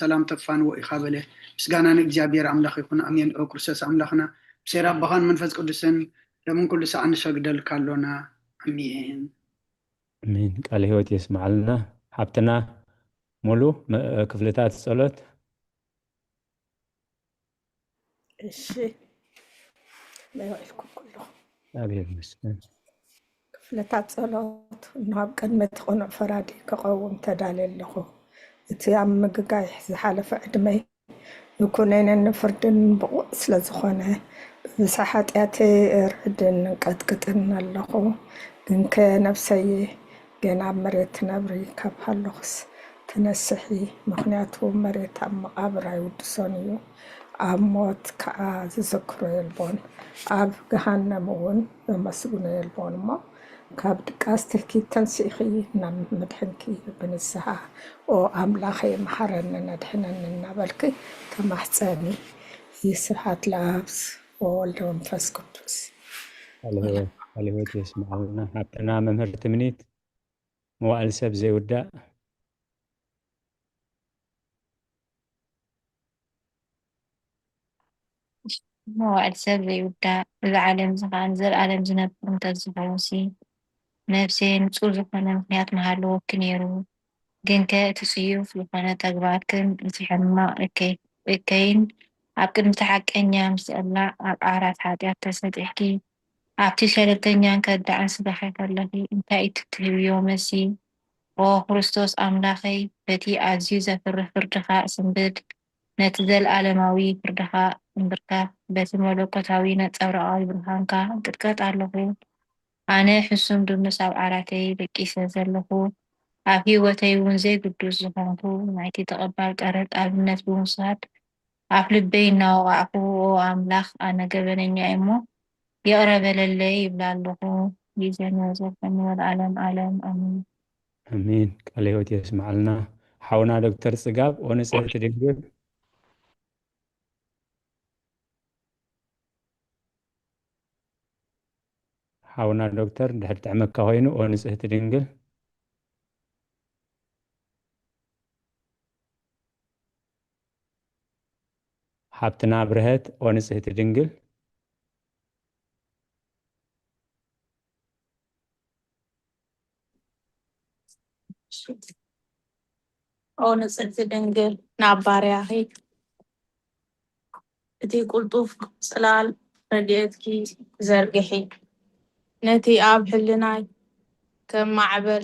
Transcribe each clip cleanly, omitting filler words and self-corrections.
ሰላም ተፋንዎ ኢኻ በለ ምስጋና ንእግዚአብሔር አምላኽ ይኹን አሜን ኦ ክርስቶስ አምላኽና ብሴራ አባኻን መንፈስ ቅዱስን ለምን ኩሉ ሰዓት እንሰግደልካ አሎና አሜን አሜን። ቃለ ሕይወት ይስማዓልና ሀብትና ሙሉ ክፍልታት ጸሎት እሺ ለይልኩም ኩሉ እግዚአብሔር ይመስገን። ክፍልታት ጸሎት ናብ ቅድሚ ትቕኑዕ ፈራዲ ክቐውም ተዳልየለኹ እቲ ኣብ ምግጋይ ዝሓለፈ ዕድመይ ንኩነይንን ፍርድን ብቑዕ ስለ ዝኾነ ብብዝሒ ሓጢኣተይ ርዕድን ቀጥቅጥን ኣለኹ ግን ከነብሰይ ገና ኣብ መሬት ትነብሪ ካብ ሃለኹስ ተነስሒ ምክንያቱ መሬት ኣብ መቃብር ኣይውድሶን እዩ ኣብ ሞት ከዓ ዝዝክሮ የልቦን ኣብ ገሃነም እውን ዘመስግኖ የልቦን እሞ ካብ ድቃስ ትሕኪት ተንሲኺ ናብ ምድሕንኪ ብንስሓ ኦ ኣምላኸይ መሓረንን ኣድሕነኒ እናበልኪ ተማሕፀኒ ስብሓት ለኣብስ ወወልድ ወመንፈስ ቅዱስ ቃለ ሕይወት ይስማዓልና ሀብትና መምህርቲ ምኒት መዋዕል ሰብ ዘይውዳእ መዋዕል ሰብ ዘይውዳእ ብዝዓለም ዝኻን ዘለዓለም ዝነብር እንተዝፈውሲ ነፍሰይ ንጹር ዝኾነ ምክንያት መሃለወኪ ነይሩ ግን ከ እቲ ጽዩፍ ዝኾነ ተግባርክን እቲ ሕማቕ እከይን ኣብ ቅድሚ ሓቀኛ ምስዕላዕ ኣብ ዓራት ሓጢኣት ተሰጢሕኪ ኣብቲ ሸለልተኛን ከዳዕን ስበኺ ከለኺ እንታይ እትትህብዮ መሲ ኦ ክርስቶስ ኣምላኸይ በቲ ኣዝዩ ዘፍርህ ፍርድኻ ስንብድ ነቲ ዘለዓለማዊ ፍርድኻ እምብርካብ በቲ መለኮታዊ ነፀብራቃዊ ብርሃንካ ቅጥቀጥ ኣለኹ ኣነ ሕሱም ድምስ ኣብ ዓራተይ ደቂሰ ዘለኹ ኣብ ሂወተይ እውን ዘይግዱስ ዝኾንኩ ናይቲ ተቐባል ቀረጥ ኣብነት ብምውሳድ ኣብ ልበይ እናወቃዕኩ ኦ ኣምላኽ ኣነ ገበነኛ እሞ የቕረበለለይ ይብላ ኣለኹ ግዜን ወዘልፈኒ ወለዓለም ዓለም ኣሚን አሜን። ቃለ ሕይወት ይስማዓልና ሓውና ዶክተር ጽጋብ ወንጽሕቲ ድንግል ሓውና ዶክተር ድሕሪ ጥዕመካ ኮይኑ ወንጽሕቲ ድንግል ሓብትና ብርሀት ወንጽሕቲ ድንግል ኦ ንጽሕቲ ድንግል ናብ ባርያኺ እቲ ቁልጡፍ ጽላል ረድኤትኪ ዘርግሒ ነቲ ኣብ ሕልናይ ከም ማዕበል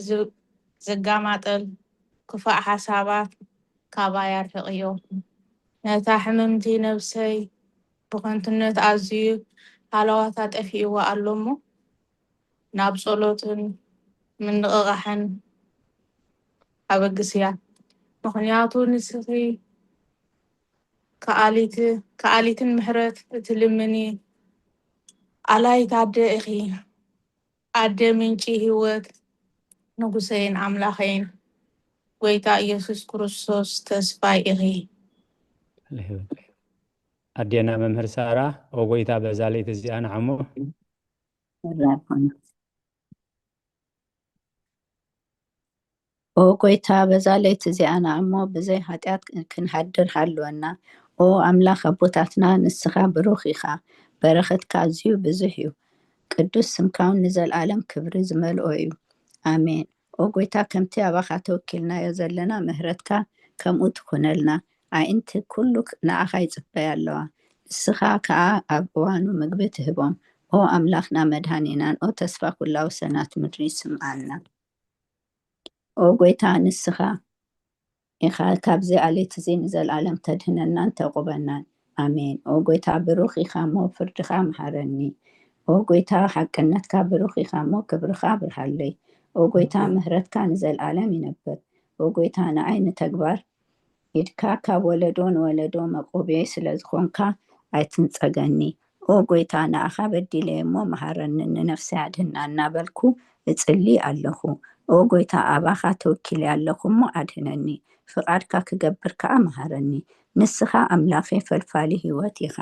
ዘጋማጠል ክፋእ ሓሳባት ካባይ ኣርሕቕዮ ነታ ሕምምቲ ነብሰይ ብኸንትነት ኣዝዩ ሃለዋታ ጠፊእዋ ኣሎ እሞ ናብ ጸሎትን ምንቕቓሕን ኣበግስያ ምክንያቱ ንስኺ ከኣሊትን ምሕረት እትልምኒ ኣላይት ኣደ ኢኺ ኣደ ምንጪ ህይወት ንጉሰይን ኣምላኸይን ጎይታ ኢየሱስ ክርስቶስ ተስፋይ ኢኺ ኣዴና መምህር ሳራ ኦ ጎይታ በዛ ለይቲ እዚኣ ንዓሞ ኦ ጎይታ በዛ ለይቲ እዚኣ ንዓሞ ብዘይ ሓጢኣት ክንሓድር ሃልወና ኦ ኣምላኽ ኣቦታትና ንስኻ ብሩኽ ኢኻ በረኸትካ ኣዝዩ ብዙሕ እዩ ቅዱስ ስምካውን ንዘለዓለም ክብሪ ዝመልኦ እዩ ኣሜን ኦ ጎይታ ከምቲ ኣባኻ ተወኪልናዮ ዘለና ምህረትካ ከምኡ ትኩነልና ኣኢንቲ ኩሉ ንኣኻ ይፅበያ ኣለዋ ንስኻ ከዓ ኣብ እዋኑ ምግቢ ትህቦም ኦ ኣምላኽና መድሃኒናን ኦ ተስፋ ኩላዊ ሰናት ምድሪ ይስምዓልና ኦ ጎይታ ንስኻ ኢኻ ካብዚ ኣሌት እዚ ንዘለዓለም ተድህነናን ተቁበናን ኣሜን ኦ ጎይታ ብሩኽ ኢኻ ሞ ፍርድኻ መሓረኒ ኦ ጎይታ ሓቅነትካ ብሩኽ ኢኻ ሞ ክብርኻ ብርሃለይ ኦ ጎይታ ምህረትካ ንዘለዓለም ይነብር ኦ ጎይታ ንዓይ ንተግባር ኢድካ ካብ ወለዶ ንወለዶ መቆብየ ስለ ዝኾንካ ኣይትንፀገኒ ኦ ጎይታ ንኣኻ በዲለየ እሞ መሃረኒ ንነፍሰይ ኣድህና እናበልኩ እጽሊ ኣለኹ ኦ ጎይታ ኣባኻ ተወኪለ ኣለኹ እሞ ኣድህነኒ ፍቃድካ ክገብር ከዓ መሃረኒ ንስኻ ኣምላኸ ፈልፋሊ ህይወት ኢኻ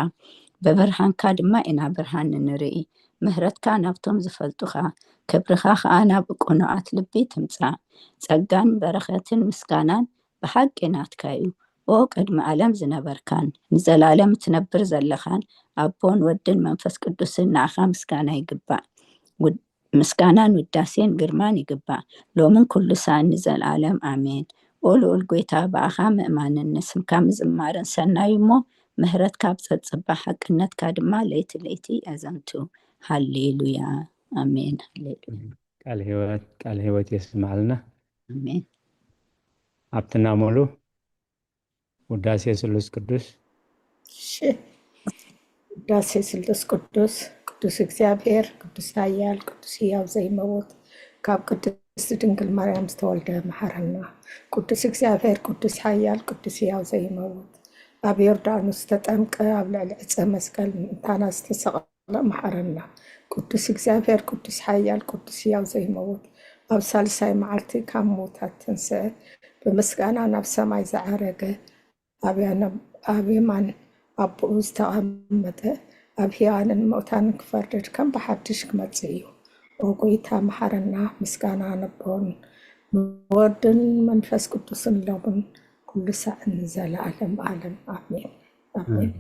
በብርሃንካ ድማ ኢና ብርሃን ንርኢ ምህረትካ ናብቶም ዝፈልጡኻ ክብርኻ ከዓ ናብ ቁኑዓት ልቢ ትምፃእ ጸጋን በረኸትን ምስጋናን ብሓቂ ናትካ እዩ ቅድሚ ዓለም ዝነበርካን ንዘላለም እትነብር ዘለኻን ኣቦን ወድን መንፈስ ቅዱስን ንዓኻ ምስጋና ይግባእ። ምስጋናን ውዳሴን ግርማን ይግባእ ሎምን ኩሉ ሰዓት ንዘለዓለም ኣሜን። ልኡል ጎይታ ብኣኻ ምእማንን ንስምካ ምዝማርን ሰናዩ እሞ ምህረት ካብ ፀፅባሕ ሓቅነትካ ድማ ለይቲ ለይቲ ኣዘንቱ ሃሌሉያ ኣሜን። ሃሌሉያ ቃል ህይወት የስማዕልና ኣሜን። ኣብትና ሙሉ ውዳሴ ስሉስ ቅዱስ ውዳሴ ስሉስ ቅዱስ ቅዱስ እግዚአብሔር ቅዱስ ኃያል ቅዱስ ሕያው ዘይመውት ካብ ቅድስት ድንግል ማርያም ዝተወልደ መሐረና። ቅዱስ እግዚአብሔር ቅዱስ ኃያል ቅዱስ ሕያው ዘይመውት ኣብ ዮርዳኖስ ዝተጠምቀ ኣብ ልዕሊ ዕፀ መስቀል ምእንታና ዝተሰቐለ መሐረና። ቅዱስ እግዚአብሔር ቅዱስ ኃያል ቅዱስ ሕያው ዘይመውት ኣብ ሳልሳይ መዓልቲ ካብ ሞታት ትንስአ ብምስጋና ናብ ሰማይ ዝዓረገ ኣብ የማን ኣቦኡ ዝተቐመጠ ኣብ ሕያዋንን ምውታንን ክፈርድ ከም ብሓድሽ ክመጽእ እዩ። ጎይታ መሐረና። ምስጋና ንቦን ንወድን መንፈስ ቅዱስን ሎምን ኩሉ ሰዓት ዘለዓለም ዓለም ኣሜን ኣሜን።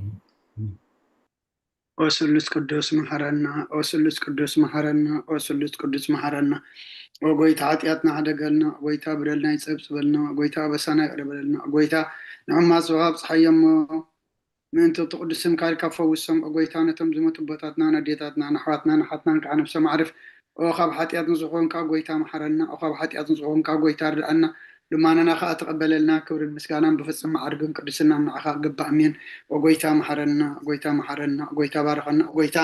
ስሉስ ቅዱስ መሐረና። ስሉስ ቅዱስ መሐረና። ስሉስ ቅዱስ መሐረና። ጎይታ ኃጢአትና ሓደገልና፣ ጎይታ በደልና ይፀብፅበልና፣ ጎይታ በሳና ይቅርበልና፣ ጎይታ ንዕማት ዝውሃብ ፀሓየሞ ምእንቲ ቅዱስም ካልካ ፈውሶም፣ ጎይታ ነቶም ዝመቱ ቦታትና ነዴታትና ንኣሕዋትና ንሓትና ከዓ ነብሶም ዓርፍ። ካብ ሓጢአት ንዝኾንካ ጎይታ መሐረና። ካብ ሓጢአት ንዝኾንካ ጎይታ ርድአና፣ ድማንና ከዓ ተቀበለልና። ክብርን ምስጋናን ብፍፅም ማዕርግን ቅድስና ንዓኻ ግባእ እሜን። ጎይታ መሐረና፣ ጎይታ መሐረና፣ ጎይታ ባረኸና፣ ጎይታ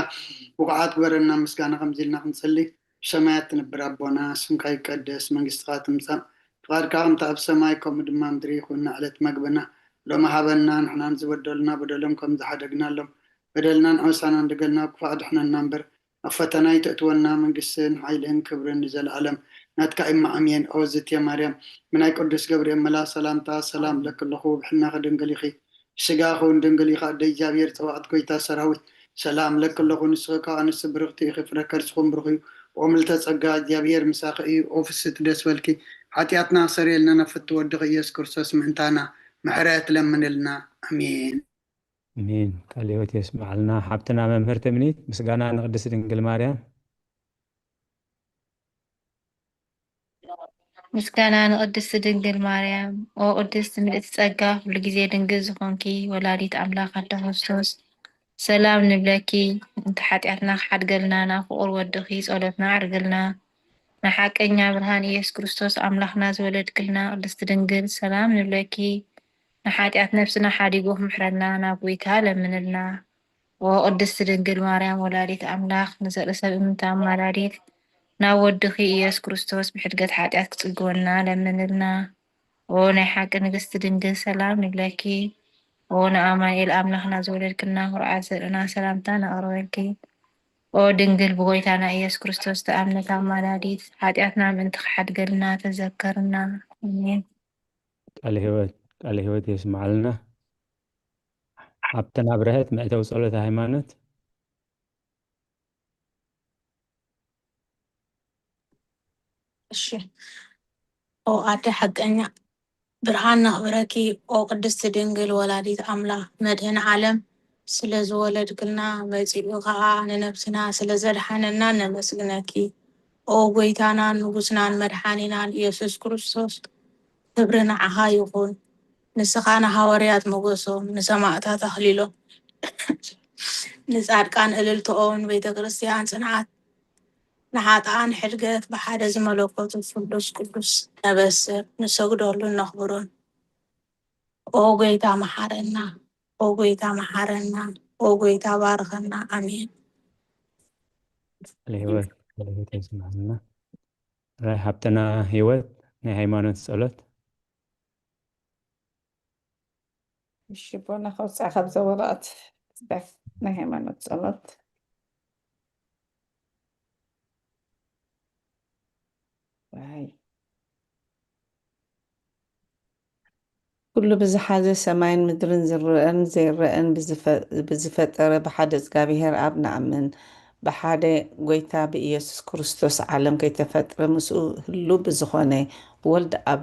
ውቅዓት ግበረና። ምስጋና ከምዚ ኢልና ክንፅሊ ብሰማያት ትነብር ኣቦና ስምካ ይቀደስ መንግስትካ ትምፃእ ፍቃድካ ከምቲ ኣብ ሰማይ ከምኡ ድማ ምድሪ ይኹን። ዕለት መግብና ሎሚ ሃበና ንሕና ዝበደሉና በደሎም ከም ዝሓደግናሎም በደልና ንዕውሳና እንደገልና ክፋድሕነና እምበር ኣብ ፈተና ይተእትወና። መንግስትን ሓይልን ክብርን ንዘለዓለም ናትካ ኢማ ኣሜን። ዝትየ ማርያም ብናይ ቅዱስ ገብርኤል መላክ ሰላምታ ሰላም ለክለኹ ብሕናኸ ድንግል ኢኺ ብስጋኹን ድንግል ኢኻ እደ እግዚኣብሔር ፀዋዕት ጎይታ ሰራዊት ሰላም ለክለኹ ንስኺ ካብ ኣንስቲ ብርክቲ ኢኺ ፍረ ከርስኹም ብርኽ እዩ። ወምልተ ፀጋ እግዚኣብሔር ምሳኺ እዩ። ፍስቲ ደስ በልኪ ሓጢአትና ሰሪየልና ነፍቲ ወድኺ ኢየሱስ ክርስቶስ ምእንታና ምሕረት ለምንልና ኣሜን አሜን። ቃለ ሕይወት የስማዓልና። ሓብትና መምህርቲ እምኒት ምስጋና ንቅድስት ድንግል ማርያም። ምስጋና ንቅድስቲ ድንግል ማርያም። ቅድስት ምልእቲ ፀጋ ኩሉ ግዜ ድንግል ዝኾንኪ ወላዲት ኣምላኽ ኣደ ክርስቶስ ሰላም ንብለኪ። እንተ ሓጢአትና ክሓድገልና ናብ ፍቁር ወድኺ ጸሎትና ኣዕርግልና። ንሓቀኛ ብርሃን ኢየሱስ ክርስቶስ ኣምላኽና ዝወለድክልና ቅድስቲ ድንግል ሰላም ንብለኪ። ንሓጢአት ነፍስና ሓዲጉ ክምሕረና ናብ ጎይታ ለምንልና። ቅድስቲ ድንግል ማርያም ወላዲት ኣምላኽ ንዘርኢ ሰብ እምንታ ኣማላዲት ናብ ወድኺ ኢየሱስ ክርስቶስ ብሕድገት ሓጢአት ክጽግወና ለምንልና። ናይ ሓቂ ንግስቲ ድንግል ሰላም ንብለኪ። ንኣማኑኤል ኣምላኽና ዝወለድክልና ኩርዓት ዘርእና ሰላምታ ነቕርበልኪ። ድንግል ብጎይታና ኢየሱስ ክርስቶስ ተኣምነት ኣማላዲት ሓጢአትና ምእንቲ ክሓድገልና ተዘከርና ኣሜን። ቃለ ሕይወት የስማዓልና። ኣብተን ኣብርሀት መእተዊ ጸሎተ ሃይማኖት እሺ ኣደ ሓቀኛ ብርሃን ነኽብረኪ ቅድስቲ ድንግል ወላዲት ኣምላኽ መድህን ዓለም ስለ ዝወለድክልና መጺኡ ከዓ ንነብስና ስለ ዘድሓነና ነመስግነኪ። ጎይታና ንጉስናን መድሓኒናን ኢየሱስ ክርስቶስ ክብሪ ንዓኻ ይኹን። ንስኻ ንሃዋርያት ሞገሶም ንሰማዕታት ኣኽሊሎም ንጻድቃን እልልትኦም ቤተ ክርስቲያን ጽንዓት ንሓጥኣን ሕድገት ብሓደ ዝመለኮቱ ቅዱስ ቅዱስ ነበስር ንሰግደሉን ነኽብሮን። ጎይታ መሐረና፣ ጎይታ መሐረና፣ ጎይታ ባርኸና ኣሜን። ቃለ ሕይወት የስማዓልና። ራይ ሃብተና ህይወት ናይ ሃይማኖት ጸሎት እሺ ቦና ከውፅእ ካብ ዘወረቐት ናይ ሃይማኖት ጸሎት ኩሉ ብዝሓዘ ሰማይን ምድርን ዝርአን ዘይርአን ብዝፈጠረ ብሓደ እግዚኣብሔር ኣብ ንኣምን። ብሓደ ጎይታ ብኢየሱስ ክርስቶስ ዓለም ከይተፈጥረ ምስኡ ህሉ ብዝኾነ ወልድ ኣብ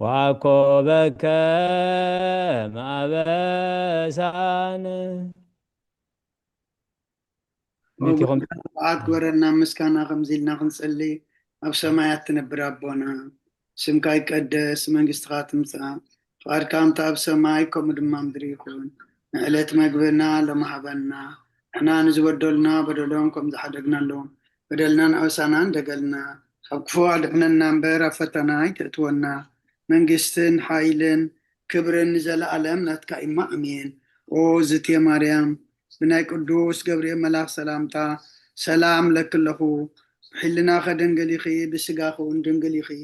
وعقوبك مع بسان نتيهم بعد قررنا مسكانا خمزيلنا خنصلي أب سمايات تنبر أبونا سمكا يقدس منجست خاتمتا فقد كامت أب سمايكم دمام دريكون نعلت مقبنا لمحبنا احنا نزودلنا بدلونكم زحدقنا لهم بدلنا نعوسانا دقلنا خبكفو عدقنا نمبر فتناي تأتونا منجستن حايلن كبرن نزل عالم نتكا إما أمين او زتي مريم بناي قدوس جبريل ملاك سلامتا سلام لك له حلنا خدنجليخي بسقاخو دنجليخي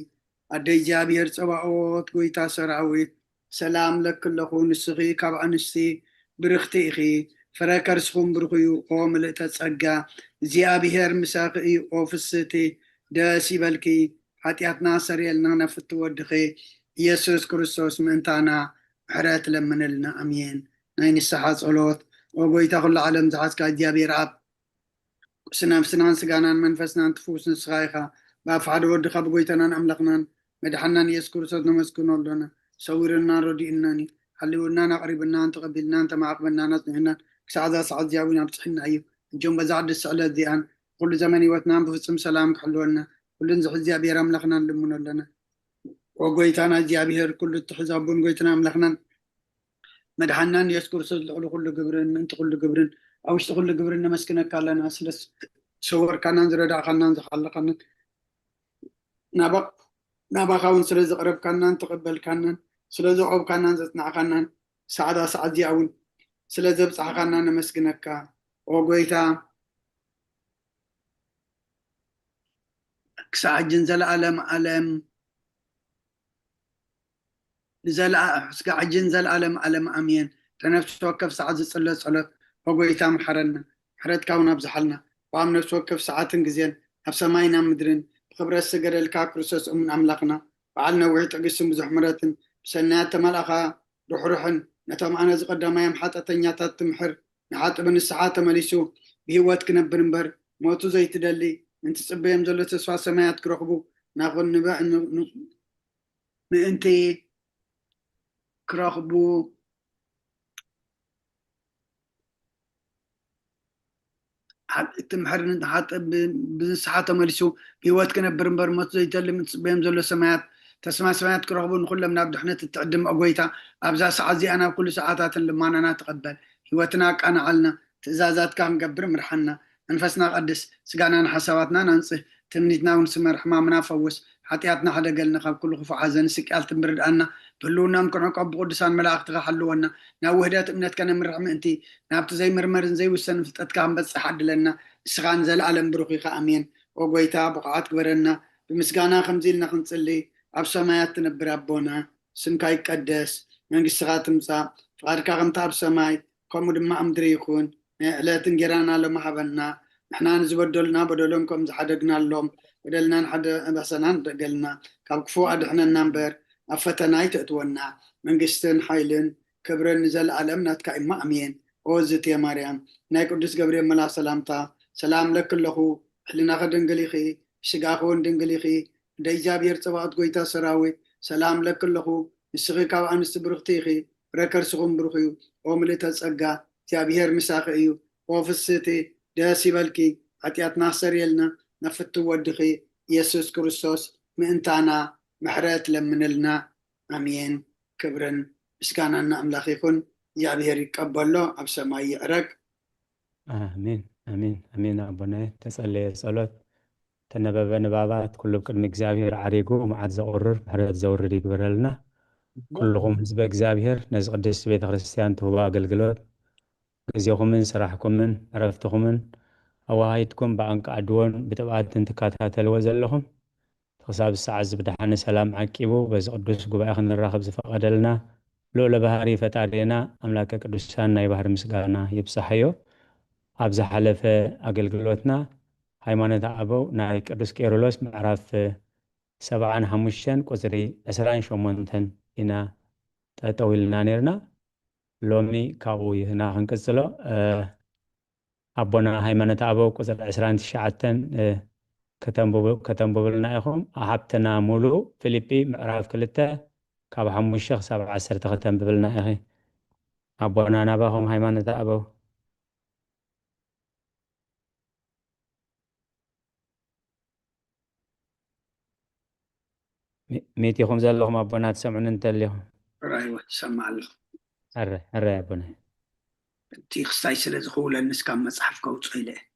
أدي جابير صباوت قويتا سراويت سلام لك له نسخي كاب أنستي برختيخي فركر سخون برخيو قوم لتسقى زيابير مساقي أوفستي داسي بلكي حتياتنا سريلنا نفت ودخي يسوس كريستوس منتانا حرات لمن لنا أمين نين السحات صلوت وقويتا كل عالم زعاسكا ديابير عب سنام سنان سقانان منفسنا تفوس نسخايخا بافعاد ودخا بقويتنا أملقنا مدحنا يسكر صدنا مسكون لنا صورنا ردي إناني حلونا نقربنا أنت قبلنا أنت ما عقبنا نصنعنا سعادة سعاد جاونا بتحنا أيو الجنب بزعد السعادة ديان كل زمني وتنام بفصم سلام حلونا كل نزح ديابير أملقنا لمنا لنا وقويتنا ديابير كل التحزابون قويتنا أملقنا مدحنان يذكر صدق كل قبرن انت كل قبرن او اشتغل قبرن مسكنك على سلس صور كان زردا كان خلقنا نابا خاون سلز قرب كان تقبل كان سلز عب كان زتنا كان سعاده سعدي او سلز بصح كان مسكنك وغويتا كساجن زل علم زل حسك عجن زل علم أمين تنفس توقف ساعات صلت وقويتا محرنا حرت كونا بزحلنا وعم نفس توقف ساعات انجزين أبسماينا مدرن بخبر السجر الكاكروسوس من أملاقنا وعلنا وعيت قسم بزحمرات بسنات ملأخا روحن نتم أنا زقدام يم حتى تنياتات تمحر نحات من الساعات مليسو بهوات كنب بنبر موتو زي تدلي انت صبيم زلة تسوى سمايات كرخبو ناخذ نبأ انتي كرخبو تمحرن حتى بساعات مليسو بهوات كنب بنبر موتو زي تدلي من صبيم زلة سمايات تسمع سمايات كرخبو نقول لهم نابد احنا تتقدم أقويتا أبزا ساعات زي أنا كل ساعات لما أنا أتقبل هواتنا كان علنا تزازات كان قبر مرحنا انفسنا قدس سقانا حساباتنا ننصح تمنيتنا ونسمى رحمامنا فوس حتياتنا حدا قلنا خاب كل خفا عزن سكال تمرد أنا بلونا ممكن عقب قدسان ملاك تغحلونا ناوهدات امنات كان من رحمة انتي نابت زي مرمرن زي وسن فتتكام بس حد لنا سغان زل عالم بروخيخا أمين وقويتا بقعات كبرنا بمسقانا خمزيلنا خنصلي أبسمايات تنبر أبونا سمكا يقدس من قصغات مصا فقاركا غمتا بسماي قوموا دما أمدري يكون لا تنجرانا لما حبنا احنا نزبدلنا بدلونكم زحدقنا لهم بدلنا نحد بسنان دقلنا كابكفو احنا النمبر افتنا يتأتونا من قستن حيلن كبرن نزل عالمنا تكايما أمين وزت يا مريم ناي قدس جبريل ملا سلامتا سلام لك له حلنا خدنقليخي شقاخون دنقليخي ديجاب يرتباط قويتا سراوي سلام لك له السغيكا وانست برختيخي ركر سغم برخيو وملتا تسقى تيابير مساقيو وفستي داسي بلكي عتيات ناصر يلنا نفتو ودخي يسوس كريستوس مئنتانا محرات لمن لنا أمين كبرن اسكانا أملاخيكن يابير يقبل له أبسما يأرق آمين آمين آمين أبونا تسألي صلاة تنبب نبابات كل بقدم እግዚአብሔር عريقو معاد زغرر بحرات زورر يقبر لنا كلهم حزب እግዚአብሔር نز قدس بيت ክርስቲያን تهوا أقلقلوت ጊዜኹምን ስራሕኩምን ዕረፍትኹምን ኣዋሃይትኩም ብኣንቃ ዓድዎን ብጥብኣትን ትከታተልዎ ዘለኹም ክሳብ ሰዓት ዝብድሓነ ሰላም ዓቂቡ በዚ ቅዱስ ጉባኤ ክንራኸብ ዝፈቐደልና ልዑለ ባህሪ ፈጣሪና ኣምላከ ቅዱሳን ናይ ባህሪ ምስጋና ይብፅሓዮ ኣብ ዝሓለፈ ኣገልግሎትና ሃይማኖት ኣበው ናይ ቅዱስ ቄርሎስ ምዕራፍ 75 ቁፅሪ 28 ኢና ጠጠው ኢልና ነርና ሎሚ ካብኡ ይህና ክንቅፅሎ ኣቦና ሃይማኖት ኣበው ቁፅሪ 29 ከተንብብልና ኢኹም ሃብትና ሙሉእ ፊልጵ ምዕራፍ 2 ካብ 5 ክሳብ 10 ከተንብብልና ኢኺ ኣቦና ናባኹም ሃይማኖት ኣበው ميتيكم زلهم أبونات سمعون انتليهم رايوة سمع له هرى يا أبونا تي خستاي سلا زخول الناس كان مصحف كوت إليه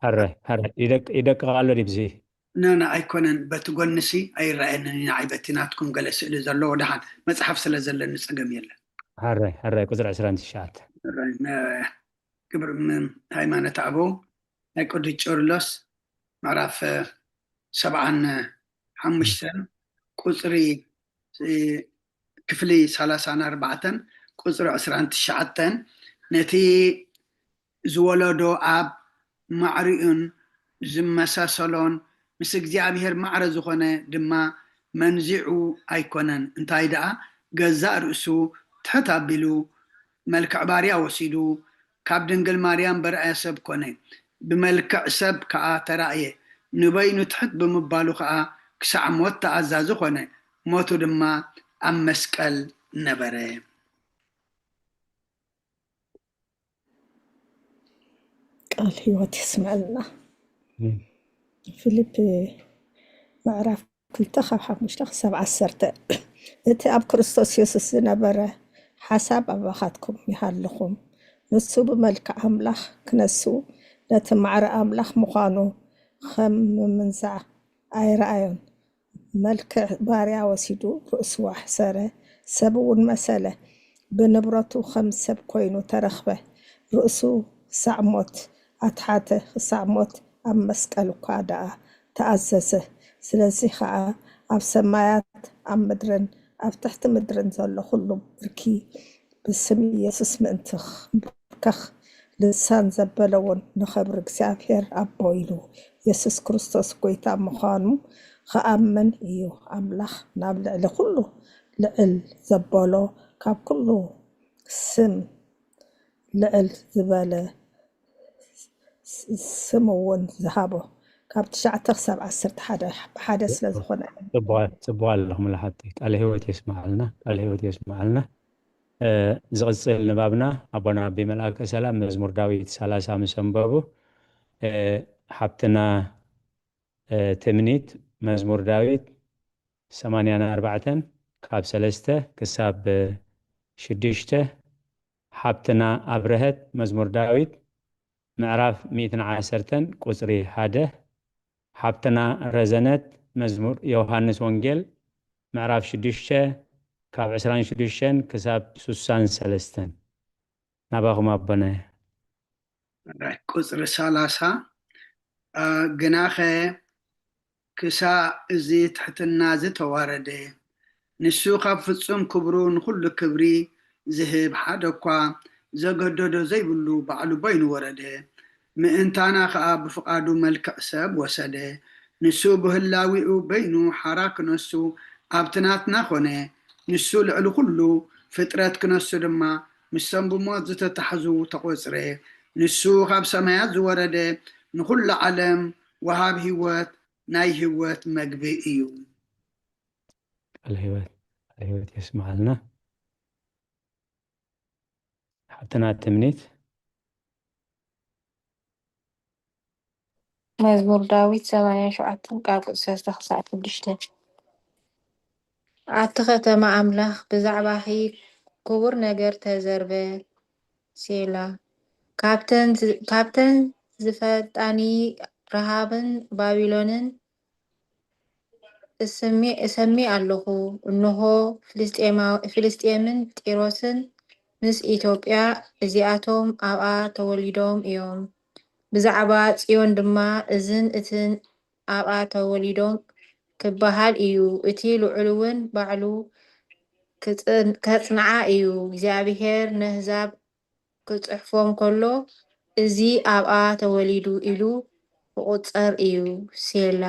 هرى إيدك قالوا ريبزي نانا أيكونن بتقنسي أي رأينا عيبتناتكم جلس إلى زلوا دهان مصحف سلا زل الناس أجميلا هرى كزر 10 شات كبر من هاي ما نتعبو هيكون ريتشورلوس معرف 7 قصري كفلي 34 قصري 19 نتي زولدو أب معرئن زمساسلون مس እግዚአብሔር ማዕረ ዝኾነ ድማ መንዚዑ ኣይኮነን እንታይ ደኣ ገዛእ ርእሱ ትሕት ኣቢሉ መልክዕ ባርያ ወሲዱ ካብ ድንግል ማርያም በርአየ ሰብ ኮነ ብመልክዕ ሰብ ከዓ ተራእየ ንበይኑ ትሕት ብምባሉ ከዓ ክሳዕ ሞት ተኣዛዚ ኮነ ሞቱ ድማ ኣብ መስቀል ነበረ ቃል ህይወት ይስመዐልና ፊልip ምዕራፍ 2 ካብ 5 ክሳብ 10 እቲ ኣብ ክርስቶስ ኢየሱስ ዝነበረ ሓሳብ ኣባኻትኩም ይሃልኹም ንሱ ብመልክዕ ኣምላኽ ክነሱ ነቲ ማዕረ ኣምላኽ ምዃኑ ከም ምንዛዕ ኣይረኣዮን መልክዕ ባርያ ወሲዱ ርእሱ ኣሕሰረ ሰብ እውን መሰለ ብንብረቱ ከም ሰብ ኮይኑ ተረኽበ ርእሱ ክሳዕ ሞት ኣትሓተ ክሳዕ ሞት ኣብ መስቀል እኳ ደኣ ተኣዘዘ ስለዚ ከዓ ኣብ ሰማያት ኣብ ምድርን ኣብ ትሕቲ ምድርን ዘሎ ኩሉ ብርኪ ብስም ኢየሱስ ምእንትኽ ልሳን ዘበለውን ንኸብሪ እግዚኣብሔር ኣቦ ኢሉ ኢየሱስ ክርስቶስ ጎይታ ምዃኑ ከኣምን እዩ ኣምላኽ ናብ ልዕሊ ኩሉ ልዕል ዘበሎ ካብ ኩሉ ስም ልዕል ዝበለ ስም እውን ዝሃቦ ካብ 9 ክሳብ 11 ብሓደ ስለ ዝኾነ ጽቡቕ ኣለኹም ላሓቲ ቃል ህይወት የስማዓልና ዝቕፅል ንባብና ኣቦና ኣቢ መልኣከ ሰላም መዝሙር ዳዊት 30 ምስ ኣንበቡ ሓብትና ትምኒት መዝሙር ዳዊት 84 ካብ 3 ክሳብ 6 ሓብትና ኣብረህት መዝሙር ዳዊት ምዕራፍ 110 ቁፅሪ 1 ሓብትና ረዘነት መዝሙር ዮሃንስ ወንጌል ምዕራፍ 6 ካብ 26 ክሳብ 63 ናባኹም ኣቦና ቁፅሪ 30 ግናኸ ክሳዕ እዚ ትሕትና ዝተዋረደ ንሱ ካብ ፍጹም ክብሩ ንኩሉ ክብሪ ዝህብ ሓደ እኳ ዘገደዶ ዘይብሉ ባዕሉ በይኑ ወረደ ምእንታና ከዓ ብፍቃዱ መልክዕ ሰብ ወሰደ ንሱ ብህላዊኡ በይኑ ሓራ ክነሱ ኣብትናትና ኮነ ንሱ ልዕሊ ኩሉ ፍጥረት ክነሱ ድማ ምሰም ብሞት ዝተታሕዙ ተቆፅረ ንሱ ካብ ሰማያት ዝወረደ ንኩሉ ዓለም ወሃብ ህይወት ናይ ህይወት መግቢ እዩ ቃል ህይወት የስማዓልና ሓብትና ትምኒት መዝሙር ዳዊት 87 ካብ 3 ክሳብ 6 ኣብቲ ከተማ ኣምላኽ ብዛዕባኺ ክቡር ነገር ተዘርበ ሴላ ካብተን ዝፈጣኒ ረሃብን ባቢሎንን እሰሚ ኣለኹ እንሆ ፍልስጤምን ጢሮስን ምስ ኢትዮጵያ እዚኣቶም ኣብኣ ተወሊዶም እዮም ብዛዕባ ጽዮን ድማ እትን ኣብኣ ተወሊዶም ክበሃል እዩ እቲ ልዑል እውን ባዕሉ ከጽንዓ እዩ እግዚኣብሔር ንህዛብ ክጽሕፎም ከሎ እዚ ኣብኣ ተወሊዱ ኢሉ ክቁፀር እዩ ሴላ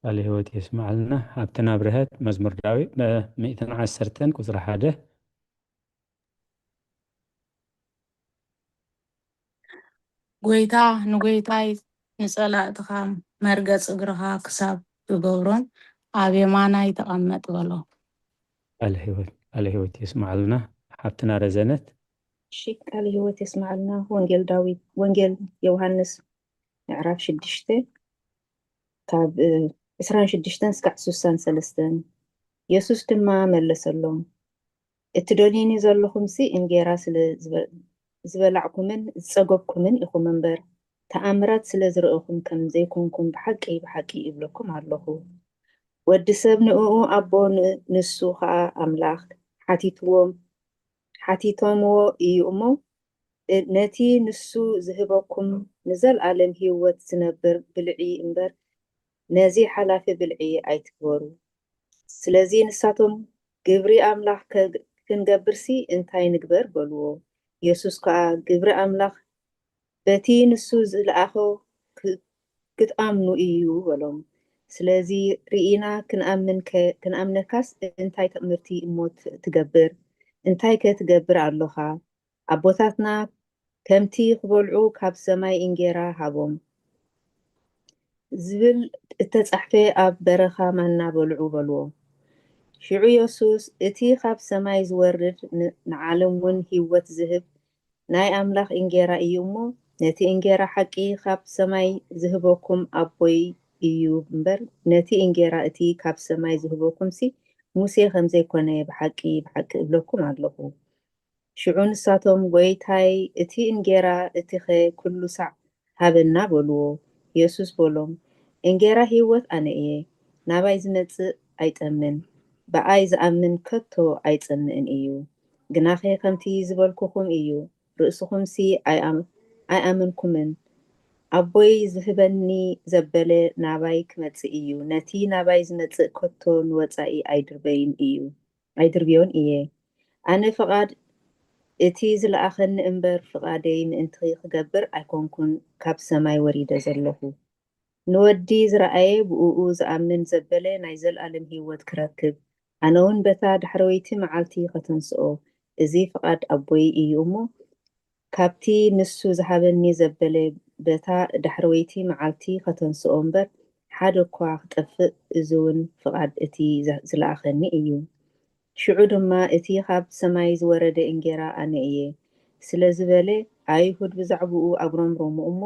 ቃል ህይወት የስማዓልና ሓብትና ኣብረህት መዝሙር ዳዊት 110 ቁፅሪ 1 ጎይታ ንጎይታይ ንጸላእትኻ መርገጽ እግርኻ ክሳብ ዝገብሮን ኣብ የማናይ ተቐመጥ በሎ ቃለ ሕይወት يسمعلنا حبتنا رزنت شيك قال هو تسمع لنا وانجيل يوحنس يعرف شدشته كاب 26 سكع 63 يسوس ድማ መለሰሎም እቲ ደልዩኒ ዘለኹም እንጌራ ስለ ዝበላዕኩምን ዝፀገብኩምን ኢኹም እምበር ተኣምራት ስለ ዝርአኹም ከም ዘይኮንኩም ብሓቂ ብሓቂ ይብለኩም ኣለኹ። ወዲ ሰብ ንዕኡ ኣቦ ንሱ ከዓ ኣምላኽ ሓቲቶምዎ እዩ እሞ ነቲ ንሱ ዝህበኩም ንዘለኣለም ህይወት ዝነብር ብልዒ እምበር ነዚ ሓላፊ ብልዒ ኣይትግበሩ። ስለዚ ንሳቶም ግብሪ ኣምላኽ ክንገብርሲ እንታይ ንግበር በልዎ። ኢየሱስ ከዓ ግብሪ ኣምላኽ በቲ ንሱ ዝለኣኾ ክትኣምኑ እዩ በሎም። ስለዚ ርኢና ክንኣምነካስ እንታይ ትምህርቲ እሞ ትገብር? እንታይ ከትገብር ኣለኻ? ኣቦታትና ከምቲ ክበልዑ ካብ ሰማይ እንጌራ ሃቦም ዝብል እተጻሕፈ ኣብ በረኻ ማና በልዑ በልዎ። ሽዑ ኢየሱስ እቲ ካብ ሰማይ ዝወርድ ንዓለም እውን ህይወት ዝህብ ናይ ኣምላኽ እንጌራ እዩ እሞ ነቲ እንጌራ ሓቂ ካብ ሰማይ ዝህበኩም ኣቦይ እዩ እምበር ነቲ እንጌራ እቲ ካብ ሰማይ ዝህበኩምሲ ሙሴ ከም ዘይኮነ ብሓቂ ብሓቂ እብለኩም ኣለኹ። ሽዑ ንሳቶም ጎይታይ እቲ እንጌራ እቲ ኸ ኩሉ ሳዕ ሃበና በልዎ። ኢየሱስ በሎም እንጌራ ህይወት ኣነ እየ፣ ናባይ ዝመጽእ ኣይጠምን፣ ብኣይ ዝኣምን ከቶ ኣይጸንዕን እዩ። ግናኸ ከምቲ ዝበልኩኹም እዩ፣ ርእስኹምሲ ኣይኣመንኩምን። ኣቦይ ዝህበኒ ዘበለ ናባይ ክመጽእ እዩ፣ ነቲ ናባይ ዝመጽእ ከቶ ንወጻኢ ኣይድርብዮን እየ። ኣነ ፍቓድ እቲ ዝለኣኸኒ እምበር ፍቓደይ ምእንቲ ክገብር ኣይኮንኩን ካብ ሰማይ ወሪደ ዘለኹ። ንወዲ ዝረኣየ ብኡኡ ዝኣምን ዘበለ ናይ ዘለኣለም ህይወት ክረክብ ኣነ እውን በታ ዳሕረወይቲ መዓልቲ ከተንስኦ እዚ ፍቓድ ኣቦይ እዩ እሞ ካብቲ ንሱ ዝሃበኒ ዘበለ በታ ዳሕረወይቲ መዓልቲ ከተንስኦ እምበር ሓደ እኳ ክጠፍእ እዚ እውን ፍቓድ እቲ ዝለኣኸኒ እዩ። ሽዑ ድማ እቲ ካብ ሰማይ ዝወረደ እንጌራ ኣነ እየ ስለ ዝበለ ኣይሁድ ብዛዕባኡ ኣጉረምረሙ እሞ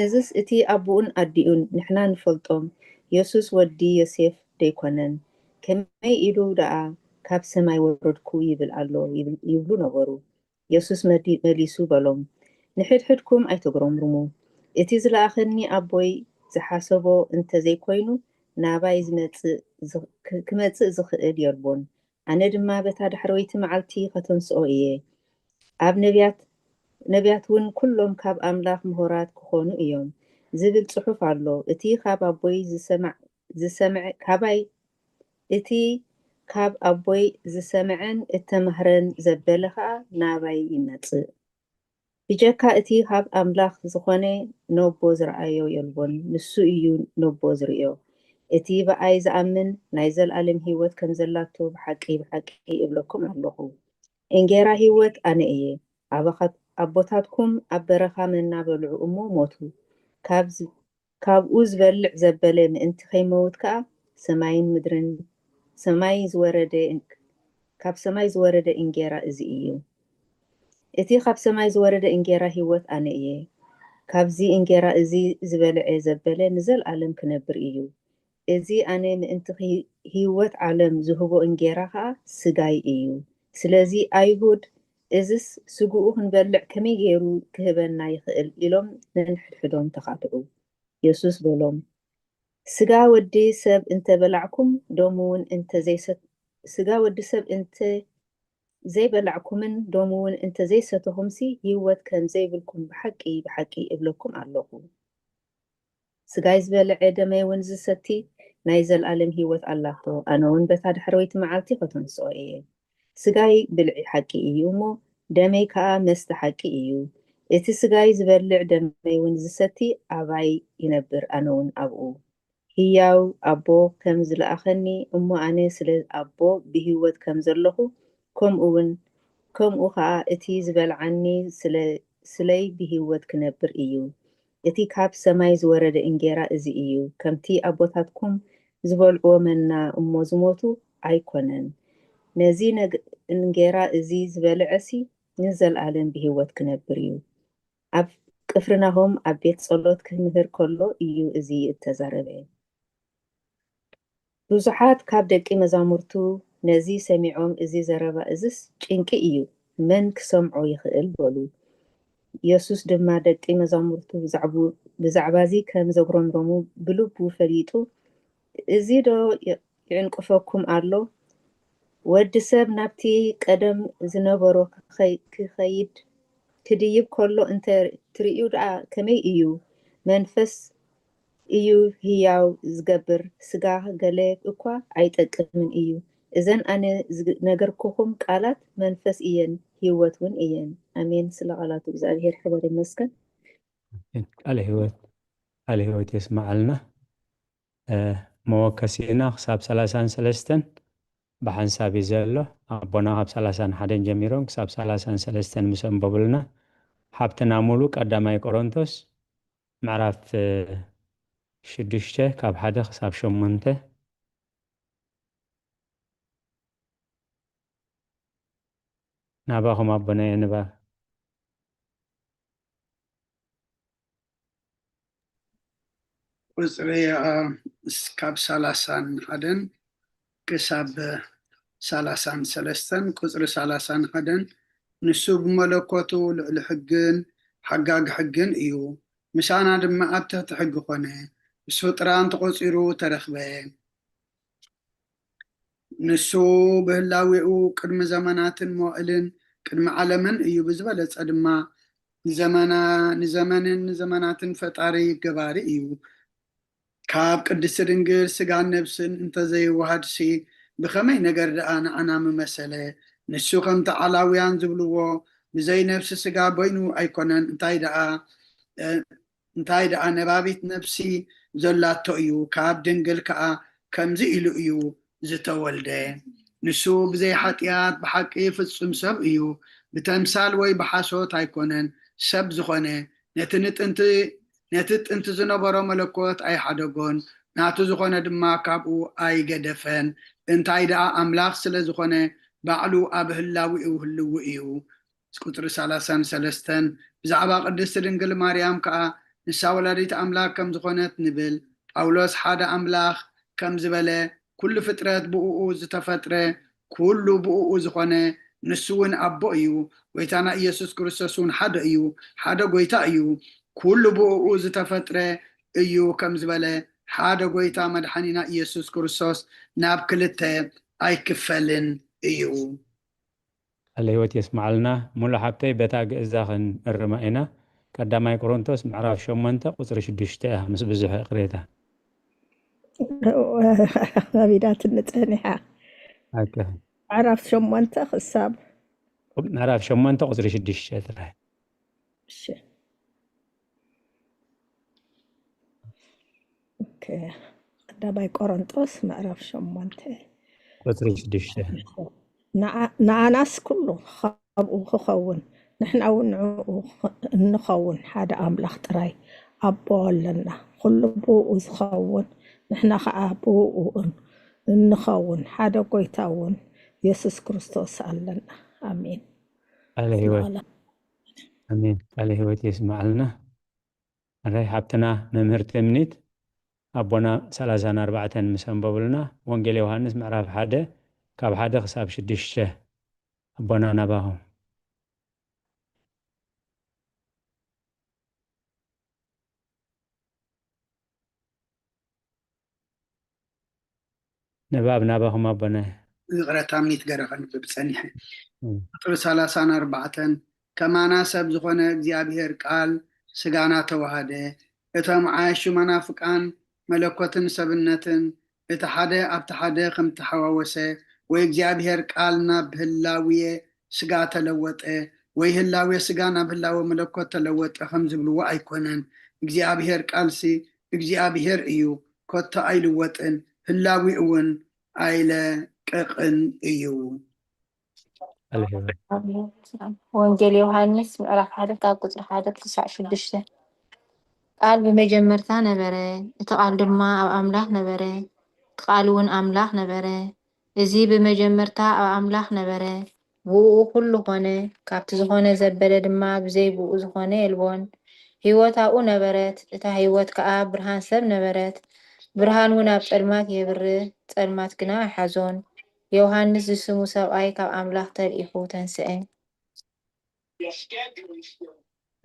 እዝስ እቲ ኣቦኡን ኣዲኡን ንሕና ንፈልጦም ኢየሱስ ወዲ ዮሴፍ ደይኮነን ከመይ ኢሉ ደኣ ካብ ሰማይ ወረድኩ ይብል ኣሎ ይብሉ ነበሩ። ኢየሱስ መሊሱ በሎም ንሕድሕድኩም ኣይተጉረምርሙ። እቲ ዝለኣኸኒ ኣቦይ ዝሓሰቦ እንተዘይኮይኑ ናባይ ክመጽእ ዝኽእል የልቦን። ኣነ ድማ በታ ዳሕረወይቲ መዓልቲ ከተንስኦ እየ። ኣብ ነቢያት እውን ኩሎም ካብ ኣምላኽ ምሁራት ክኾኑ እዮም ዝብል ጽሑፍ ኣሎ። እቲ ካብ ኣቦይ ካብ ኣቦይ ዝሰምዐን እተምህረን ዘበለ ከዓ ናባይ ይመጽእ። ብጀካ እቲ ካብ ኣምላኽ ዝኾነ ነቦ ዝረኣዮ የልቦን፣ ንሱ እዩ ነቦ ዝርእዮ። እቲ ብኣይ ዝኣምን ናይ ዘለኣለም ህይወት ከም ዘላቶ ብሓቂ ብሓቂ እብለኩም ኣለኹ። እንጌራ ህይወት ኣነ እየ። ኣቦታትኩም ኣብ በረኻ መና በልዑ እሞ ሞቱ። ካብኡ ዝበልዕ ዘበለ ምእንቲ ከይመውት ከዓ ካብ ሰማይ ዝወረደ እንጌራ እዚ እዩ። እቲ ካብ ሰማይ ዝወረደ እንጌራ ህይወት ኣነ እየ። ካብዚ እንጌራ እዚ ዝበልዐ ዘበለ ንዘለኣለም ክነብር እዩ። እዚ ኣነ ምእንቲ ህይወት ዓለም ዝህቦ እንጌራ ከዓ ስጋይ እዩ። ስለዚ ኣይሁድ እዝስ ስጉኡ ክንበልዕ ከመይ ገይሩ ክህበና ይኽእል ኢሎም ነንሕድሕዶም ተኻትዑ። ኢየሱስ በሎም ስጋ ወዲ ሰብ እንተበላዕኩም ዶሙ እውን ስጋ ወዲ ሰብ ዘይበላዕኩምን ዶሙ እውን እንተዘይሰተኹምሲ ህይወት ከም ዘይብልኩም ብሓቂ ብሓቂ እብለኩም ኣለኹ። ስጋይ ዝበልዐ ደመይ እውን ዝሰቲ ናይ ዘለኣለም ህይወት ኣላቶ። ኣነ እውን በታ ዳሕረወይቲ መዓልቲ ከተንስኦ እየ። ስጋይ ብልዒ ሓቂ እዩ እሞ ደመይ ከዓ መስተ ሓቂ እዩ። እቲ ስጋይ ዝበልዕ ደመይ እውን ዝሰቲ ኣባይ ይነብር፣ ኣነ እውን ኣብኡ። ህያው ኣቦ ከም ዝለኣኸኒ እሞ ኣነ ስለ ኣቦ ብህይወት ከም ዘለኹ ከምኡ ከዓ እቲ ዝበልዓኒ ስለይ ብህይወት ክነብር እዩ። እቲ ካብ ሰማይ ዝወረደ እንጌራ እዚ እዩ። ከምቲ ኣቦታትኩም ዝበልዕዎ መና እሞ ዝሞቱ ኣይኮነን። ነዚ እንጌራ እዚ ዝበልዐሲ ንዘለዓለም ብሂወት ክነብር እዩ። ኣብ ቅፍርናሆም ኣብ ቤት ጸሎት ክምህር ከሎ እዩ እዚ እተዛረበ። ብዙሓት ካብ ደቂ መዛሙርቱ ነዚ ሰሚዖም እዚ ዘረባ እዝስ ጭንቂ እዩ መን ክሰምዖ ይኽእል በሉ። ኢየሱስ ድማ ደቂ መዛሙርቱ ብዛዕባ እዚ ከም ዘጉረምረሙ ብልቡ ፈሊጡ እዚ ዶ ይዕንቅፈኩም ኣሎ? ወዲ ሰብ ናብቲ ቀደም ዝነበሮ ክኸይድ ክድይብ ከሎ እንትርእዩ ደኣ ከመይ እዩ? መንፈስ እዩ ህያው ዝገብር፣ ስጋ ገለ እኳ ኣይጠቅምን እዩ። እዘን ኣነ ነገርኩኹም ቃላት መንፈስ እየን ህይወት እውን እየን። ኣሜን። ስለ ቃላቱ እግዚአብሔር ክብር ይመስገን። ቃል ህይወት የስማዓልና መወከሲና ክሳብ 33 ብሓንሳብ እዩ ዘሎ። ኣቦና ካብ 31 ጀሚሮም ክሳብ 33 ምስ ኣንበቡልና ሓብትና ሙሉ ቀዳማይ ቆሮንቶስ ምዕራፍ 6 ካብ 1 ክሳብ 8 ናባኹም ኣቦና የንባብ። ቁፅሪ ካብ 31 ክሳብ 33 ቁፅሪ 31 ንሱ ብመለኮቱ ልዕሊ ሕግን ሓጋግ ሕግን እዩ። ምሳና ድማ ኣብ ትሕቲ ሕጊ ኮነ። ምስ ፍጥራን ተቆፂሩ ተረኽበ። ንሱ ብህላዊኡ ቅድሚ ዘመናትን መዋዕልን ቅድሚ ዓለምን እዩ። ብዝበለፀ ድማ ንዘመንን ንዘመናትን ፈጣሪ ገባሪ እዩ። ካብ ቅድስቲ ድንግል ስጋን ነብስን እንተዘይወሃድሲ ብኸመይ ነገር ደኣ ንዓና ምመሰለ? ንሱ ከምቲ ዓላውያን ዝብልዎ ብዘይ ነብሲ ስጋ በይኑ ኣይኮነን። እንታይ ደኣ ነባቢት ነብሲ ዘላቶ እዩ። ካብ ድንግል ከዓ ከምዚ ኢሉ እዩ ዝተወልደ። ንሱ ብዘይ ሓጢኣት ብሓቂ ፍጹም ሰብ እዩ። ብተምሳል ወይ ብሓሶት ኣይኮነን ሰብ ዝኾነ። ነቲ ጥንቲ ዝነበሮ መለኮት ኣይሓደጎን፣ ናቱ ዝኾነ ድማ ካብኡ ኣይገደፈን። እንታይ ደኣ ኣምላኽ ስለ ዝኾነ ባዕሉ ኣብ ህላዊኡ ህልው እዩ። ቁፅሪ 33 ብዛዕባ ቅድስቲ ድንግል ማርያም ከዓ ንሳ ወላዲት ኣምላክ ከም ዝኾነት ንብል። ጳውሎስ ሓደ ኣምላኽ ከም ዝበለ ኩሉ ፍጥረት ብኡኡ ዝተፈጥረ ኩሉ ብኡኡ ዝኾነ ንሱ እውን ኣቦ እዩ። ጎይታና ኢየሱስ ክርስቶስ እውን ሓደ እዩ፣ ሓደ ጎይታ እዩ። ኩሉ ብኡኡ ዝተፈጥረ እዩ ከም ዝበለ ሓደ ጎይታ መድሓኒና ኢየሱስ ክርስቶስ ናብ ክልተ ኣይክፈልን እዩ። ቃል ህይወት የስማዓልና ሙሉእ ሓብተይ በታ ግእዛ ክንእርማ ኢና። ቀዳማይ ቆሮንቶስ ምዕራፍ 8 ቁፅሪ 6 ምስ ብዙሕ ቅሬታ መቢዳት ንፅሕኒሓ ምዕራፍ 8 ክሳብ ምዕራፍ 8 ቁፅሪ 6 ጥራይ። ቀዳማይ ቆሮንቶስ ምዕራፍ 8 ቁፅሪ 6 ንኣናስ ኩሉ ካብኡ ክኸውን ንሕና እውን ንዕኡ እንኸውን ሓደ ኣምላኽ ጥራይ ኣቦ ኣለና። ኩሉ ብኡ ዝኸውን ንሕና ከዓ ብኡ እንኸውን ሓደ ጎይታ እውን ኢየሱስ ክርስቶስ ኣለና። ኣሜን። ኣሜን። ቃል ህይወት የስማዓልና። ኣራይ ሓብትና መምህርቲ እምኒት ኣቦና 34 ምስ ኣንበቡልና ወንጌል ዮሃንስ ምዕራፍ 1 ካብ 1 ክሳብ 6 ኣቦና ናባኹም። ንባብ ናባኹም ኣቦና። ዝቕረታ ምኒት ገረኸ ንብብ ፀኒሐ ቁጥሪ 34 ከማና ሰብ ዝኾነ እግዚኣብሔር ቃል ስጋና ተዋሃደ። እቶም ዓያሹ መናፍቃን መለኮትን ሰብነትን እቲ ሓደ ኣብቲ ሓደ ከም ተሓዋወሰ ወይ እግዚኣብሔር ቃል ናብ ህላውየ ስጋ ተለወጠ ወይ ህላውየ ስጋ ናብ ህላዊ መለኮት ተለወጠ ከም ዝብልዎ ኣይኮነን። እግዚኣብሔር ቃልሲ እግዚኣብሔር እዩ፣ ኮታ ኣይልወጥን፣ ህላዊ እውን ኣይለቅቅን እዩ። ወንጌል ዮሃንስ ምዕራፍ 1 ካብ ቁፅሪ 1 ክሳብ 6 ቃል ብመጀመርታ ነበረ፣ እቲ ቃል ድማ ኣብ ኣምላኽ ነበረ፣ እቲ ቃል እውን ኣምላኽ ነበረ። እዚ ብመጀመርታ ኣብ ኣምላኽ ነበረ ብኡ ኩሉ ኮነ ካብቲ ዝኾነ ዘበለ ድማ ብዘይ ብኡ ዝኾነ የልቦን ህይወት ኣብኡ ነበረት እታ ህይወት ከዓ ብርሃን ሰብ ነበረት ብርሃን እውን ኣብ ጸልማት የብርህ ጸልማት ግና ኣይሓዞን ዮሃንስ ዝስሙ ሰብኣይ ካብ ኣምላኽ ተልኢኹ ተንስአ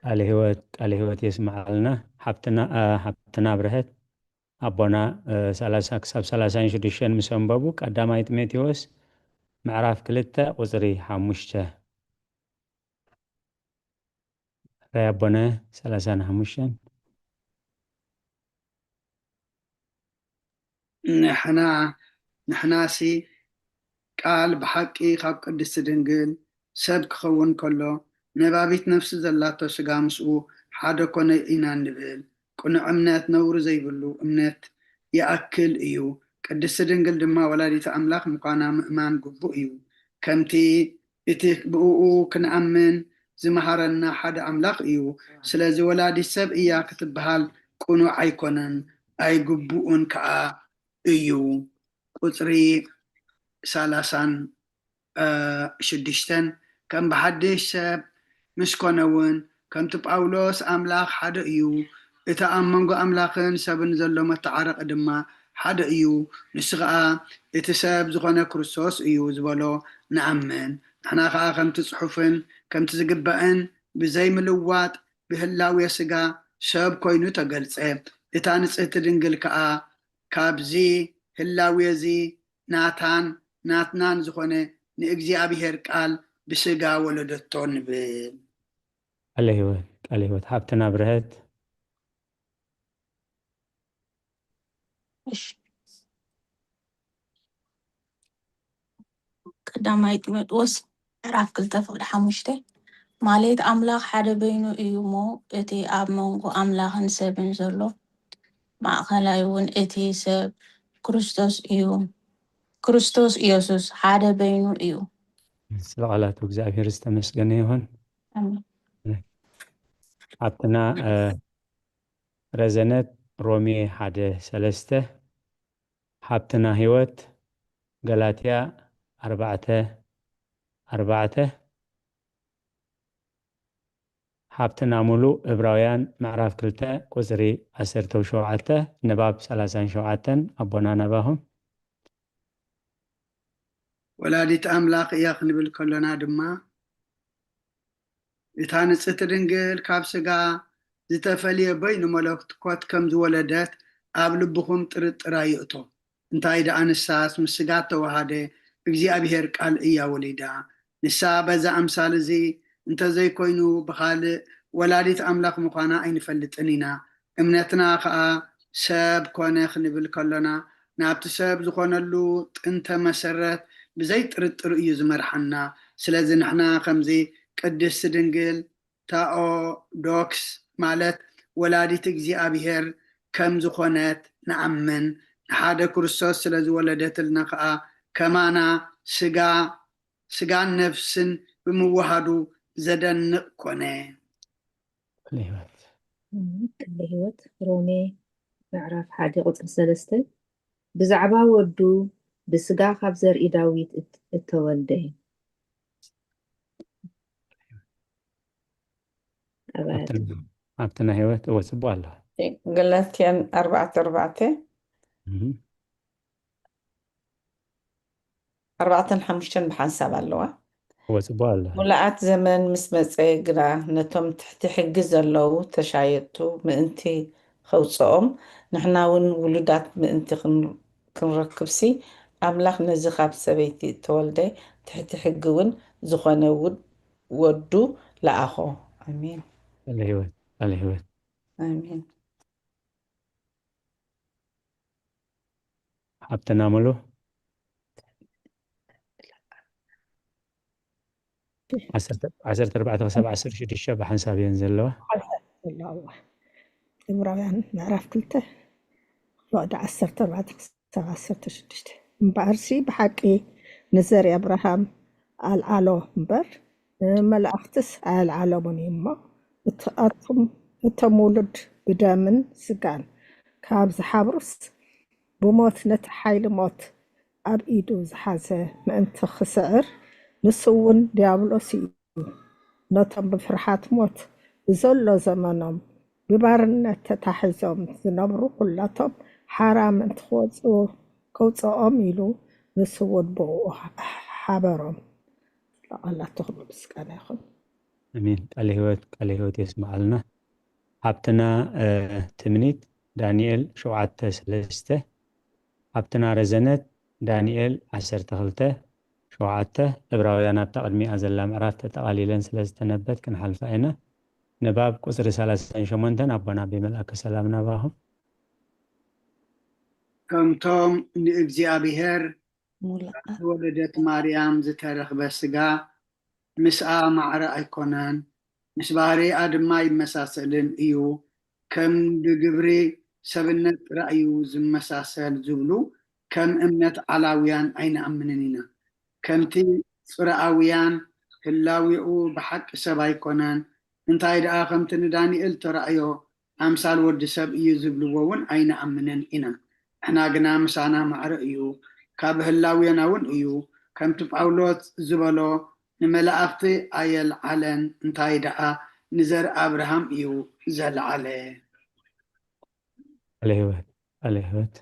ቃለ ህይወት የስማዓልና ሓብትና ብርህት ኣቦና 30 ክሳብ 36 ምስ አንበቡ ቀዳማይ ጢሞቴዎስ ምዕራፍ 2 ቁፅሪ 5 ራይ ኣቦና 35 ንሕናሲ ቃል ብሓቂ ካብ ቅድስቲ ድንግል ሰብ ክኸውን ከሎ ነባቢት ነፍሲ ዘላቶ ስጋ ምስኡ ሓደ ኮነ ኢና ንብል ቅኑዕ እምነት ነውሪ ዘይብሉ እምነት ይኣክል እዩ ቅድስቲ ድንግል ድማ ወላዲተ ኣምላኽ ምዃና ምእማን ግቡእ እዩ ከምቲ እቲ ብኡ ክንኣምን ዝመሃረና ሓደ ኣምላኽ እዩ ስለዚ ወላዲት ሰብ እያ ክትበሃል ቅኑዕ ኣይኮነን ኣይግቡኡን ከዓ እዩ ቁፅሪ 36 ከም ብሓድሽ ሰብ ምስ ኮነ እውን ከምቲ ጳውሎስ ኣምላኽ ሓደ እዩ እቲ ኣብ መንጎ ኣምላኽን ሰብን ዘሎ መተዓረቂ ድማ ሓደ እዩ ንሱ ከዓ እቲ ሰብ ዝኾነ ክርስቶስ እዩ ዝበሎ ንኣምን ንሕና ከዓ ከምቲ ፅሑፍን ከምቲ ዝግበአን ብዘይ ምልዋጥ ብህላዌ ስጋ ሰብ ኮይኑ ተገልፀ እታ ንጽሕቲ ድንግል ከዓ ካብዚ ህላዌ እዚ ናትናን ዝኾነ ንእግዚኣብሔር ቃል ብስጋ ወለደቶ ንብል ቃለ ህይወት ሓብትና ብርህት ቀዳማይ ጢሞቴዎስ ምዕራፍ 2:5 ማለት ኣምላኽ ሓደ በይኑ እዩ እሞ እቲ ኣብ መንጎ ኣምላኽን ሰብን ዘሎ ማእኸላይ እውን እቲ ሰብ ክርስቶስ ኢየሱስ ሓደ በይኑ እዩ ስለቃላቱ እግዚአብሔር ዝተመስገነ ይሁን ሓብትና ረዘነት ሮሜ 1:3 ሓብትና ህይወት ገላትያ 4:4 ሓብትና ሙሉእ ዕብራውያን ምዕራፍ 2 ቁፅሪ 17 ንባብ 37 ኣቦና ነባኹም ወላዲት ኣምላኽ እያ ክንብል ከለና ድማ እታ ንጽሕቲ ድንግል ካብ ስጋ ዝተፈልየ በይኑ መለኮት ከም ዝወለደት ኣብ ልብኹም ጥርጥር ኣይእቶ እንታይ ደኣ ንሳስ ምስ ስጋ ተዋሃደ እግዚኣብሔር ቃል እያ ወሊዳ ንሳ በዛ ኣምሳል እዚ እንተዘይኮይኑ ብኻልእ ወላዲት ኣምላኽ ምዃና ኣይንፈልጥን ኢና እምነትና ከዓ ሰብ ኮነ ክንብል ከለና ናብቲ ሰብ ዝኾነሉ ጥንተ መሰረት ብዘይ ጥርጥር እዩ ዝመርሓና ስለዚ ንሕና ከምዚ ቅድስቲ ድንግል ታኦዶክስ ማለት ወላዲት እግዚኣብሔር ከም ዝኾነት ንኣምን ንሓደ ክርስቶስ ስለ ዝወለደትልና ከዓ ከማና ስጋን ነፍስን ብምዋሃዱ ዘደንቕ ኮነ ቃለ ህይወት ሮሜ ምዕራፍ 1 ቁፅሪ 3 ብዛዕባ ወዱ ብስጋ ካብ ዘርኢ ዳዊት እተወልደ ሓብትና ህይወት እወፅቦ ኣለ ገላትያን 4:4 4:5 ብሓንሳብ ኣለዋ እወፅቦ ኣለ ሙሉኣት ዘመን ምስ መፀ ግና ነቶም ትሕቲ ሕጊ ዘለው ተሻየጡ ምእንቲ ከውፅኦም ንሕና እውን ውሉዳት ምእንቲ ክንረክብሲ ኣምላኽ ነዚ ካብ ሰበይቲ ተወልደ ትሕቲ ሕጊ እውን ዝኾነ ወዱ ለኣኾ ኣሜን ቃለ ህይወት ኣሜን ሓብትና ሙሉእ 14-16 ብሓንሳብ እየን ዘለዋ ዕብራውያን ምዕራፍ 2 ወዕዲ 14-16 እምበኣርሲ ብሓቂ ንዘሪ ኣብርሃም ኣልዓሎ እምበር መላእኽትስ ኣልዓሎምን እዩ እሞ እቶም ውሉድ ብደምን ስጋን ካብ ዝሓብሩስ ብሞት ነቲ ሓይሊ ሞት ኣብ ኢዱ ዝሓዘ ምእንቲ ክስዕር ንሱ እውን ዲያብሎስ እዩ። ነቶም ብፍርሃት ሞት ብዘሎ ዘመኖም ብባርነት ተታሒዞም ዝነብሩ ኩላቶም ሓራ ምእንቲ ከውፅኦም ኢሉ ንሱ እውን ብኡ ሓበሮም። ለቐላትኹም ምስጋና ይኹን። አሜን። ቃለ ሕይወት የስማዓልና ሃብትና ትምኒት ዳንኤል 7:3 ሃብትና ረዘነት ዳንኤል 12:7 ዕብራውያን ኣብታ ቅድሚኣ ዘላ ምዕራፍ ተጠቃሊለን ስለዝተነበት ክንሓልፋ ኢና። ንባብ ቁፅሪ 38 ኣቦና ብመልአከ ሰላም ናባኹም። ከምቶም ንእግዚአብሔር ወለደት ማርያም ዝተረኽበ ስጋ ምስኣ ማዕረ ኣይኮነን ምስ ባህሪኣ ድማ ይመሳሰልን እዩ ከም ብግብሪ ሰብነት ራእዩ ዝመሳሰል ዝብሉ ከም እምነት ዓላውያን ኣይንኣምንን ኢና። ከምቲ ፅርአውያን ህላዊኡ ብሓቂ ሰብ ኣይኮነን እንታይ ደኣ ከምቲ ንዳንኤል ተራእዮ ኣምሳል ወዲ ሰብ እዩ ዝብልዎ እውን ኣይንኣምንን ኢና። ንሕና ግና ምሳና ማዕረ እዩ ካብ ህላውያና እውን እዩ ከምቲ ጳውሎስ ዝበሎ ንመላእክቲ ኣየልዓለን እንታይ ደኣ ንዘር አብርሃም እዩ ዘለዓለ። ቃለ ሕይወት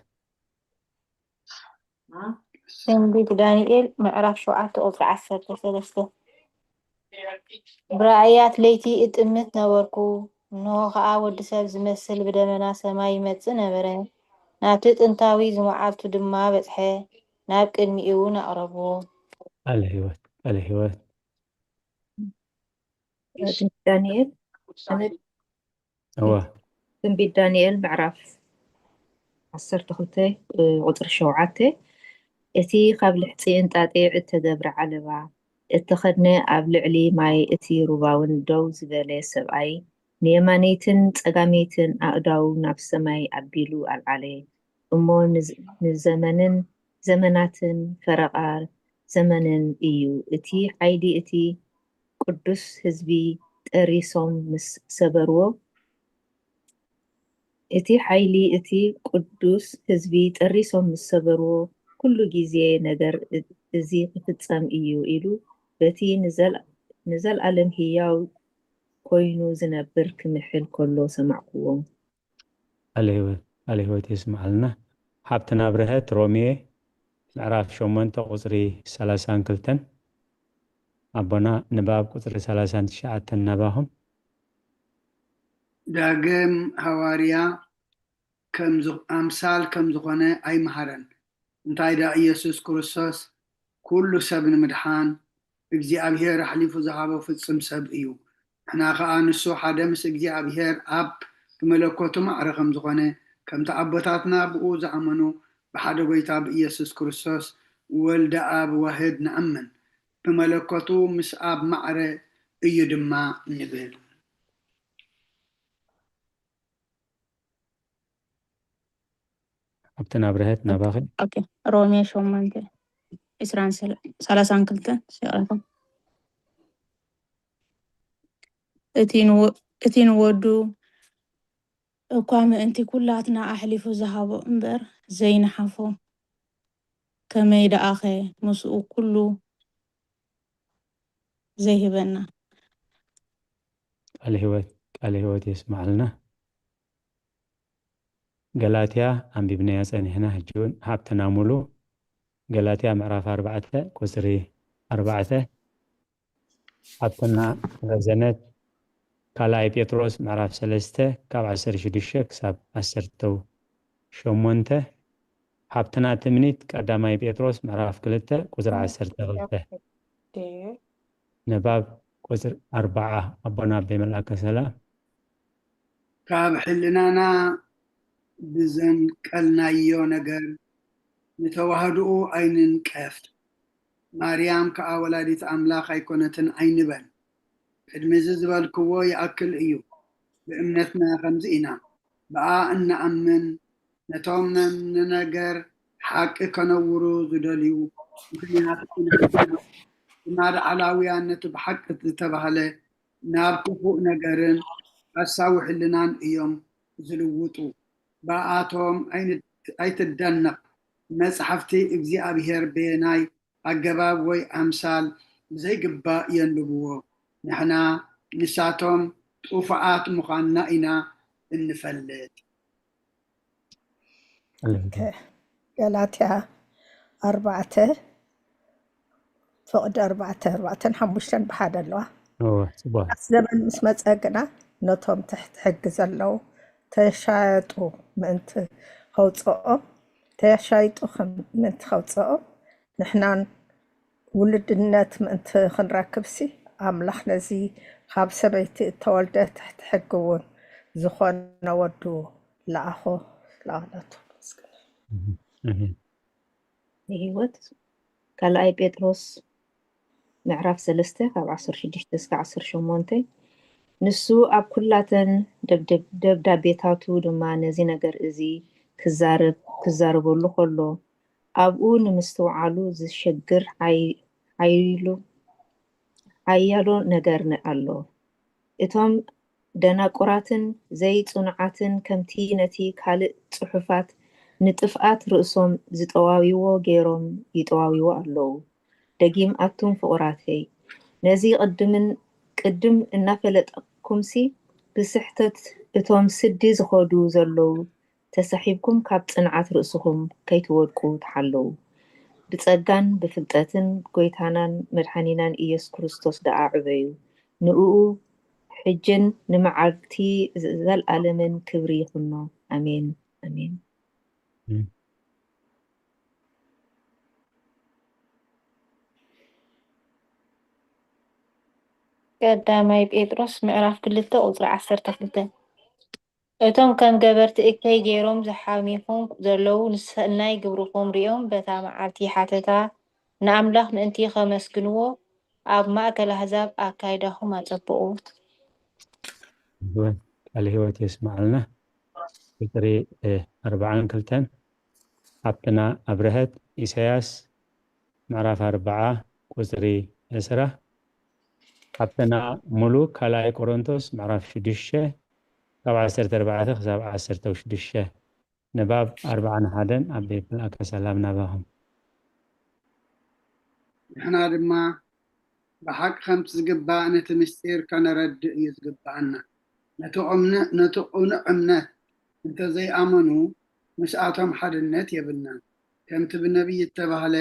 ትንቢት ዳንኤል ምዕራፍ 7 ቁፅሪ 13 ብራእያት ለይቲ እጥምት ነበርኩ እንሆ ከዓ ወዲ ሰብ ዝመስል ብደመና ሰማይ ይመጽእ ነበረ ናብቲ ጥንታዊ ዝመዓልቱ ድማ በጽሐ ናብ ቅድሚኡ እውን ኣቕረብዎ። ቃለ ሕይወት ዳንኤል ትንቢት ዳንኤል ምዕራፍ 12 ቁፅሪ 7 እቲ ካብ ልሕፂን ጣጢዕ እተገብረ ዓለባ እተኸድነ ኣብ ልዕሊ ማይ እቲ ሩባውን ደው ዝበለ ሰብኣይ ንየማነይትን ፀጋመይትን ኣእዳው ናብ ሰማይ ኣቢሉ ኣልዓለ እሞ ንዘመንን ዘመናትን ፈረቓር ዘመንን እዩ እቲ ሓይሊ እቲ ቅዱስ ህዝቢ ጠሪሶም ምስ ሰበርዎ እቲ ሓይሊ እቲ ቅዱስ ህዝቢ ጠሪሶም ምስ ሰበርዎ ኩሉ ግዜ ነገር እዚ ክፍጸም እዩ ኢሉ በቲ ንዘለኣለም ህያው ኮይኑ ዝነብር ክምሕል ከሎ ሰማዕክዎ። ቃለ ሕይወት የስማዓልና ሃብትና ብርሀት ሮሜ ምዕራፍ 8 ቁፅሪ 32 ኣቦና ንባብ ቁፅሪ 39 ናባኹም። ዳግም ሃዋርያ ኣምሳል ከም ዝኾነ ኣይመሃረን እንታይ ዳ ኢየሱስ ክርስቶስ ኩሉ ሰብ ንምድሓን እግዚኣብሔር ሓሊፉ ዝሃቦ ፍፅም ሰብ እዩ። ንሕና ከዓ ንሱ ሓደ ምስ እግዚኣብሔር ኣብ ብመለኮቱ ማዕረ ከም ዝኾነ ከምቲ ኣቦታትና ብኡ ዝኣመኑ ብሓደ ጎይታ ብኢየሱስ ክርስቶስ ወልደ ኣብ ዋህድ ንኣምን ብመለኮቱ ምስ ኣብ ማዕረ እዩ ድማ ንብል። ሃብትና ብርሀት ናባኺ ሮሜ 8:32 እቲ ንወዱ እኳ ምእንቲ ኩላትና ኣሕሊፉ ዝሃቦ እምበር ዘይነሓፎ ከመይ ደኣኸ ምስኡ ኩሉ ዘይህበና። ቃለ ሕይወት የስማዓልና ገላትያ ኣንቢብናያ ፀኒሕና ሕጂውን ሃብትና ሙሉ ገላትያ ምዕራፍ 4 ቁፅሪ 4 ሃብትና ረዘነት ካልኣይ ጴጥሮስ ምዕራፍ 3 ካብ 16 ክሳብ 18 ሃብትና ትምኒት ቀዳማይ ጴጥሮስ ምዕራፍ 2 ቁፅሪ 12 ንባብ ቁፅሪ 4 ኣቦና ብመልአከ ሰላም ካብ ሕልናና ብዘንቀልናዮ ነገር ንተዋህድኡ ኣይንንቀፍ ማርያም ከዓ ወላዲት ኣምላኽ ኣይኮነትን ኣይንበል ቅድሚ ዝበልክዎ ይኣክል እዩ ብእምነትና ከምዚ ኢና ብኣ እንኣምን ነቶም ነገር ሓቂ ከነውሩ ዝደልዩ ምክንያት ብማድ ዓላውያን ነቲ ብሓቂ ዝተባህለ ናብ ክፉእ ነገርን ሓሳዊ ሕልናን እዮም ዝልውጡ በኣቶም ኣይትደነቕ መጽሐፍቲ እግዚአብሔር በናይ አገባብ ወይ አምሳል ዘይግባእ የንብብዎ ንሕና ንሳቶም ጡፉዓት ምዃንና ኢና እንፈልጥ። ገላትያ 4 فقد 4:4-5 بحد الله صباح زمن مس مፀግና ነቶም تحت حق ዘለው ተሻይጡ ምእንቲ ከውፅኦም ተሻይጡ ምእንቲ ከውፅኦም ንሕና ውልድነት ምእንቲ ክንረክብሲ ኣምላኽ ነዚ ካብ ሰበይቲ እተወልደ تحت حق እውን ዝኾነ ወዱ ለኣኾ ለኣላቱ ህይወት ካልኣይ ጴጥሮስ ምዕራፍ 3 ካብ 16-18 ንሱ ኣብ ኩላተን ደብዳቤታቱ ድማ ነዚ ነገር እዚ ክዛረበሉ ከሎ ኣብኡ ንምስትውዓሉ ዝሸግር ሓያሎ ነገር ኣሎ። እቶም ደናቁራትን ዘይፅኑዓትን ከምቲ ነቲ ካልእ ፅሑፋት ንጥፍኣት ርእሶም ዝጠዋዊዎ ገይሮም ይጠዋዊዎ ኣለዉ። ደጊም ኣቱም ፍቑራተይ ነዚ ቅድም እናፈለጠኩምሲ ብስሕተት እቶም ስዲ ዝኸዱ ዘለዉ ተሰሒብኩም ካብ ፅንዓት ርእስኹም ከይትወድቁ ተሓለዉ። ብፀጋን ብፍልጠትን ጎይታናን መድሓኒናን ኢየሱስ ክርስቶስ ደኣ ዕበዩ። ንኡ ሕጅን ንመዓልቲ ዘለኣለምን ክብሪ ይኹኖ። ኣሜን ኣሜን። ቀዳማይ ጴጥሮስ ምዕራፍ 2 ቁፅሪ 12 እቶም ከም ገበርቲ እከይ ገይሮም ዝሓሚኹም ዘለዉ ንሰናይ ግብርኩም ሪኦም በታ መዓልቲ ሓተታ ንኣምላኽ ምእንቲ ከመስግንዎ ኣብ ማእከል ኣሕዛብ ኣካይዳኹም ኣፀብቑ። ቃል ህይወት የስማዓልና ቁጥሪ 42 ኣብትና ኣብረህት ኢሳያስ ምዕራፍ 4 ቁፅሪ 10 ኣብትና ሙሉእ ካልኣይ ቆሮንቶስ ምዕራፍ 6 ካብ 14 ክሳብ 16 ንባብ 41 ኣብ ቤት መልኣከ ሰላም ናባኹም። ንሕና ድማ ብሓቂ ከምቲ ዝግባእ ነቲ ምስጢር ከነረድእ እዩ ዝግባአና። ነቲ ቁኑዕ እምነት እንተዘይኣመኑ ምስኣቶም ሓድነት የብልናን። ከምቲ ብነቢይ ዝተባህለ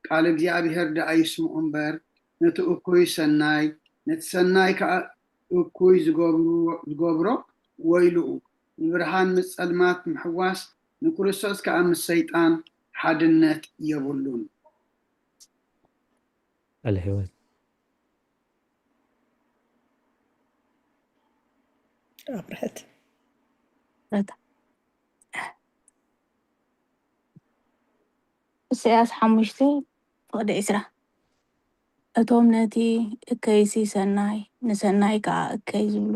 ቃል እግዚኣብሔር ደኣ ይስምዑ እምበር ነቲ እኩይ ሰናይ ነቲ ሰናይ ከዓ እኩይ ዝገብሮ ወይልኡ ንብርሃን ምስ ፀልማት ምሕዋስ ንክርስቶስ ከዓ ምስ ሰይጣን ሓድነት የብሉን። الهوات ኣብርህት ኢሳያስ 5 ወደ 10 እቶም ነቲ እከይሲ ሰናይ ንሰናይ ከዓ እከይ ዝብሉ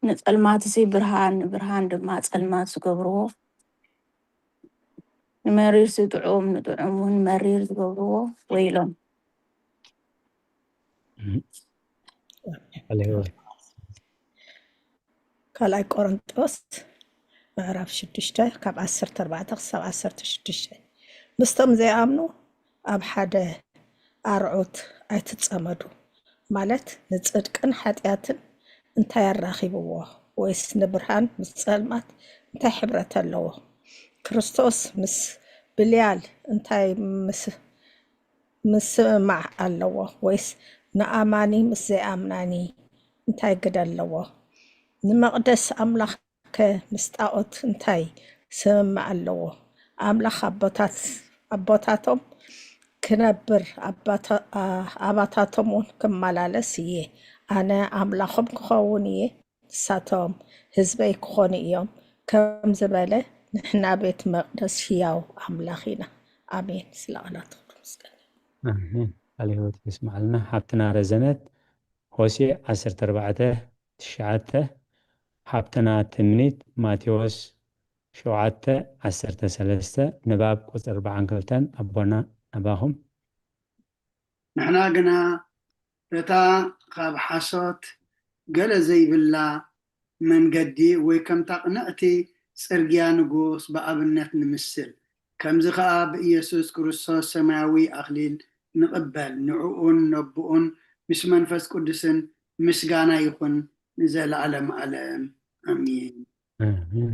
ንፀልማት ሲ ብርሃን ንብርሃን ድማ ፀልማት ዝገብርዎ ንመሪር ጥዑም ንጥዑም እውን መሪር ዝገብርዎ ወይሎም። الهوات ካልኣይ ቆሮንጦስ ምዕራፍ 6 ካብ 14 ክሳብ 16 ምስቶም ዘይኣምኑ ኣብ ሓደ ኣርዑት ኣይትፀመዱ ማለት ንፅድቅን ሓጢኣትን እንታይ ያራኺብዎ ወይስ ንብርሃን ምስ ፀልማት እንታይ ሕብረት ኣለዎ? ክርስቶስ ምስ ብልያል እንታይ ምስማዕ ኣለዎ ወይስ ንኣማኒ ምስ ዘይኣምናኒ እንታይ ግደ ኣለዎ? ንመቕደስ ኣምላኽ ከ ምስ ጣዖት እንታይ ስምማዕ ኣለዎ? ኣምላኽ ኣቦታቶም ክነብር ኣባታቶም እውን ክመላለስ እየ። ኣነ ኣምላኾም ክኸውን እየ ንሳቶም ህዝበይ ክኾኑ እዮም ከም ዝበለ ንሕና ቤት መቅደስ ሕያው ኣምላኽ ኢና። ኣሜን። ስለኣላቱ ምስገን አሜን። ቃል ህይወት ይስማዓልና ሓብትና ረዘነት ሆሴዕ 14:9 ሓብትና ትምኒት ማቴዎስ 7:13 ንባብ ቁፅሪ 42 ኣቦና ናባኹም። ንሕና ግና እታ ካብ ሓሶት ገለ ዘይብላ መንገዲ ወይ ከምታ ቅንዕቲ ፅርግያ ንጉስ ብኣብነት ንምስል ከምዚ ከዓ ብኢየሱስ ክርስቶስ ሰማያዊ ኣክሊል ንቕበል ንዕኡን ነብኡን ምስ መንፈስ ቅዱስን ምስጋና ይኹን ንዘለዓለም ዓለም ኣሚን ኣሜን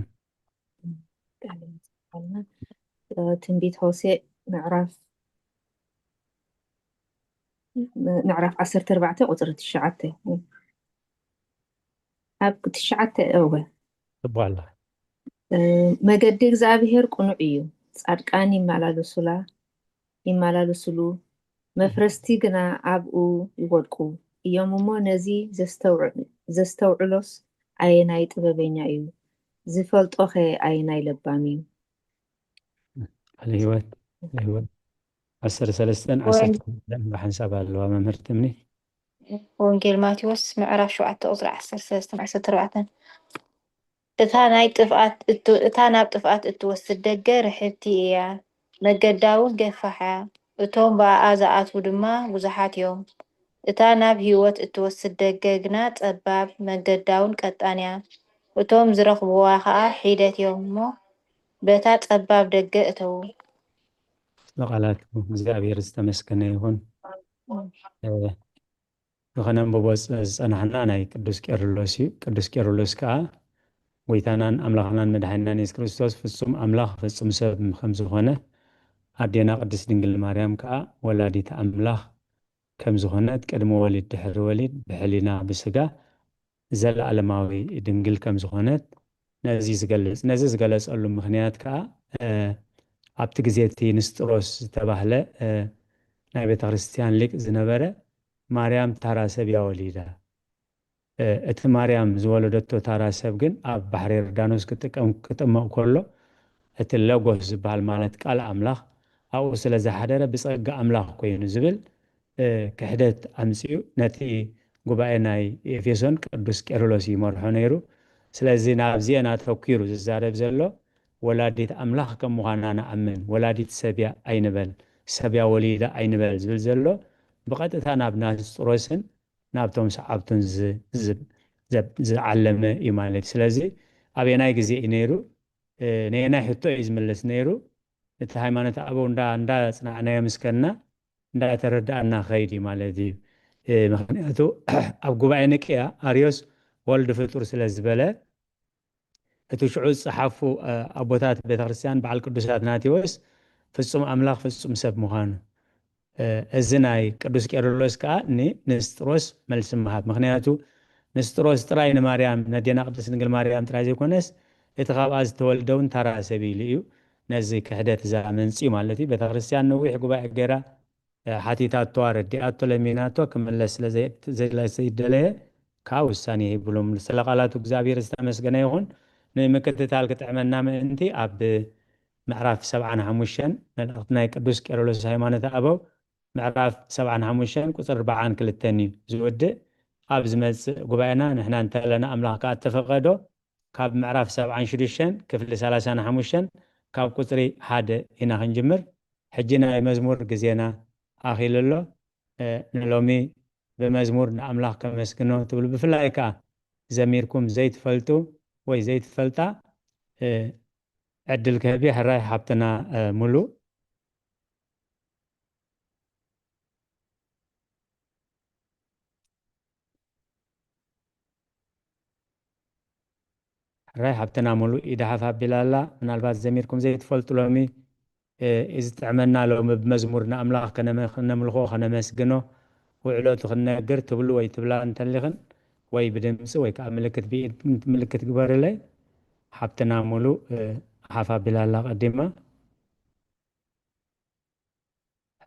ትንቢት ሆሴዕ ምዕራፍ 14 ቁፅሪ 9 ኣብ 9 ትባላ መገዲ እግዚኣብሔር ቁኑዕ እዩ ጻድቃን ይመላለስሉ መፍረስቲ ግና ኣብኡ ይወድቁ እዮም እሞ ነዚ ዘስተውዕሎስ ኣየናይ ጥበበኛ እዩ ዝፈልጦ ኸ ኣየናይ ለባም እዩ الهوات 13 بحسب الممرت مني ወንጌል ማቴዎስ ምዕራፍ 7 ቁፅሪ 13-14 እታ ናብ ጥፍኣት እትወስድ ደገ ርሕብቲ እያ መገዳ እውን ገፋሓ እቶም ብኣኣ ዝኣትዉ ድማ ብዙሓት እዮም እታ ናብ ህይወት እትወስድ ደገ ግና ፀባብ መገዳ እውን ቀጣንያ እቶም ዝረኽብዋ ከዓ ሒደት እዮም እሞ በታ ፀባብ ደገ እተው لقالاتكم እግዚአብሔር ዝተመስገነ ይሁን ዝኾነም ብቦፅናሕና ናይ ቅዱስ ቄርሎስ እዩ ቅዱስ ቄርሎስ ከዓ ጎይታናን ኣምላኽናን መድሓኒናን ኢየሱስ ክርስቶስ ፍጹም ኣምላኽ ፍጹም ሰብ ከም ዝኾነ ኣዴና ቅድስት ድንግል ማርያም ከዓ ወላዲት ኣምላኽ ከም ዝኾነት ቅድሚ ወሊድ ድሕሪ ወሊድ ብሕሊና ብስጋ ዘለዓለማዊ ድንግል ከም ዝኾነት ነዚ ዝገለጸሉ ምክንያት ከዓ ኣብቲ ግዜ እቲ ንስጥሮስ ዝተባህለ ናይ ቤተ ክርስቲያን ሊቅ ዝነበረ ማርያም ታራ ሰብ እያ ወሊዳ እቲ ማርያም ዝወለደቶ ታራ ሰብ ግን ኣብ ባሕሪ ዮርዳኖስ ክጥመቕ ከሎ እቲ ለጎስ ዝበሃል ማለት ቃል ኣምላኽ ኣብኡ ስለ ዝሓደረ ብፀጋ ኣምላኽ ኮይኑ ዝብል ክሕደት ኣምፅኡ ነቲ ጉባኤ ናይ ኤፌሶን ቅዱስ ቄርሎስ ይመርሖ ነይሩ ስለዚ ናብዚአን ኣተኪሩ ዝዛረብ ዘሎ ወላዲት ኣምላኽ ከም ምዃና ንኣምን ወላዲት ሰብያ ኣይንበል ሰብያ ወሊዳ ኣይንበል ዝብል ዘሎ ብቐጥታ ናብ ንስጥሮስን ናብቶም ሰዓብቱን ዝዓለመ እዩ ማለት ስለዚ ኣብየናይ ግዜ እዩ ነይሩ ነየናይ ሕቶ እዩ ዝምለስ ነይሩ እቲ ሃይማኖት ኣበው እንዳፅናዕናዮ ምስከና እንዳተረዳእና ኸይድ እዩ ማለት እዩ ምክንያቱ ኣብ ጉባኤ ንቅያ ኣርዮስ ወልዲ ፍጡር ስለ ዝበለ እቲ ሽዑ ዝፀሓፉ ኣቦታት ቤተክርስትያን በዓል ቅዱስ አትናቴዎስ ፍጹም ኣምላኽ ፍጹም ሰብ ምዃኑ እዚ ናይ ቅዱስ ቄርሎስ ከዓ ንስጥሮስ መልሲ ምሃብ ምክንያቱ ንስጥሮስ ጥራይ ንማርያም ነዴና ቅድስት ድንግል ማርያም ጥራይ ዘይኮነስ እቲ ካብኣ ዝተወልደውን ታራ ሰብ ኢሉ እዩ ነዚ ክሕደት ዘመንፂ ማለት እዩ ቤተክርስትያን ነዊሕ ጉባኤ ገይራ ሓቲታቶ ረዲኣቶ ለሚናቶ ክምለስ ስለዘይደለየ ካብ ውሳኔ ይብሎም ስለ ቃላቱ እግዚአብሔር ዝተመስገነ ይኹን ንምክትታል ክጥዕመና ምእንቲ ኣብ ምዕራፍ 75 መልእኽቲ ናይ ቅዱስ ቄርሎስ ሃይማኖት ኣበው ምዕራፍ 75 ቁፅሪ 42 እዩ ዝውድእ ኣብ ዝመፅእ ጉባኤና ንሕና እንተለና ኣምላኽ ከዓ ተፈቐዶ ካብ ምዕራፍ 76 ክፍሊ 35 ካብ ቁፅሪ 1 ኢና ክንጅምር ሕጂ ናይ መዝሙር ግዜና ኣኺሉ ኣሎ ንሎሚ بمزمور نأملاك كمسكنه تقول بفلايكا زميركم زيت فلتو وي زيت فلتا عدل كهبي حراي حبتنا ملو حراي حبتنا ملو إذا حفا بلالا من الباس زميركم زيت فلتو لومي إذا تعملنا لو بمزمور نأملاك كنملخو خنمسكنه وعلوت خنقر تبلو وي تبلا انت اللي وي بدمس وي كملكت بيد ملكت كبار لي حبتنا ملو حفا بلالا قديمه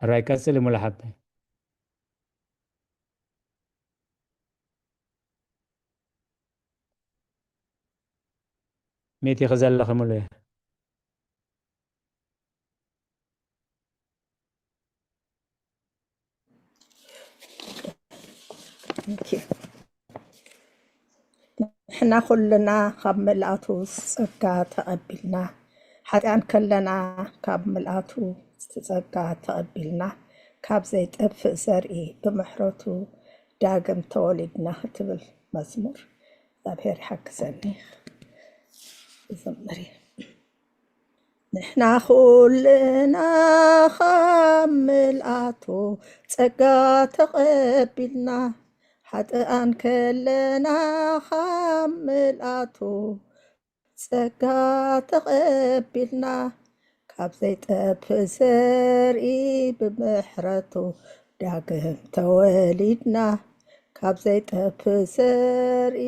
راي كسل ملحبه ميتي غزل لخمله احنا كلنا كاب ملأتو ጸጋ ተቀቢልና ሓጢኣን ከለና ካብ ምልኣቱ ጸጋ ተቀቢልና ካብ ዘይጠፍእ ዘርኢ ብምሕረቱ ዳግም ተወሊድና ትብል መዝሙር እግዚአብሔር ይሐግዘኒ زمري نحنا كلنا خملاتو ጸጋ ተቐቢልና ሓጥኣን ከለና ከምልኣቱ ጸጋ ተቐቢልና ካብ ዘይጠፍእ ዘርኢ ብምሕረቱ ዳግም ተወሊድና ካብ ዘይጠፍእ ዘርኢ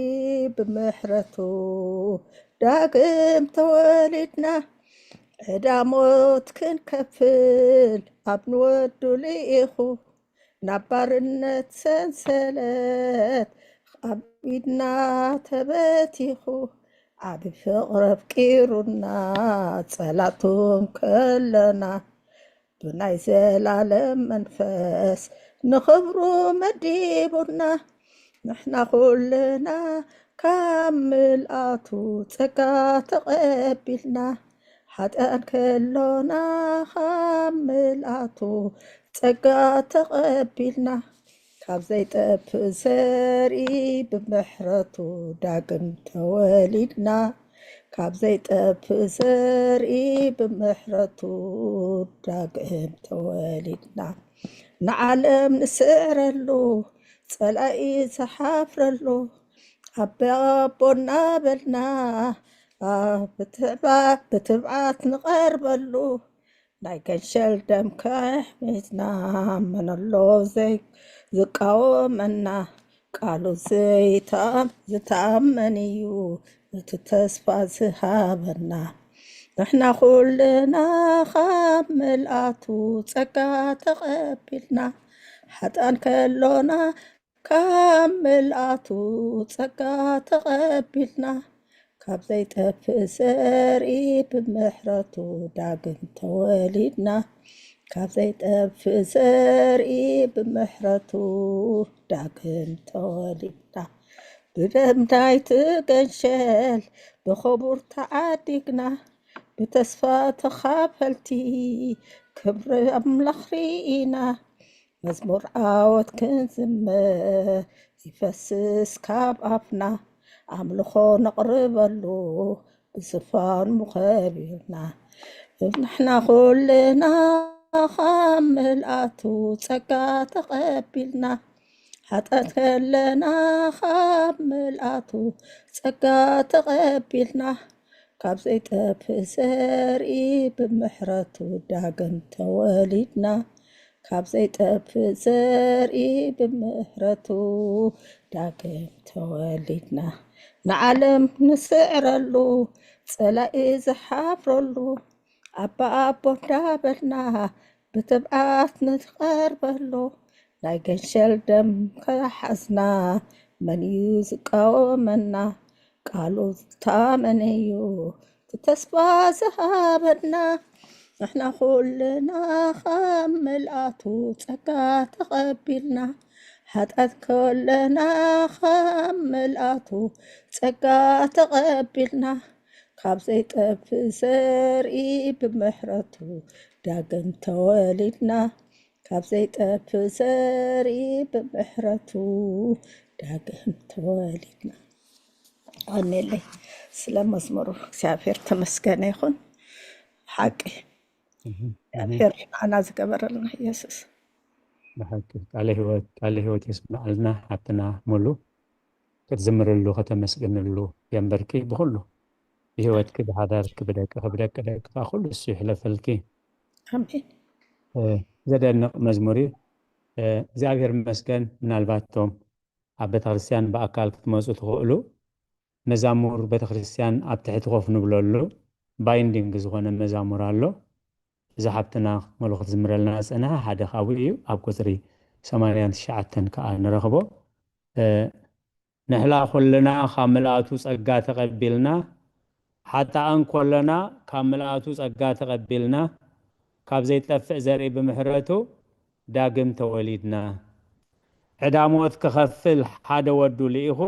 ብምሕረቱ ዳግም ተወሊድና ዕዳሞት ክንከፍል ኣብ ንወዱሉ ኢኹ ናብ ባርነት ሰንሰለት ኣብ ኢድና ተበቲኹ ዓብ ፍቕሪ ኣፍቂሩና ጸላቱን ከለና ብናይ ዘላለም መንፈስ ንኽብሩ መዲቡና ንሕና ኩልና ካብ ምልኣቱ ጸጋ ተቐቢልና ሓጥኣን ከሎና ካብ ምልኣቱ ጸጋ ተቐቢልና ካብ ዘይጠፍእ ዘርኢ ብምሕረቱ ዳግም ተወሊድና ካብ ዘይጠፍእ ዘርኢ ብምሕረቱ ዳግም ተወሊድና ንዓለም ንስዕረሉ ጸላኢ ዝሓፍረሉ ኣቦና በልና ብትብዓት ንቐርበሉ ናይ ገንሸል ደም ከሕሚትና መነሎ ዝቃወመና ቃሉ ዝተኣመን እዩ እቲ ተስፋ ዝሃበና ንሕና ኩልና ካብ ምልኣቱ ጸጋ ተቐቢልና ሓጥኣን ከሎና ካብ ምልኣቱ ጸጋ ተቐቢልና ካብ ዘይጠፍእ ዘርኢ ብምሕረቱ ዳግም ተወሊድና ካብ ዘይጠፍእ ዘርኢ ብምሕረቱ ዳግም ተወሊድና ብደም ናይቲ ገንሸል ብኽቡር ተዓዲግና ብተስፋ ተኻፈልቲ ክብሪ ኣምላኽ ርኢና መዝሙር ዓወት ክንዝምር ይፈስስ ካብ ኣፍና ኣምልኾ ነቕርበሉ ብዝፋን ሙኸቢርና ንሕና ኩልና ካብ ምልኣቱ ጸጋ ተቐቢልና ሓጥኣን ከለና ካብ ምልኣቱ ጸጋ ተቐቢልና ካብ ዘይጠፍእ ዘርኢ ብምሕረቱ ዳግም ተወሊድና ካብ ዘይጠፍእ ዘርኢ ብምሕረቱ ዳግም ተወሊድና ንዓለም ንስዕረሉ ጸላኢ ዝሓፍረሉ ኣባ እንዳበልና ብትብዓት ንቐርበሉ ናይ ገንሸል ደም ከሓዝና መን እዩ ዝቃወመና ቃሉ ዝተኣመነ እዩ ተስፋ ዝሃበና ንሕና ኩልና ካብ ምልኣቱ ጸጋ ተቐቢልና ሓጥኣን ከለና ካብ ምልኣቱ ጸጋ ተቐቢልና ካብ ዘይጠፍእ ዘርኢ ብምሕረቱ ዳግም ተወሊድና ካብ ዘይጠፍእ ዘርኢ ብምሕረቱ ዳግም ተወሊድና ኣሜለይ ስለ መዝሙሩ እግዚአብሔር ተመስገነ ይኹን ሓቂ እግዚአብሔር ኣና ዝገበረልና ኢየሱስ ብሓቂ ቃለ ህይወት የስምዓልና ሓብትና ሙሉ ክትዝምርሉ ከተመስግንሉ የንበርኪ ብኩሉ ብህይወትኪ ብሓዳርኪ ብደቅካ ኩሉ እሱ ይሕለፈልኪ ኣሜን ዘደንቕ መዝሙር እዩ እግዚአብሔር መስገን ምናልባቶም ኣብ ቤተክርስትያን ብኣካል ክትመፁ ትኽእሉ መዛሙር ቤተክርስትያን ኣብ ትሕቲ ኮፍ ንብለሉ ባይንዲንግ ዝኾነ መዛሙር ኣሎ እዚ ሓብትና መልእኽቲ ዝምረልና ፀንሐ ሓደ ካብኡ እዩ ኣብ ቁፅሪ 89 ከዓ ንረኽቦ ንሕና ኩልና ካብ ምልኣቱ ጸጋ ተቐቢልና ሓጥኣን ኮለና ካብ ምልኣቱ ጸጋ ተቐቢልና ካብ ዘይጠፍእ ዘርኢ ብምሕረቱ ዳግም ተወሊድና ዕዳሞት ክኸፍል ሓደ ወዱ ልኢኹ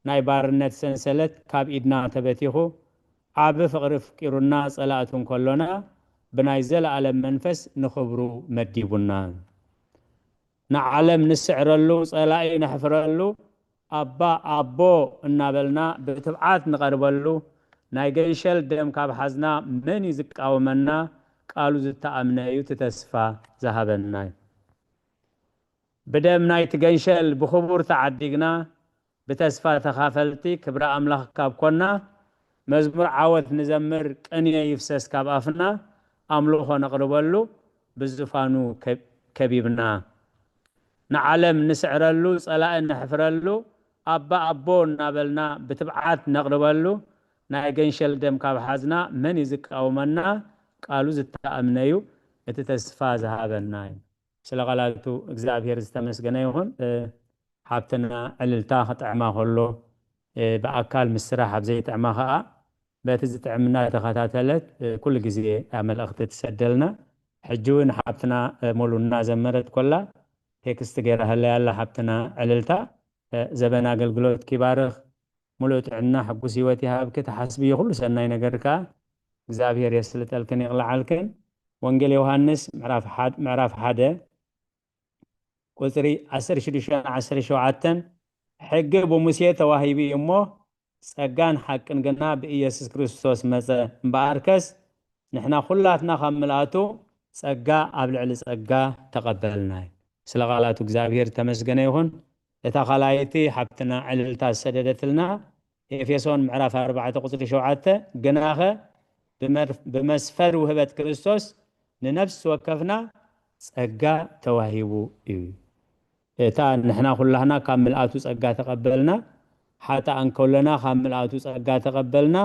ናይ ባርነት ሰንሰለት ካብ ኢድና ተበቲኹ ዓብ ፍቕሪ ፍቂሩና ጸላእቱን ኮሎና ብናይ ዘለዓለም መንፈስ ንኽብሩ መዲቡና ንዓለም ንስዕረሉ ጸላኢ ነሕፍረሉ ኣባ ኣቦ እናበልና ብትብዓት ንቐርበሉ ናይ ገንሸል ደም ካብ ሓዝና መን ይዝቃወመና ቃሉ ዝተኣምነዩ ተስፋ ዝሃበና بدم نايت جنشل بخبور تعديقنا بتسفى تخافلتي كبر أملاك كاب كنا مزمر عاود نزمر أني يفسس كاب أفنا أملوه نقربلو بالزفانو كبيبنا نعلم نسعرلو صلاة نحفرلو أبا أبون نابلنا بتبعات نقربلو ناي جنشل دم كاب حزنا من يزك أو منا قالوا زتأمنيو اتتسفى ذهابنا ስለቃላቱ እግዚአብሔር ዝተመስገነ ይሁን ሓብትና ዕልልታ ኸጥዕማ ከሎ በአካል ምስራሕ ኣብ ዘይጥዕማ ኸዓ በቲ ዝጥዕምና ተኸታተለት ኩሉ ግዜ መልእኽቲ ትሰደልና ሕጂ እውን ሓብትና ሙሉና ዘመረት ኮላ ቴክስት ገይራ ያላ ሓብትና ዕልልታ ዘበና አገልግሎት ኪባርኽ ሙሉእ ጥዕና ሕጉስ ህይወት ይሃብክ ተሓስቢ ኩሉ ሰናይ ነገር ከዓ እግዚአብሔር የስልጠልክን ይቕልዓልክን ወንጌል ዮሐንስ ምዕራፍ 1 قصري 16 حق بموسى تواهيبي يمو ጸጋን ሐቅን ገና በኢየሱስ ክርስቶስ መጸ ባርከስ ንሕና ኩላትና ከምልአቱ ጸጋ ኣብ ልዕሊ ጸጋ ተቀበልና ስለቃላቱ እግዚአብሔር ተመስገነ ይሁን እታ ኸላይቲ ሓብትና ዕልልታ ሰደደትልና ኤፌሶን ምዕራፍ 4 ቁጽሪ 7 ገናኸ በመስፈር ውህበት ክርስቶስ ንነፍስ ወከፍና ጸጋ ተዋሂቡ እዩ እታ ንሕና ኩላህና ካብ ምልአቱ ጸጋ ተቀበልና ሓታ አንከለና ካብ ምልአቱ ጸጋ ተቀበልና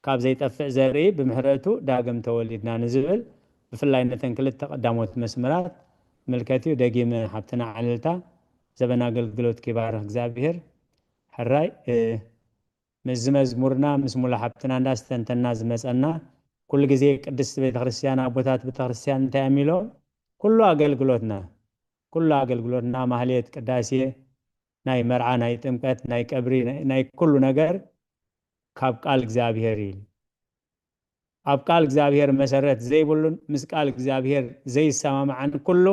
ካብ ዘይጠፍዕ ዘርኢ ብምሕረቱ ዳግም ተወሊድና ንዝብል ብፍላይ ነተን ክልተ ቀዳሞት መስመራት መልከቲው ደጊመ ሓብትና ዕልልታ ዘበና አገልግሎት ኪባርኽ እግዚአብሔር ሕራይ መዝሙርና ምስ ሙሉ ሓብትና እንዳስተንተና ዝመጸና ኩሉ ግዜ ቅድስት ቤተክርስቲያን አቦታት ቤተክርስቲያን እንታይ የሚለው ኩሉ አገልግሎትና ማህሌት ቅዳሴ ናይ መርዓ ናይ ጥምቀት ናይ ቀብሪ ናይ ኩሉ ነገር ካብ ቃል እግዚአብሔር ይል ኣብ ቃል እግዚአብሔር መሰረት ዘይብሉን ምስ ቃል እግዚአብሔር ዘይሰማማዕን ኩሉ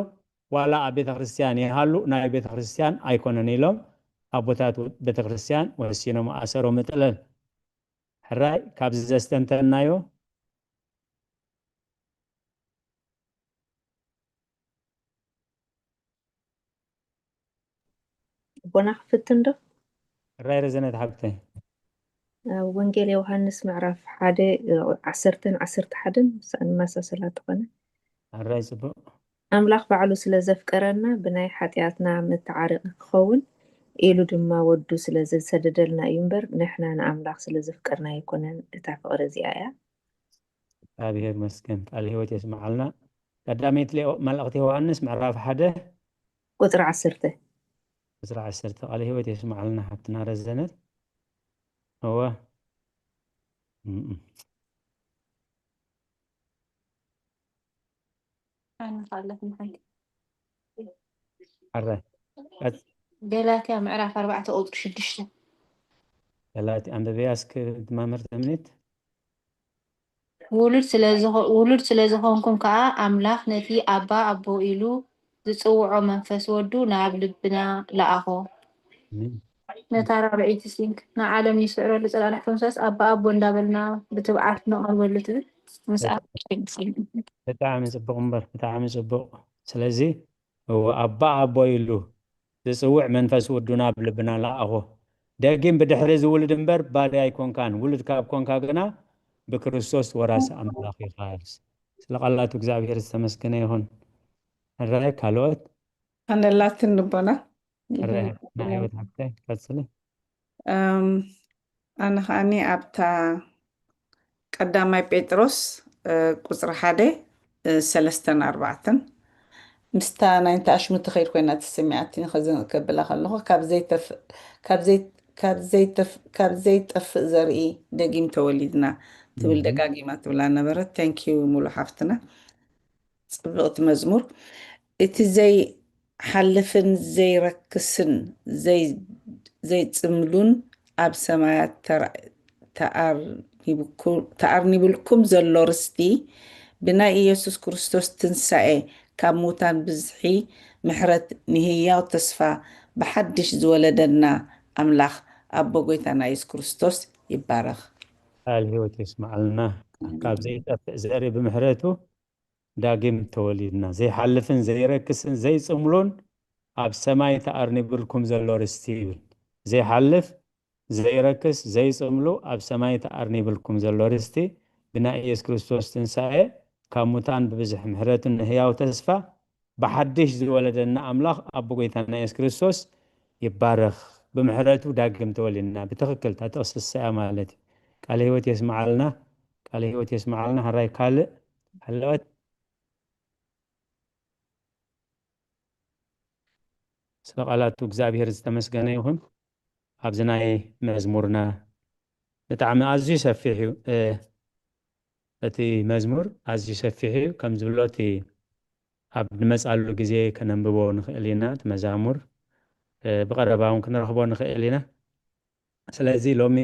ዋላ ኣብ ቤተክርስቲያን ይሃሉ ናይ ቤተክርስቲያን ኣይኮነን ኢሎም አቦታት ቤተክርስቲያን ወሲኖም አሰሮ መጥለን ሕራይ ካብ ዘስተንተናዮ ቦና ፍትንዶ ራይ ረዘነት ሓብተይ ወንጌል ዮሐንስ ምዕራፍ 1:11 መሳሰላት ኾነ ራይ ጽቡቅ አምላኽ ባዕሉ ስለ ዘፍቀረና ብናይ ሓጢአትና መተዓረቕ ክኸውን ኢሉ ድማ ወዱ ስለ ዝሰደደልና እዩ እምበር ንሕና ንኣምላኽ ስለ ዘፍቀርና ይኮነን እታ ፍቅሪ እዚኣ እያ እግዚአብሔር መስገን ቃል ህይወት የስማዓልና ቀዳሜት መልእኽቲ ዮሐንስ ምዕራፍ 1 ቁጥሪ 10 ቁጥሪ 10 ቃል ህይወት የስማዓልና ሓብትና ረዘነት هو أنا خلف محل حرة جلاتي معرف 4 أو 6 جلاتي أم ببياسك ما مرتمنت ولد ስለዝኾንኩም ከዓ ኣምላኽ ነቲ ኣባ ኣቦ ኢሉ ዝፅውዖ መንፈስ ወዱ ናብ ልብና ለኣኾ ነታ ራብዒት ሲንክ ንዓለም ይስዕረሉ ጽላልሕ ተንሳስ ኣባ ኣቦ እንዳበልና ብትብዓት ነቕርበሉ ትብል ምስኣብ ብጣዕሚ ጽቡቕ እምበር ብጣዕሚ ጽቡቕ ስለዚ ኣባ ኣቦ ኢሉ ዝፅውዕ መንፈስ ወዱ ናብ ልብና ለኣኾ ደጊም ብድሕሪ ዝውልድ እምበር ባልያ ኣይኮንካን ውልድ ካብ ኮንካ ግና بكريستوس وراس أملاك خالص لقلات እግዚአብሔር ዝተመስገነ ይሁን الرأي كالوت أنا لا تنبنا الرأي نعيوت حقتي كتسلي أنا خاني أبتا قدامي بيتروس قصر حادي 3:4 نستانا انت أش متخيل كوينات السمعتين خزن كبلا خلوه كاب زيت أف زرقي دقيم توليدنا تقول دقاقي ما تقولنا نبرة thank you مولو حافتنا صبغت مزمور اتي زي حلفن زي ركسن زي تسملون اب سمايات تأرني بلكم زلو رستي بنا إيسوس كريستوس تنسائي كاموتان بزحي محرت نهيا وتصفى بحدش زولدنا أملاخ أبو قويتنا إيس كريستوس يبارخ قال هو تسمع لنا كاب زي زاري بمحرته داقم توليدنا زي حلفن زي ركسن زي صملون اب سماي تأرني بلكم زلو رستيبل زي حلف زي ركس زي صملو اب سماي تأرني بلكم زلو رستي بنا إيس كريستوس تنسائي كاموتان ببزح محرتن هياو تسفى بحدش زي ولدنا أملاخ أبو قيتنا إيس كريستوس يبارخ بمحرته داقم توليدنا بتخكل تتأسس الساعة مالتي قال هيوت يسمع لنا قال هيوت يسمع لنا هراي قال هلوت سقالات እግዚአብሔር ዝተመስገነ ይሁን ኣብዝናይ መዝሙርና ብጣዕሚ ኣዝዩ ሰፊሕ እዩ እቲ መዝሙር ኣዝዩ ሰፊሕ እዩ ከም ዝብሎ እቲ ኣብ ንመፃሉ ግዜ ከነንብቦ ንኽእል ኢና እቲ መዛሙር ብቐረባ እውን ክንረኽቦ ንኽእል ኢና ስለዚ ሎሚ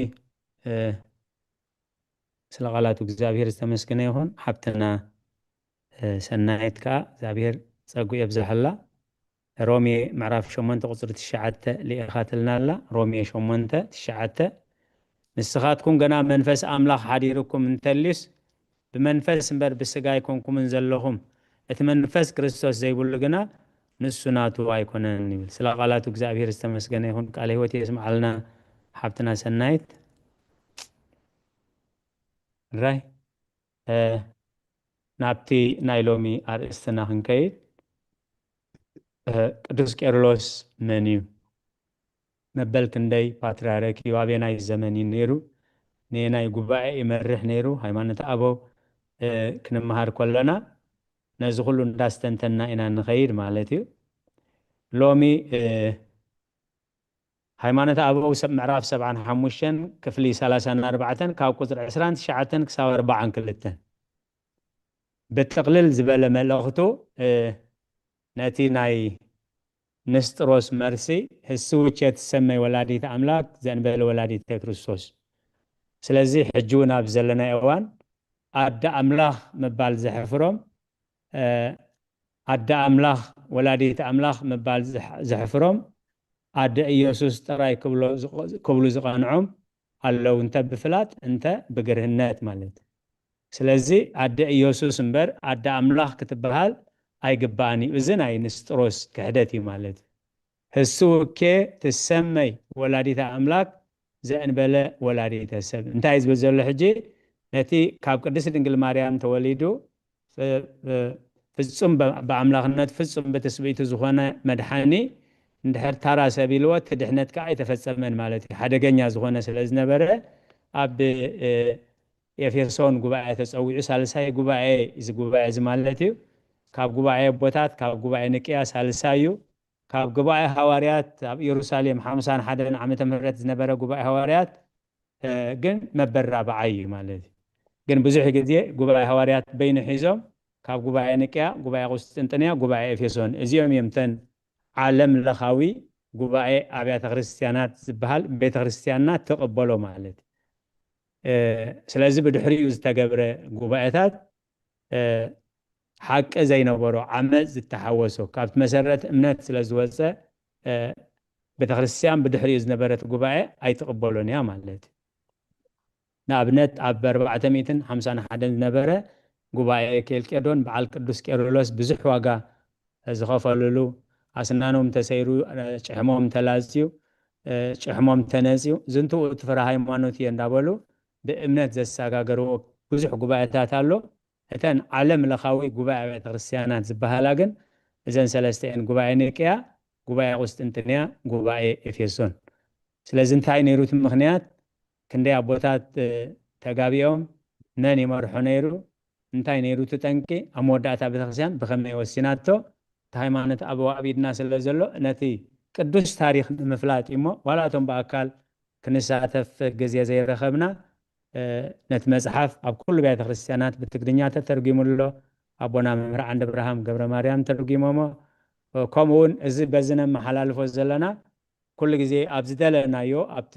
ስለ ቃላቱ እግዚአብሔር ዝተመስገነ ይሁን ሓብትና ሰናይት ከዓ እግዚአብሔር ፀጉ የብዛሕላ ሮሜ ምዕራፍ 8 ቁፅሪ 9 ሊኢኻትልና ኣላ ሮሜ 8 9 ንስኻትኩም ገና መንፈስ ኣምላኽ ሓዲርኩም እንተልዩስ ብመንፈስ እምበር ብስጋ ኣይኮንኩምን ዘለኹም እቲ መንፈስ ክርስቶስ ዘይብሉ ግና ንሱ ናቱ ኣይኮነን ይብል ስለ ቃላቱ እግዚአብሔር ዝተመስገነ ይሁን ቃለ ሕይወት የስማዓልና ሓብትና ሰናይት ራይ ናብቲ ናይ ሎሚ ኣርእስትና ክንከይድ ቅዱስ ቄርሎስ መን እዩ መበል ክንደይ ፓትርያርክ እዩ ኣበየናይ ዘመን እዩ ነይሩ ንናይ ጉባኤ ይመርሕ ነይሩ ሃይማኖት ኣበው ክንመሃር ከለና ነዚ ኩሉ እንዳስተንተና ኢና ንኸይድ ማለት እዩ ሎሚ ሃይማኖት ኣበው ምዕራፍ 75 ክፍሊ 34 ካብ ቁፅሪ 29 ክሳብ 42 ብጥቕልል ዝበለ መልእኽቱ ነቲ ናይ ንስጥሮስ መርሲ ህስውቼ ትሰመይ ወላዲት ኣምላክ ዘንበለ ወላዲት ክርስቶስ ስለዚ ሕጂ እውን ኣብ ዘለና እዋን ኣዳ ኣምላኽ ምባል ዘሕፍሮም ኣዳ ኣምላኽ ወላዲት ኣምላኽ ምባል ዘሕፍሮም ኣዳ ኢየሱስ ጥራይ ክብሉ ዝቐንዖም ኣለው እንተ ብፍላጥ እንተ ብግርህነት ማለት ስለዚ ኣዳ ኢየሱስ እምበር ኣዳ ኣምላኽ ክትበሃል ኣይግባእኒ እዚ ናይ ንስጥሮስ ክሕደት እዩ ማለት ህስውኬ ትሰመይ ወላዲት ኣምላክ ዘእንበለ ወላዲተ ሰብ እንታይ ዝብል ዘሎ ሕጂ ነቲ ካብ ቅድስት ድንግል ማርያም ተወሊዱ ፍጹም ብኣምላኽነት ፍጹም በትስብእቱ ዝኾነ መድሓኒ እንድሕር ታራ ሰቢልዎ እቲ ድሕነት ከዓ ኣይተፈፀመን ማለት እዩ ሓደገኛ ዝኾነ ስለ ዝነበረ ኣብ ኤፌሶን ጉባኤ ተፀዊዑ ሳልሳይ ጉባኤ እዚ ጉባኤ እዚ ማለት እዩ ካብ ጉባኤ ቦታት ካብ ጉባኤ ንቅያ ሳልሳይ እዩ ካብ ጉባኤ ሐዋርያት ኣብ ኢየሩሳሌም 51 ዓመተ ምህረት ዝነበረ ጉባኤ ሐዋርያት ግን መበራብዓይ ማለት ግን ብዙሕ ግዜ ጉባኤ ሐዋርያት በይኑ ሒዞም ካብ ጉባኤ ንቅያ ጉባኤ ቁስጥንጥንያ ጉባኤ ኤፌሶን እዚኦም እዮም ተን ዓለም ለኻዊ ጉባኤ ኣብያተ ክርስቲያናት ዝበሃል ቤተ ክርስቲያንና ተቐበሎ ማለት ስለዚ ብድሕሪኡ ዝተገብረ ጉባኤታት ሓቂ ዘይነበሮ ዓመፅ ዝተሓወሶ ካብቲ መሰረት እምነት ስለ ዝወፀ ቤተ ክርስቲያን ብድሕሪኡ ዝነበረት ጉባኤ ኣይተቐበሎን እያ ማለት ንኣብነት ኣብ 451 ዝነበረ ጉባኤ ኬልቄዶን በዓል ቅዱስ ቄርሎስ ብዙሕ ዋጋ ዝኸፈልሉ ኣስናኖም ተሰይሩ ጭሕሞም ተላዝዩ ጭሕሞም ተነፅዩ ዝንቱ ትፍራ ሃይማኖት እየ እንዳበሉ ብእምነት ዘሰጋገርዎ ብዙሕ ጉባኤታት ኣሎ እተን ዓለም ለኻዊ ጉባኤ ቤተ ክርስቲያናት ዝበሃላ ግን እዘን ሰለስተ እየን ጉባኤ ንቅያ ጉባኤ ቁስጥንጥንያ ጉባኤ ኤፌሶን ስለዚ እንታይ ነይሩ እቲ ምክንያት ክንደይ ኣቦታት ተጋቢኦም መን ይመርሖ ነይሩ እንታይ ነይሩ እቲ ጠንቂ ኣብ መወዳእታ ቤተ ክርስቲያን ብኸመይ ወሲናቶ እቲ ሃይማኖት ኣበው ኣብ ኢድና ስለ ዘሎ ነቲ ቅዱስ ታሪክ ንምፍላጥ እሞ ዋላቶም ብኣካል ክንሳተፍ ግዜ ዘይረኸብና ነቲ መፅሓፍ ኣብ ኩሉ ቤተ ክርስቲያናት ብትግርኛ ተተርጊሙሎ ኣቦና መምህር ዓንዲ ብርሃም ገብረ ማርያም ተርጊሞሞ ከምኡውን እዚ በዚ ነመሓላልፎ ዘለና ኩሉ ግዜ ኣብ ዝደለናዮ ኣብቲ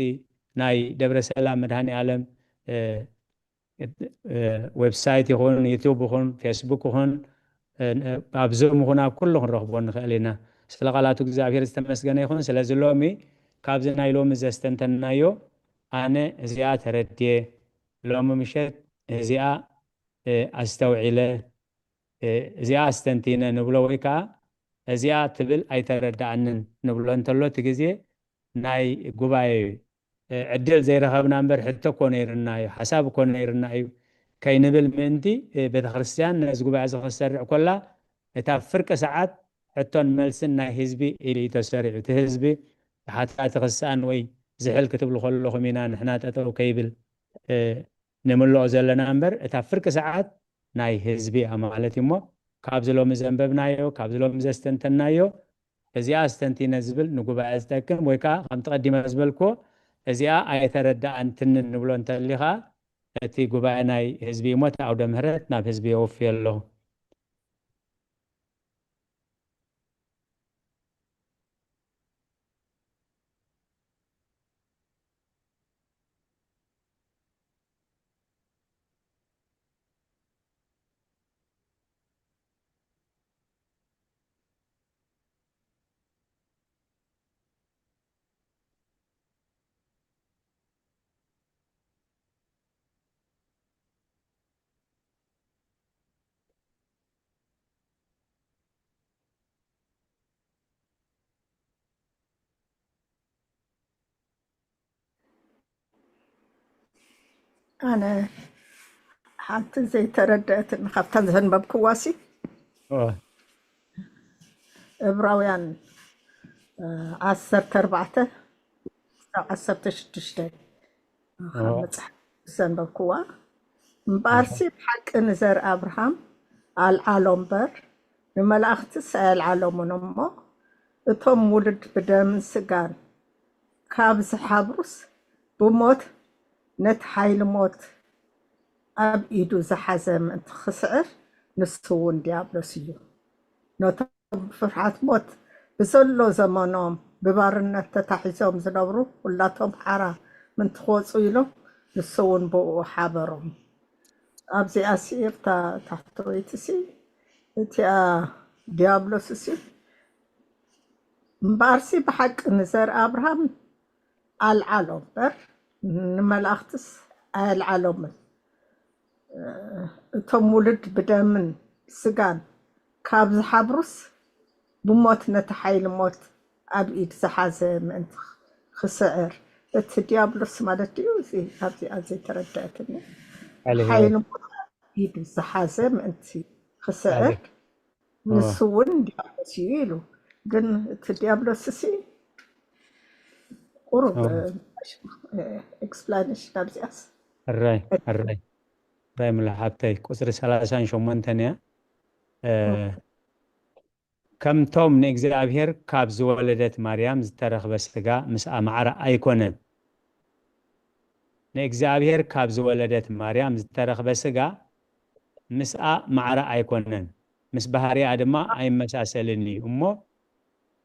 ናይ ደብረ ሰላም መድሃኒ ዓለም ዌብሳይት ይኹን ዩቲዩብ ይኹን ፌስቡክ ይኹን ኣብ ዙም ይኹን ኣብ ኩሉ ክንረኽቦ ንኽእል ኢና ስለ ቃላቱ እግዚአብሔር ዝተመስገነ ይኹን ስለዚ ሎሚ ካብዚ ናይ ሎሚ ዘስተንተናዮ ኣነ እዚኣ ተረድየ لوم مشت زيا استوعيله زيا استنتينا نبلو ويكا زيا تبل اي تردعنن نبلو انتلو تجزي ناي قباي عدل زي رهبنا نبر حتى كونيرنا حساب كونيرنا كي نبل منتي بيت خريستيان ناس قباي زخسرع كلها تفرق ساعات حتى ملسنا حزبي الى تسرع تحزبي حتى تخسان وي زحل كتب له خلو خمينا نحنا تتو كيبل نملو زلنا امبر تفرق ساعات ناي حزبي امالتي مو كابزلو مزنببنايو كابزلو مزستنتنايو ازيا استنتينا زبل نغبا ازتكم ويكا خم تقدم زبلكو ازيا ايتردا انتن نبلو انتليخا اتي غبا ناي حزبي موت او دمهرت نا حزبي وفيلو أنا حتى زي ترددت خفت ذنب كواسي إبراويان 10:4 10:6 مصح ذنب كوا مبارسي بحق نزر أبراهام العالم بر نملاخت العالم نمو እቶም ውልድ ብደምን ስጋን ካብ ዝሓብሩስ ብሞት ነቲ ሓይሊ ሞት ኣብ ኢዱ ዝሓዘ ምእንቲ ክስዕር ንሱ እውን ዲያብሎስ እዩ ነቶም ብፍርሓት ሞት ብዘሎ ዘመኖም ብባርነት ተታሒዞም ዝነብሩ ኩላቶም ሓራ ምንቲ ክወፁ ኢሎም ንሱ እውን ብኡ ሓበሮም ኣብዚኣ ሲርታ ታሕተወይቲ ሲ እቲኣ ዲያብሎስ ሲ مبارسي بحق نزر أبراهام العالم بر نملاختس العالم تمولد بدمن سجان كابز حبرس بموت نتحيل موت أبيد زحازم أنت خسائر الديابلوس مالتي وزي أبزي ترددتني حيل موت أبيد زحازم أنت خسائر نسون ديابلوس يلو ግን እቲ ዲያብሎስ ሲ ቁሩብ ኤክስፕላኔሽን ኣብዚኣስ ራይ መላሓብተይ ቁፅሪ 38 እያ ከምቶም ንእግዚኣብሔር ካብ ዝወለደት ማርያም ዝተረኽበ ስጋ ምስኣ ማዕረ ኣይኮነን ንእግዚኣብሔር ካብ ዝወለደት ማርያም ዝተረኽበ ስጋ ምስኣ ማዕረ ኣይኮነን ምስ ባህርያ ድማ ኣይመሳሰልን እዩ እሞ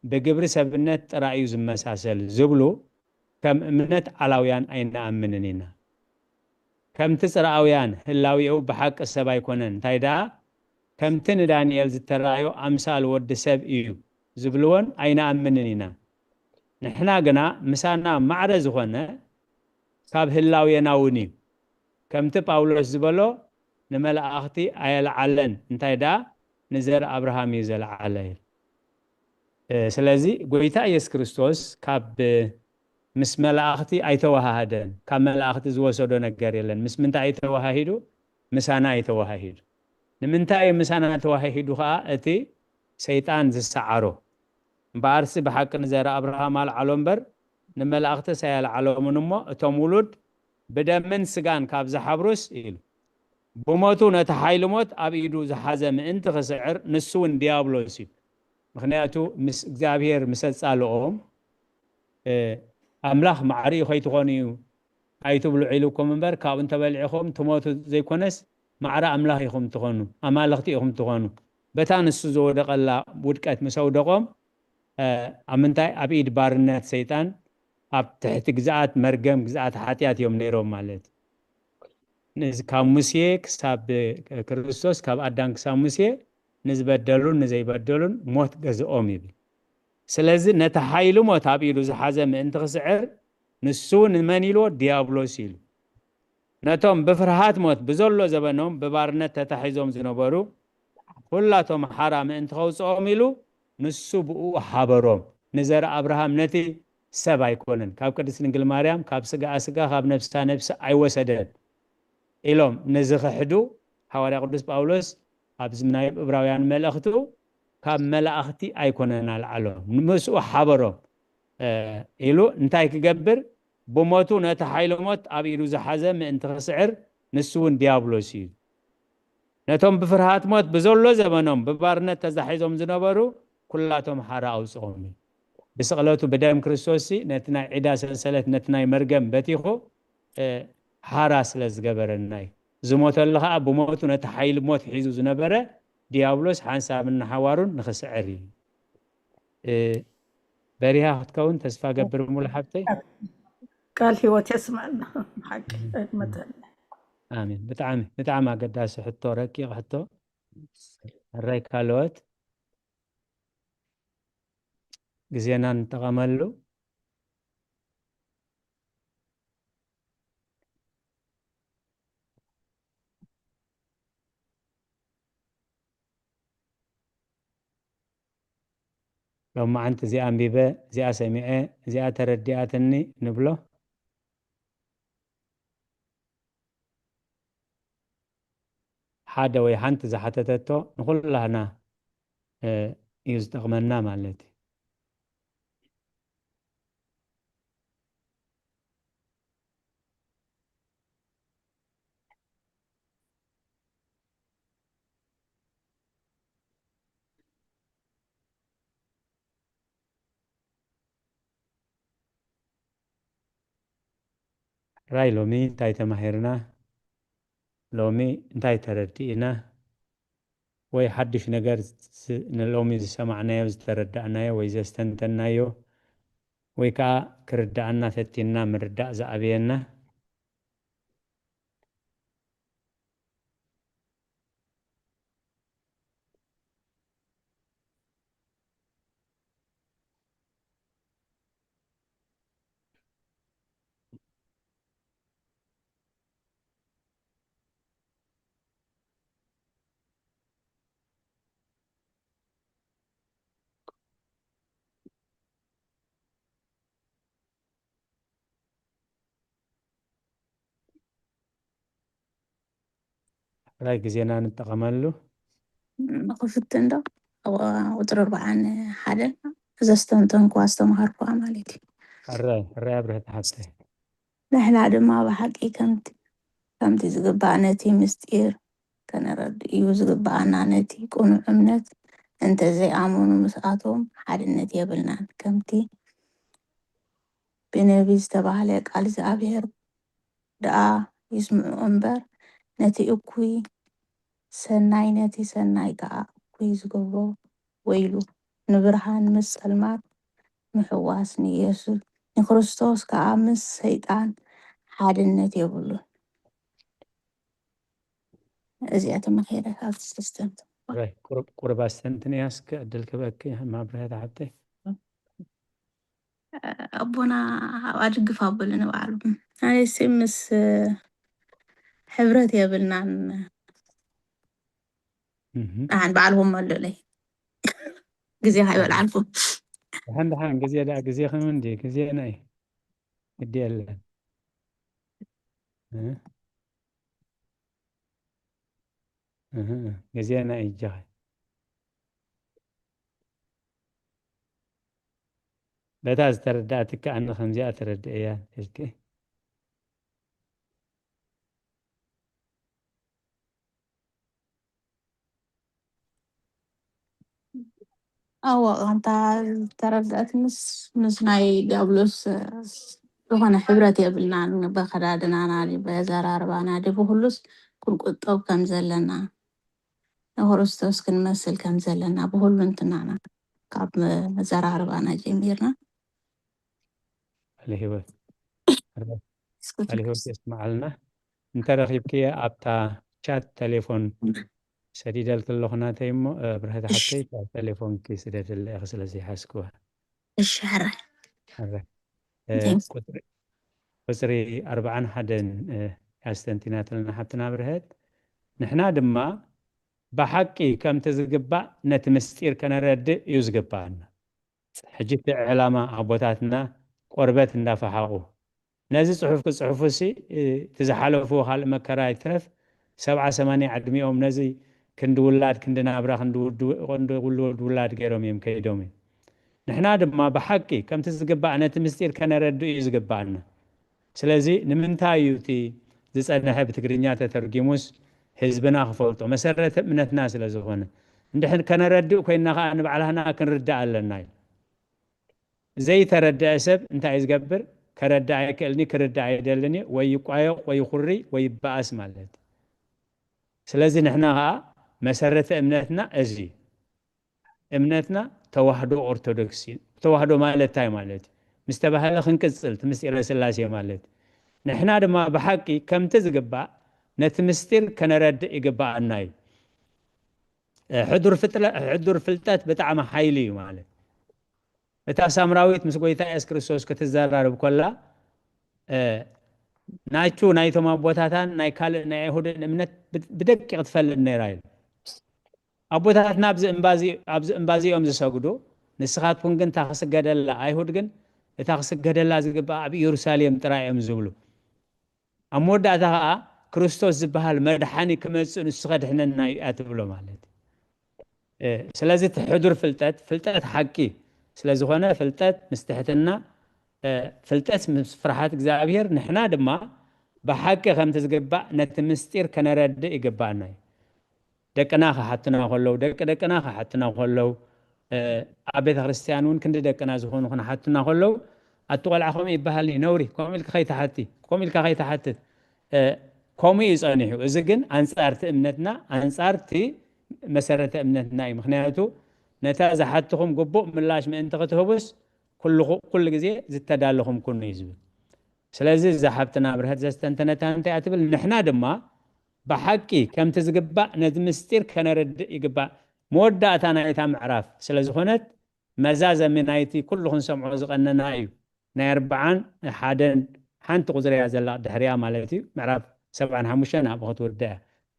بجبر سبنت رأي زمساسل زبلو كم منت علاويان أين أمننينا كم تسرعويان هلاويو بحق السباي كونن تايدا كم تن دانيال زترايو أمثال ود سب إيو زبلون أين أمننينا نحنا جنا مسانا معرض هنا كاب هلاويناوني كم تباولوس زبلو نمل أختي أيل علن تايدا نزر أبراهام يزل عليه ስለዚህ ጎይታ ኢየሱስ ክርስቶስ ካብ ምስ መላእኽቲ ኣይተዋሃደን ካብ መላእኽቲ ዝወሰዶ ነገር የለን ምስ ምንታይ ኣይተዋሃሂዱ ምሳና ኣይተዋሃሂዱ ንምንታይ ምሳና ተዋሃሂዱ ከዓ እቲ ሰይጣን ዝሰዓሮ ባርሲ በሐቅ ንዘራ አብርሃም አልዓሎም በር ንመላእኽቲ ሳያልዓሎምን እሞ እቶም ውሉድ ብደምን ስጋን ካብ ዝሓብሩስ ኢሉ ብሞቱ ነቲ ሓይሊ ሞት ኣብ ኢዱ ዝሓዘ ምእንቲ ክስዕር ንሱ እውን ዲያብሎስ እዩ ምክንያቱ ምስ እግዚአብሔር ምሰጻልኦም አምላኽ ማዕሪ ኸይትኾኑ ኣይትብሉ ኢሉኩም እምበር ካብ እንተበልዒኹም ትሞቱ ዘይኮነስ ማዕረ አምላኽ ኢኹም ትኾኑ አማልኽቲ ኢኹም ትኾኑ በታ ንሱ ዝወደቐላ ውድቀት ምሰውደቆም ኣብ ምንታይ ኣብ ኢድ ባርነት ሰይጣን ኣብ ትሕቲ ግዝኣት መርገም ግዝኣት ሓጢኣት እዮም ነይሮም ማለት ካብ ሙሴ ክሳብ ክርስቶስ ካብ ኣዳም ክሳብ ሙሴ ንዝበደሉን ንዘይበደሉን ሞት ገዝኦም ይብል ስለዚ ነቲ ሓይሊ ሞት ኣብ ኢዱ ዝሓዘ ምእንቲ ክስዕር ንሱ ንመን ኢልዎ ዲያብሎስ ኢሉ ነቶም ብፍርሃት ሞት ብዘሎ ዘበኖም ብባርነት ተታሒዞም ዝነበሩ ኩላቶም ሓራ ምእንቲ ከውፅኦም ኢሉ ንሱ ብኡ ሓበሮም ንዘር አብርሃም ነቲ ሰብ አይኮንን ካብ ቅድስት ድንግል ማርያም ካብ ስጋ ስጋ ካብ ነፍሳ ነፍሲ አይወሰደን ኢሎም ንዝኽሕዱ ሐዋርያ ቅዱስ ጳውሎስ ኣብ ዝምናይ ዕብራውያን መልእኽቱ ካብ መላእኽቲ አይኮነን አልዓሎም ንምስኡ ሓበሮም ኢሉ እንታይ ክገብር ብሞቱ ነቲ ሓይሊ ሞት ኣብ ኢዱ ዝሓዘ ምእንቲ ክስዕር ንሱውን ዲያብሎስ እዩ ነቶም ብፍርሃት ሞት ብዘሎ ዘመኖም ብባርነት ተዛሒዞም ዝነበሩ ኩላቶም ሓራ አውፅኦም بسقلاتو بدم كريستوسي نتنا عدا سلسلة نتنا مرجم بتيخو حراس لزجبرناي زموت الله أبو موت نتحيل موت حيزو زنبرة ديابلوس حنسا من حوارون نخسعري بريها هتكون تسفى جبر ملحبتي قال هو تسمعنا حق مثلا آمين بتعامى قداس حتى ركي حتى الرأي كالوت جزينا نتغملو لو ما أنت زي أنبيبة زي أسمعه زي أتردياتني نبله حدا ويحنت زي حتتتو نقول لهنا يستغملنا مالتي راي لومي انتاي تماهرنا لومي انتاي تردينا وي حدش نقر نلومي زي سمعنا يو زي تردعنا يو وي زي استنتنا يو وي كا كردعنا ثتينا مردع زعبينا راي جزينا نتقملو نخفتن دا وتربع عن حدا زستنتن كواستم هاركو عمالتي الراي أبره حتى نحن عدما بحقي كمتي زقبعنتي مستير كان رد يوزقبعنا نتي كونو أمنت انت زي عمونو مساعتهم حد النتي يبلنان كمتي بنبيز تبعليك على زعبير دعا يسمعو أمبر نتي أكوي سناي نتي سناي كا أكوي زقبو ويلو نبرهان مس سلمات محواسني يسو نخرستوس كا مس سيطان حد النتي يبلو أزيات مخيرة هذا السيستم راي قرب استنتني أسك أدلك بكي ما أبره حتى أبونا أرجف أبلنا بعلم أنا سمس حبرت يبلنا عن بعلهم ملولي جزي هاي بالعلفو الحين دحين جزية لا جزية خمندي جزية ناي بدي الله جزية ناي جاي بتاز ترداتك أنا خمسة ترد إياه تلكي أو أنت تردأت مس ناي دابلوس لغنا حبرت يبلنا بخدادنا نادي بزار أربعة نادي بخلص كل قطب كم زلنا هورستوس كن مسل كم زلنا بقول انتنا كاب زار أربعة جميرنا اللي هو يسمع لنا انت رغيب كي أبتا شات تليفون سديد كلهنا تيمو برهد حتى تليفون كي سديد اللي أغسل زي حسكوها الشهر قصري 4 حدن ያስተንቲናትልና حتنا برهت نحنا دما بحقي كم تزقبا نتمستير كنرد يزقبانا حجت علامة عبوتاتنا قربت ندافعوا نازل صحف كصحفوسي تزحلوا فوق على مكراي ترف 7-8 عدميهم نزي كند ولاد كندنا ابرا كند ولاد غيرهم يمكيدومي نحنا دما بحقي كم تزقبا نتمستير كنرد يزقبانا ስለዚህ ንምንታዩቲ ዝጸነሐ በትግርኛ ተተርጊሙስ ህዝብና ክፈልጦ መሰረተ እምነትና ስለዝኾነ እንድሕን ከነረድእ ኮይና ኸ ንባዕልና ክንርዳእ ኣለና ዘይተረዳእ ሰብ እንታይ ዝገብር ከረዳእ አይክእልኒ ክርዳእ አይደልኒ ወይ ይቋየቕ ወይ ይኹሪ ወይ ይበኣስ ማለት ስለዚህ ንሕና ኸ መሰረተ እምነትና እዚ እምነትና ተዋህዶ ኦርቶዶክስ ተዋህዶ ማለት ታይ ማለት مستبهل خنقصل تمستير سلاسي مالت نحنا دما بحقي كم تزقبا نتمستير كنرد يقباعناي حضور فلتات بتعم حيلي مالت اتا سامراويت مسقويتا اس كريستوس كتزرارب كلا نايتو نايتو مابوتاتان ناي كال ناي يهود امنت بدق يتفلل نيرايل ابوتاتنا ابز امبازي يوم زسغدو نسخاتكم كن تاخسغدل ايهود كن እታኽስገደላ ዝግባ ኣብ ኢየሩሳሌም ጥራይኦም ዝብሉ ኣብ መወዳእታ ኸዓ ክርስቶስ ዝበሃል መድሓኒ ክመፅእ ንሱ ኸድሕነና እዩ ኣትብሎ ማለት ስለዚ ትሕዱር ፍልጠት ሓቂ ስለዝኾነ ፍልጠት ምስ ትሕትና ፍልጠት ምስ ፍርሓት እግዚኣብሔር ንሕና ድማ ብሓቂ ከምቲ ዝግባእ ነቲ ምስጢር ከነረድእ ይግባአና እዩ ደቅና ኸሓትና ከለው ደቅና ኸሓትና ከለው ኣብ ቤተ ክርስቲያን እውን ክንዲ ደቅና ዝኾኑ ክነሓትና ከለው ኣትቆልዓኹም ይበሃል ነውሪ ከምኡ ኢልካ ከይተሓቲ ከምኡ ኢልካ ከይተሓትት ከምኡ ይጸኒሑ እዚ ግን ኣንጻርቲ እምነትና ኣንጻርቲ መሰረተ እምነትና እዩ ምክንያቱ ነታ ዝሓትኹም ግቡእ ምላሽ ምእንቲ ክትህቡስ ኩሉ ግዜ ዝተዳለኹም ኩኑ እዩ ዝብል ስለዚ ዝሓብትና ብርህት ዘስተንተነታ እንታይ ኣትብል ንሕና ድማ ብሓቂ ከምቲ ዝግባእ ነዚ ምስጢር ከነረድእ ይግባእ መወዳእታ ናይታ ምዕራፍ ስለዝኾነት መዛዘሚ ናይቲ ኩሉ ክንሰምዖ ዝቐነና እዩ ናይ 41 ሓንቲ ቁፅሪ እያ ዘላ ድሕሪያ ማለት እዩ ምዕራፍ 75 ናብ ክትውድእ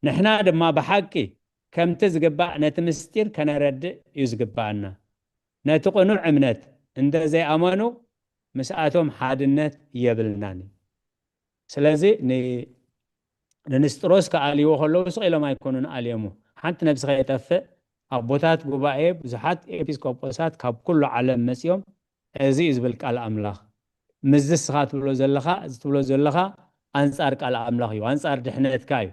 ንሕና ድማ ብሓቂ ከምቲ ዝግባእ ነቲ ምስጢር ከነረድእ እዩ ዝግባአና ነቲ ቕኑዕ እምነት እንደዘይኣመኑ ምስኣቶም ሓድነት የብልናን ስለዚ ንንስጥሮስ ከኣልይዎ ከለዉ ስቕ ኣይኮኑን ኣልየሙ ሓንቲ ነብሲ ከየጠፍእ ኣቦታት ጉባኤ ብዙሓት ኤጲስቆጶሳት ካብ ኩሉ ዓለም መፅኦም እዚ ዝብል ቃል ኣምላኽ ምዝስኻ ትብሎ ዘለኻ ኣንጻር ቃል ኣምላኽ እዩ ኣንጻር ድሕነትካ እዩ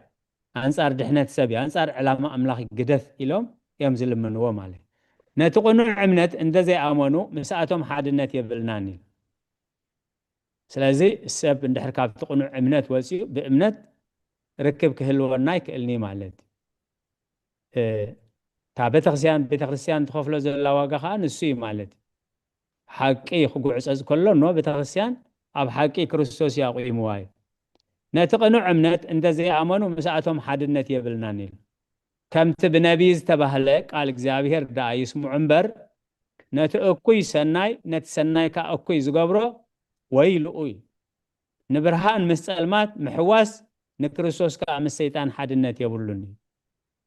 ኣንጻር ድሕነት ሰብ እዩ ኣንጻር ዕላማ ኣምላኽ ግደፍ ኢሎም እዮም ዝልምንዎ ማለት ነቲ ቕኑዕ እምነት እንደዘይኣመኑ ምስኣቶም ሓድነት የብልናን እዩ ስለዚ ሰብ እንድሕር ካብቲ ቕኑዕ እምነት ወፂኡ ብእምነት ርክብ ክህልወና ይክእልኒ ማለት تا ቤተክርስቲያን ትኸፍሎ ዘላ ዋጋ ከዓ ንሱ እዩ ማለት ሓቂ ክጉዕፀዝ ከሎ ኖ ቤተክርስቲያን ኣብ ሓቂ ክርስቶስ ያቆይምዋ እዩ ነቲ ቕኑዕ እምነት እንደዘይኣመኑ ምስኣቶም ሓድነት የብልናን ኢሉ ከምቲ ብነቢይ ዝተባህለ ቃል እግዚኣብሔር ዳኣ ይስምዑ እምበር ነቲ እኩይ ሰናይ ነቲ ሰናይ ከዓ እኩይ ዝገብሮ ወይልኡ እዩ ንብርሃን ምስ ፀልማት ምሕዋስ ንክርስቶስ ከዓ ምስ ሰይጣን ሓድነት የብሉን እዩ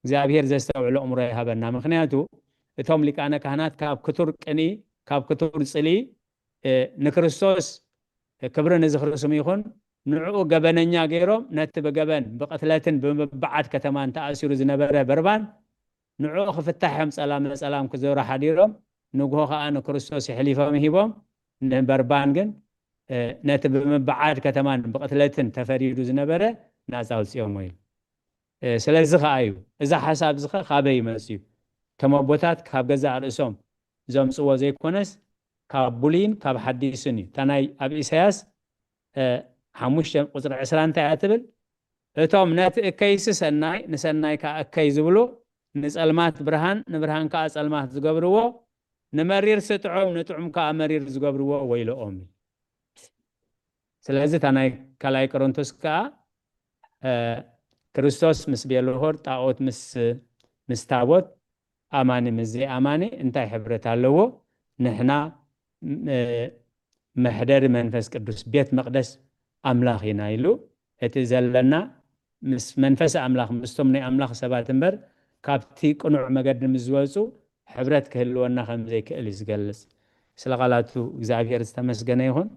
እግዚአብሔር ዘስተውዕሎ እምሮ ይሃበና ምክንያቱ እቶም ሊቃነ ካህናት ካብ ክቱር ቅኒ ካብ ክቱር ጽሊ ንክርስቶስ ክብሪ ንዝኽርስም ይኹን ንዕኡ ገበነኛ ገይሮም ነቲ በገበን ብቕትለትን ብምብዓት ከተማን ተኣሲሩ ዝነበረ በርባን ንዕኡ ክፍታሕዮም ፀላም ክዘብራ ሓዲሮም ንግሆ ከዓ ንክርስቶስ ይሕሊፎም ሂቦም ንበርባን ግን ነቲ ብምብዓት ከተማን ብቕትለትን ተፈሪዱ ዝነበረ ናፃ ውፅኦም ኢሉ ስለዚ ከዓ እዩ እዛ ሓሳብ ዝኸ ካበይ ይመፅእ ከም ኣቦታት ካብ ገዛእ ርእሶም ዘምፅዎ ዘይኮነስ ካብ ቡሊን ካብ ሓዲስን እዩ ታናይ ኣብ ኢሳያስ 5 ቁፅሪ 20 እንታይ ኣትብል እቶም ነቲ እከይሲ ሰናይ ንሰናይ ከዓ እከይ ዝብሉ ንፀልማት ብርሃን ንብርሃን ከዓ ፀልማት ዝገብርዎ ንመሪር ስጥዖም ንጥዑም ከዓ መሪር ዝገብርዎ ወይልኦም ስለዚ ታናይ ካልኣይ ቆሮንቶስ ከዓ ክርስቶስ ምስ ቤልሆር ጣዖት ምስ ታቦት ኣማኒ ምስ ዘይኣማኒ እንታይ ሕብረት ኣለዎ ንሕና መሕደሪ መንፈስ ቅዱስ ቤት መቅደስ ኣምላኽ ኢና ኢሉ اتزلنا مس منفس أملاخ مستمني أملاخ سبات امبر كابتي قنوع مقدم مزوازو حبرت كهلونا خمزي كأليس قلس سلغالاتو እግዚአብሔር ዝተመስገነ ይሁን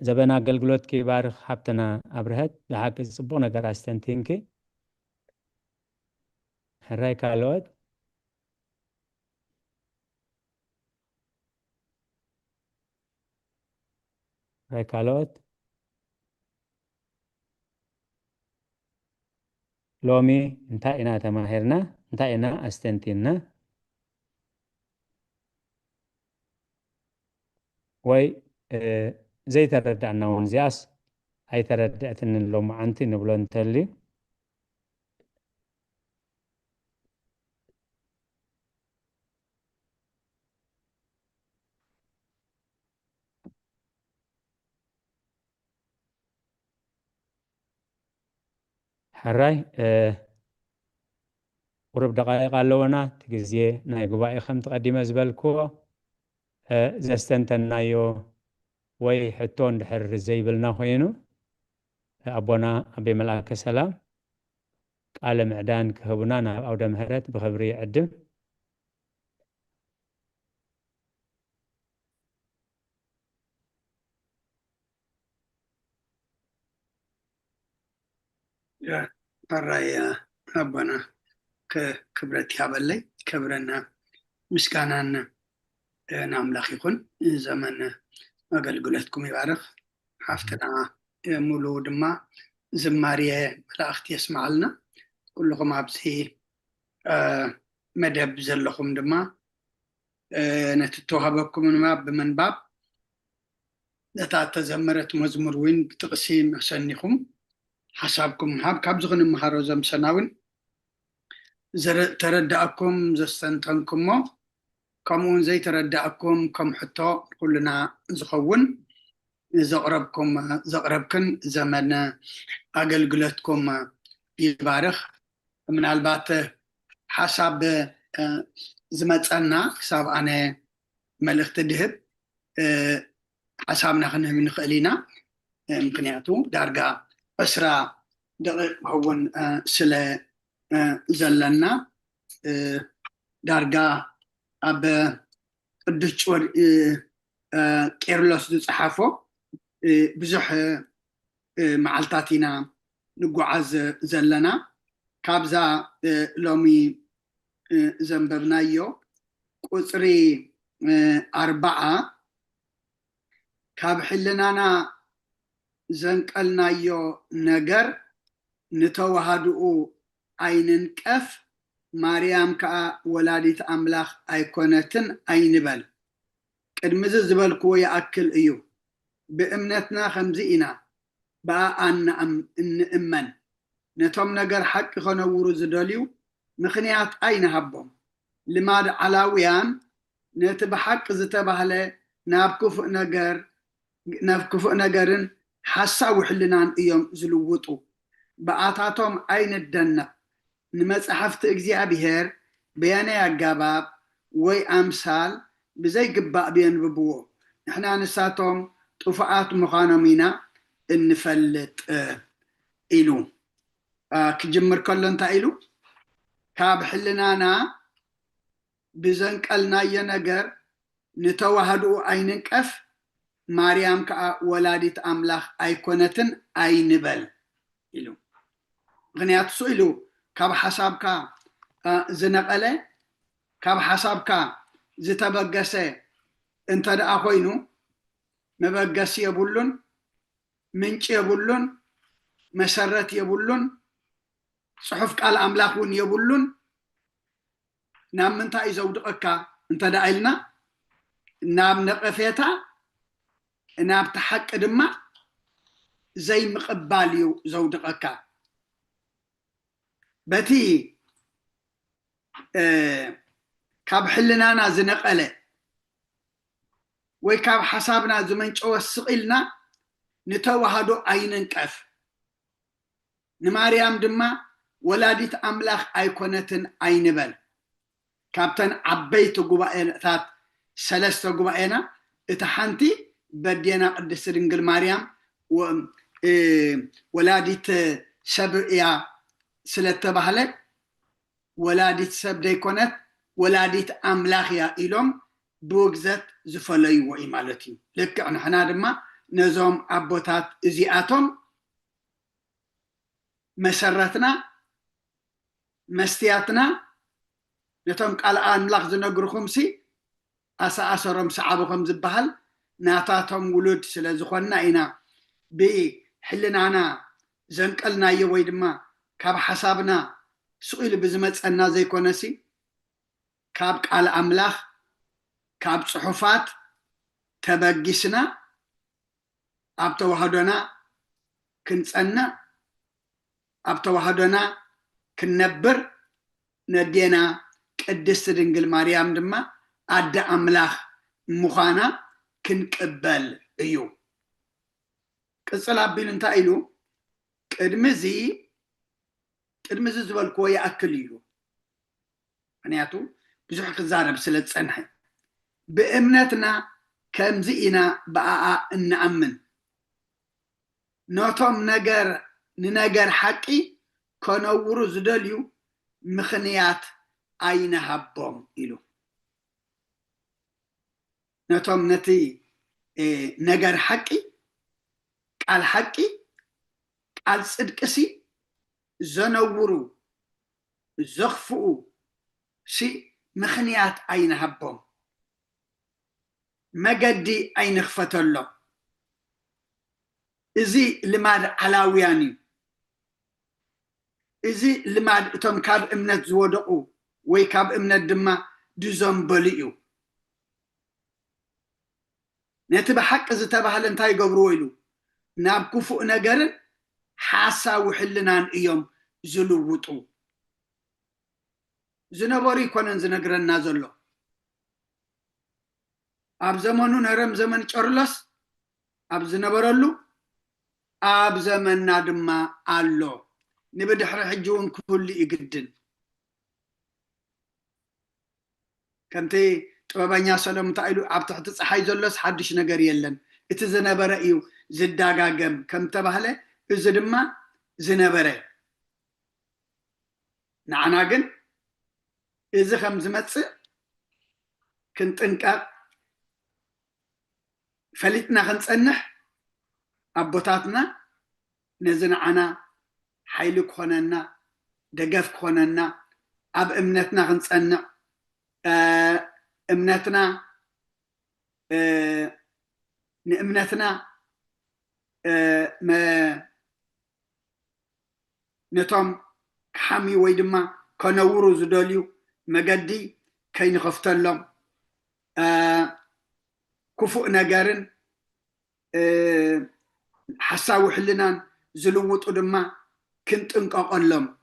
ዘበና አገልግሎት ባርኽ ሀብተና አብረህት ለሐቅ ጽቦ ነገር አስተንቲንኪ ሕራይ ካልወት ሕራይ ካልወት ሎሚ እንታይ ኢና ተማሂርና እንታይ ኢና አስተንቲና ወይ زي تردعنا ونزياس هاي تردعتن اللوم عنتي نبلون تلي حراي قرب دقائق اللونا تجزيه ناي قبائي خم تقدم زبالكو زستنتنا يو وي حتون دحر زي بلنا خوينو أبونا أبي ملاك سلام قال معدان كهبنانا أو دمهرت بخبري عدم يا الرأي أبونا كبرت يابلي كبرنا مسكانا نعم لاخيكون زمن أقلقلتكم يبارخ حفتنا مولود ما زمارية ملاختي يسمع لنا كلكم عبسي مدب زلكم دما نتتوها بكم من باب بمن باب نتاعت زمرت مزمر وين بتقسيم سنكم حسابكم هاب كابزغن مهاروزم سناون تردأكم زستنتنكم كمون زي تردأكم كم حتى كلنا زخون زقربكن زمن أقلقلتكم يبارخ من البات حسب زمتنا حساب أنا ملخت دهب حسابنا خنه من خلينا مكنياتو دارجا أسرع دقيق هون سلا زلنا دارجا أب الدكتور كيرلس صحافه بزح معلتاتنا نقعز زلنا كابزا لومي زنببنايو قصري 4 كاب حلنانا زنقلنايو نجر نتوهدو عينن كف ماريام كا ولادت أملاخ أيكونتن أينبل كدمز زبالكو يأكل إيو بأمنتنا خمزئنا بقى نأمن نتوم نجر حق خنورو زداليو مخنيات أين هبهم لماذا علاويان نتبحق زتبهله نابكفؤ نجرن حسا وحلنان إيوم زلووتو بقاتاتهم أين الدنة نمصحفت እግዚአብሔር بيانا يقاباب وي أمثال بزي قباء بينببوه نحنا نساتهم طفعات مخانمينا نفلت إلو كجمر كلن تايلو كاب حلنانا بزنقلنا ينجر نتوهدو عينن كف ماريام كا ولادت أملاخ أيكونتن أينبل إلو غنيات سئلو كاب حسابك زنقله كاب حسابك زتبقسه انت دا خوينو مبقس يبولون منጭ يبولون مسرت يبولون صحف قال املاكون يبولون نام انت يزودقك انت دا ايلنا نام نقفيتا نام تحق دما زي مقباليو زودقك بتي كاب حلنانا زنقله وي كاب حسابنا زمنچو وسقلنا نتوهدو عينن قف نماريام دما ولادت أملاخ أيكونتن أينبل كابتن عبيت قبائنات سلسة قبائنا اتحانتي بدينا قدس رنجل مريم ولاديت سبعيا سلتبهله ولاديت سب ديكونت ولاديت أملاخيا إلهم بوغزت زفلي وإمالتي لك أنا حنا دما نزوم أبوتات إزياتهم مسرتنا مستياتنا نتوم قال أملاخ زنقرخم سي أسرم سعبهم زبهل ناتاتهم ولود سلازخونا إنا بحلنا زنقلنا يويدما كاب حسابنا سؤال بزمت أنا زي كونسي كاب قال أملاخ كاب صحفات تبقسنا أبتوهدنا كنسأنا أبتوهدنا كنبر ندينا قدست دنجل مريم دما أدى أملاخ مخانا كنقبل أيو كسلا بين انت إلو كدمزي زبالكو يأكل إلو معناتو بزح قزارب سلت صنحي بأمنتنا كمزئنا بقى نأمن نوتم ننجر حقي كنورو زدليو مخنيات أين هبهم إلو نوتم نتي نجر حقي قال حقي قال صدقسي زنورو زخفو سي مخنيات أين هبهم مجدي أين خفتلو إزي لماد علاوياني إزي لماد تم كاب إمنت زودقو وي كاب إمنت دما دوزم بليو نتبع حق إذا تبع لنتاي قبرويلو ناب كفؤ نجرن حاسا وحلنان إيوم زلووتو زنبوري كونن زنقرن نازلو أب زمانو نرم زمن چرلس أب زنبرلو أب زمن نادما ألو نبدحر حجون كل إقدن كنتي طبابانيا سلام تايلو أب تحت صحاي زلس حدش نقر يلن اتزنبرا إيو زداقاقم كم تبهله إزدما زنبرا نعناقن إذا خمز متسع كنت انكار فلتنا خنصنح أبوتاتنا نزنعنا حيلك خوننا دقف خوننا أب امنتنا خنصنع امنتنا نأمنتنا ما نتم حمي ويدما كنورو زدوليو مجدي كين خفتلهم كفؤ نجارن حساو حلنان زلوط قدما كنت انقاقلهم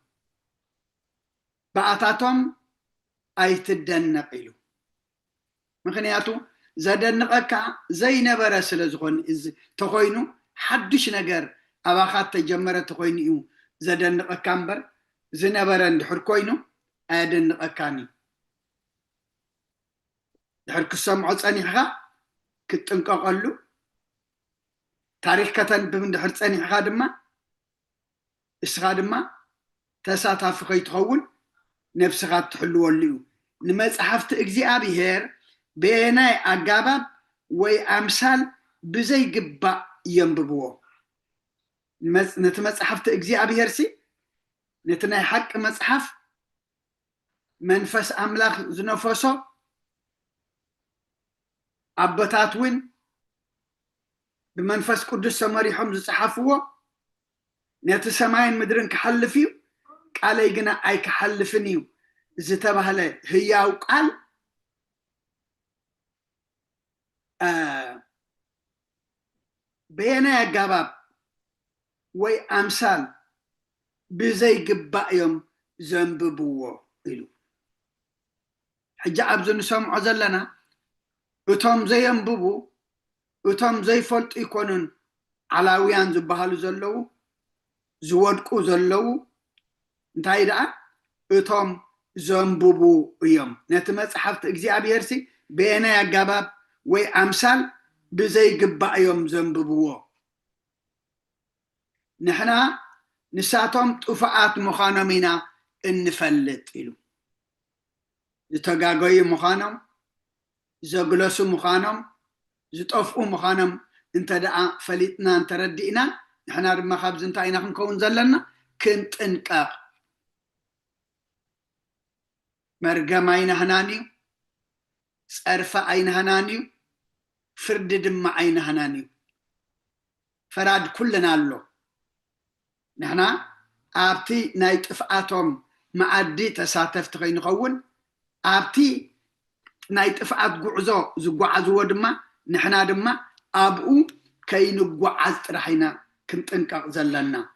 بقاتاتهم أيتدنقيلو مخنياتو زدنقك زي نبرا سلازخون تخوينو حدش نجار أباخات تجمرة تخوينيو زدنقك كامبر زنبرا دحر كوينو أدنقكاني دحر كسام عصاني حقا كتنقاقلو تاريخ كتن بمن دحر تصاني حقا دما اسخا دما تساتاف خيتخون نفسها تحلو الليو نمصحفت እግዚአብሔር بيناي أجابب وأمثال بزي جبا ينببو نتمصحفت እግዚአብሔር سي نتناي حق مصحف منفس أملاخ زنفسو أبتاتوين بمنفس قدس سماريحهم زصحفوه نتسماين مدرن كحلفيو قال يجنا أي كحلفنيو زتبهله هياو قال بينا جباب وي أمثال بزي جبايم زنببوه إلو حجة أبزن سمع زلنا وتم زي ينببو وتم زي فلت يكونن علاويان زبهالو زلو زودكو زلو انتهي دعا وتم زنببو يوم نتمصحفت እግዚአብሔር سي بينا جباب وي أمثال بزي جبايم زنببوه نحنا نساتهم طفعات مخانمينا انفلت إلو زتقاقوي مخانم زقلسو مخانم زطفقو مخانم انت دعا فلتنا انت ردئنا نحنا رما خابز انت اينا خنكون زلنا كنت انقاق مرقم اينا هنانيو صرفة اينا هنانيو فرد دم اينا هنانيو فراد كلنا له نحنا ابتي نايت افعاتهم معدي تساتف تغين غون ابتي نايت افعات قعزو زقعزو دما نحنا دما ابقو كي نقعز رحينا كنت انقاق زلنا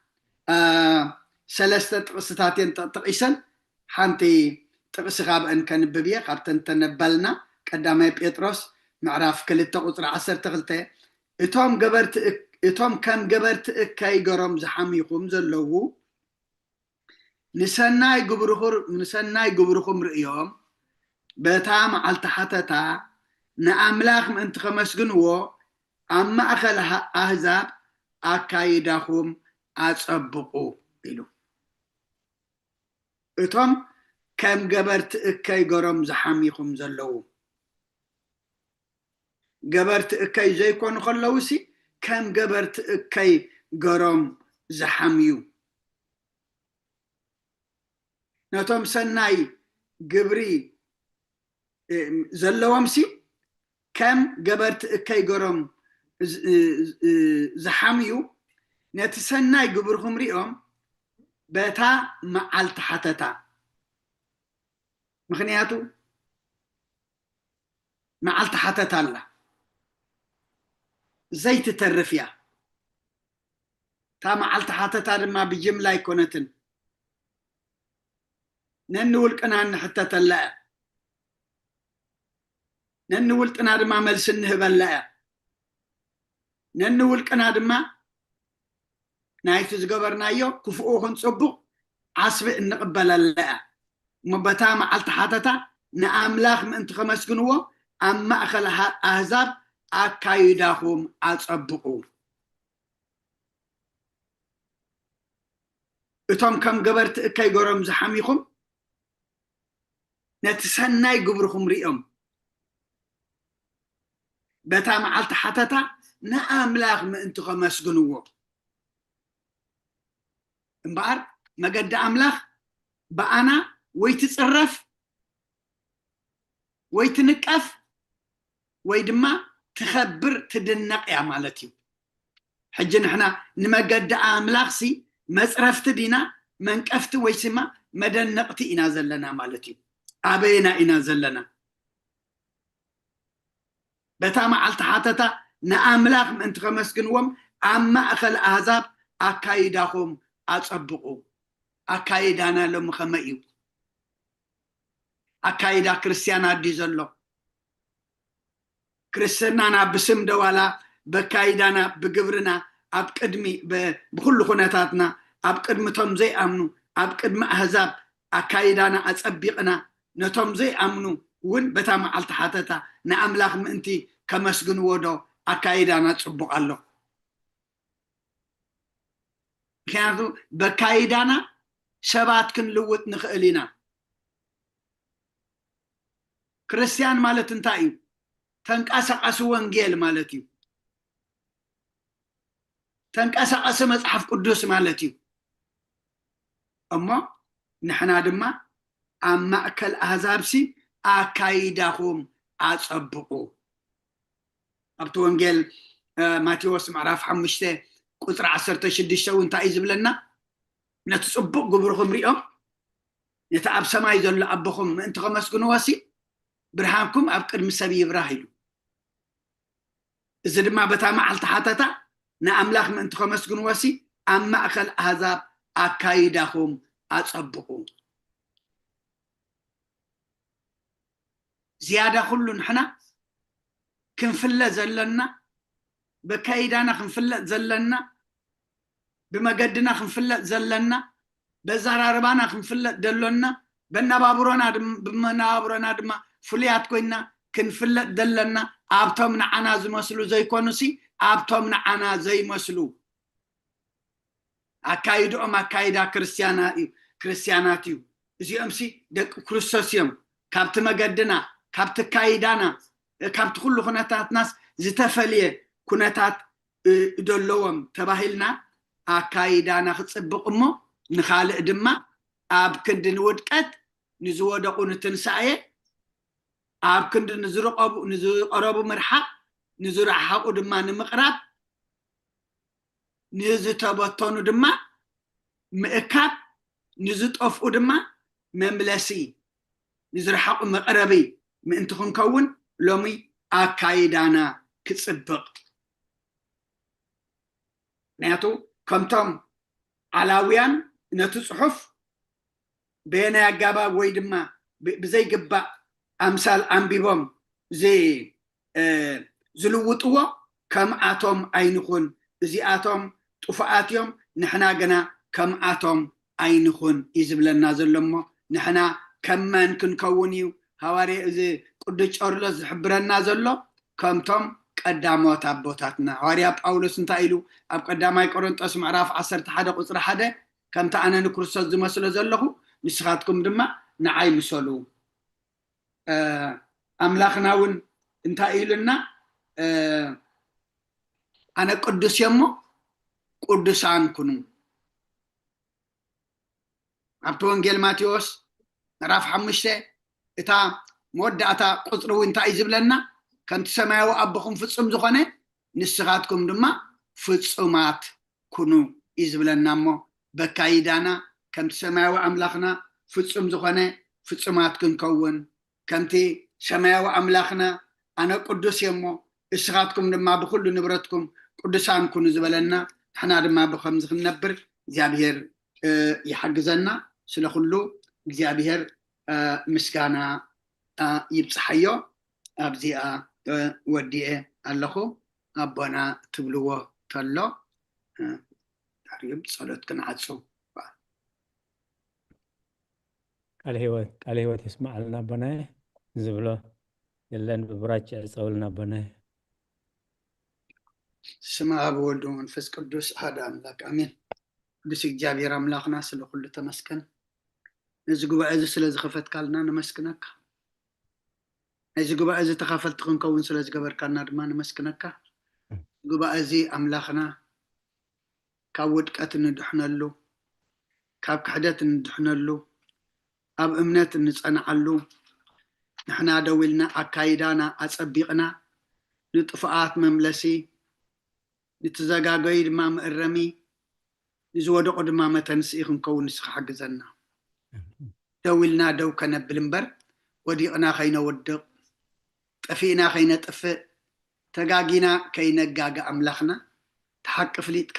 سلسة تقصتاتين تقيسن حانتي تقص غابئن كان ببيا قابتن تنبلنا قدامي بيتروس معراف كلتا قطر 10 اتوم كم جبرت كاي قرم زحاميكم زلوه نسناي قبرخم رئيهم بتام على تحتتا نأملاخ من انت خمسجنوه أما أخلها أهزاب أكايدهم أصبقوا إلو اتوم كم جبرت كاي قرم زحاميكم زلوه جبرت كاي زيكون خلوسي كم جبرت كاي قرم زحاميو نتوم سناي قبري زلوامسي كم جبرت كاي قرم زحاميو نتسناي قبرهم ريهم بتا معال تحتتا مخنياتو معال تحتتا الله زيت ترفيا تا معال تحتتا لما بجملة يكونتن ننول كنا حتى تلا ننول كنا دما ملسنه بلا ننول كنا دما نايت زغبرنا يو كفؤو خنصبو عصب نقبل لا مبتا معال تحتتا نأملاخ من انت خمسكنوه أما أخلها أهزاب أكايدهم أصبقوا اتوم كم جبرت كاي قرم زحاميكم نتسناي قبركم ريهم بتا معال تحتتا نأملاخ من انت خمسكنوه امبار مقد أملاخ بأنا ويتصرف ويتنقف ويدما تخبر تدنق يا مالتي حج نحنا نمقد أملاخسي مصرفت دينا منقفت ويسما مدنقت إنا زلنا مالتي أبينا إنا زلنا بتا معال تحتتا نأملاخ من انت خمسكنوهم أما أخل أهزاب أكايدهم أصبقوا أكايدانا لهم خمئيو أكايدا كريستيانا دي زلو كريستيانا بسم دوالا بكايدانا بقبرنا أبقدمي بكل خناتاتنا أبقدمتهم زي أمنو أبقدم أهزاب أكايدانا أصبقنا نتهم زي أمنو ون بتا معال تحتتا نأملاخ من انتي كمسجن ودو أكايدانا تصبق الله كانوا بكايدانا شبات كن لوت نخلينا كريستيان مالت انتايو تنقاسقاس وانجيل مالتيو تنقاسقاس مصحف قدوس مالتيو اما نحنا دما ام ماكل احزابسي اكايداهم اصبقوا ابتو وانجيل ماتيوس معراف 5 قطر 16 انتاي زبلنا نتصبق قبرهم ريهم نتعب سماي زل ابخم انت خمسكنوا واسي برهانكم أبقر مسابي إبراهيم إذا ما بتا معال تحتتا نأملاخ من انتخو مسكن واسي أما أخل أهزاب أكايدهم أصبقوا زيادة كله نحنا كنفلة زلنا بكايدانا خنفلة زلنا بمقدنا خنفلة زلنا بزراربانا خنفلة دلنا بمنابرنا دما فليات كوينا كنفلت دلنا أبتم نعنا زي مسلو زي كونسي أبتم نعنا زي مسلو ኣካይድኦም ኣካይዳ ክርስቲያናት እዩ እዚኦም ሲ ደቂ ክርስቶስ እዮም ካብቲ መገድና ካብቲ ካይዳና ካብቲ ኩሉ ኩነታትናስ ዝተፈልየ ኩነታት ደለዎም ተባሂልና ኣካይዳና ክፅብቕ እሞ ንኻልእ ድማ ኣብ ክንዲ ንውድቀት ንዝወደቁ ንትንሳኤ ኣብ ክንዲ ንዝቀረቡ ምርሓቅ ንዝረሓቁ ድማ ንምቕራብ ንዝተበተኑ ድማ ምእካብ ንዝጠፍኡ ድማ መምለሲ ንዝረሓቁ መቅረቢ ምእንቲ ክንከውን ሎሚ ኣካይዳና ክፅብቕ ምክንያቱ ከምቶም ዓላውያን ነቲ ፅሑፍ በየናይ ኣጋባብ ወይ ድማ ብዘይግባእ ኣምሳል ኣንቢቦም ዝልውጥዎ ከምኣቶም ኣይንኹን እዚኣቶም ጥፉኣት እዮም ንሕና ገና ከምኣቶም ኣይንኹን እዩ ዝብለና ዘሎ እሞ ንሕና ከመን ክንከውን እዩ ሃዋርያ እዚ ቅዱስ ቄርሎስ ዝሕብረና ዘሎ ከምቶም ቀዳሞት ኣቦታትና ሃዋርያ ጳውሎስ እንታይ ኢሉ ኣብ ቀዳማይ ቆሮንጦስ ምዕራፍ 11 ቁፅሪ 1 ከምቲ ኣነ ንክርስቶስ ዝመስሎ ዘለኹ ንስኻትኩም ድማ ንዓይ ምሰሉ ኣምላኽና እውን እንታይ ኢሉና ኣነ ቅዱስ እየ እሞ ቅዱሳን ኩኑ ኣብቲ ወንጌል ማቴዎስ ምዕራፍ 5 እታ መወዳእታ ቁፅሪ እውን እንታይ እዩ ዝብለና ከምቲ ሰማያዊ ኣቦኹም ፍፁም ዝኾነ ንስኻትኩም ድማ ፍፁማት ኩኑ እዩ ዝብለና እሞ በካይዳና ከምቲ ሰማያዊ ኣምላኽና ፍፁም ዝኾነ ፍፁማት ክንከውን ከምቲ ሰማያዊ ኣምላኽና ኣነ ቅዱስ እየ እሞ እስኻትኩም ድማ ብኩሉ ንብረትኩም ቅዱሳን ኩኑ ዝበለና ንሕና ድማ ብከምዚ ክንነብር እግዚኣብሔር ይሓግዘና ስለኩሉ እግዚኣብሔር ምስጋና ይብፅሓዮ ኣብዚኣ ወዲኤ ኣለኹ ኣቦና ትብልዎ ተሎ ታሪም ጸሎት ክንዓፁ ቃል ህይወት ይስማዓልና ኣቦና ዝብሎ የለን ብብራጭ ፀውልና ኣቦና ስማ ኣብ ወልዱ መንፈስ ቅዱስ ሓደ ኣምላክ ኣሜን ቅዱስ እግዚኣብሔር ኣምላኽና ስለኩሉ ተመስገን እዚ ጉባኤ እዚ ስለ ዝኸፈትካልና ነመስግነካ እዚ ጉባኤ እዚ ተኻፈልቲ ክንከውን ስለ ዝገበርካልና ድማ ነመስግነካ ጉባኤ እዚ ኣምላኽና ካብ ውድቀት እንድሕነሉ ካብ ክሕደት እንድሕነሉ ኣብ እምነት እንፀንዓሉ ንሕና ደው ኢልና ኣካይዳና ኣፀቢቕና ንጥፉኣት መምለሲ ንትዘጋገዩ ድማ ምእረሚ ንዝወደቁ ድማ መተንስኢ ክንከውን ንስኻ ሓግዘና ደው ኢልና ደው ከነብል እምበር ወዲቕና ከይነወድቕ ጠፊእና ከይነጥፍእ ተጋጊና ከይነጋግእ ኣምላኽና ተሓቂ ፍሊጥካ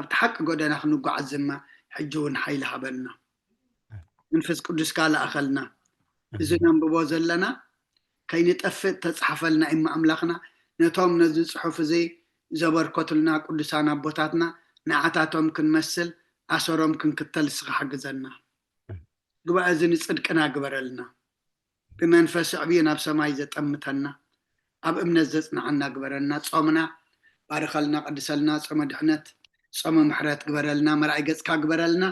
ኣብቲ ሓቂ ጎደና ክንጓዓዝ ድማ ሕጂ እውን ሓይሊ ሃበና መንፈስ ቅዱስ ካላእኸልና እዚ ነንብቦ ዘለና ከይንጠፍእ ተፃሓፈልና እማ ኣምላኽና ነቶም ነዚ ፅሑፍ እዚ ዘበርከቱልና ቅዱሳን ኣቦታትና ንዓታቶም ክንመስል ኣሰሮም ክንክተል ንስኻ ሓግዘና ጉባኤ እዚ ንፅድቅና ግበረልና ብመንፈስ ዕብዩ ናብ ሰማይ ዘጠምተና ኣብ እምነት ዘፅንዓና ግበረልና ጾምና ባርከልና ቀድሰልና ጾመ ድሕነት ጾመ ምሕረት ግበረልና መርኣይ ገጽካ ግበረልና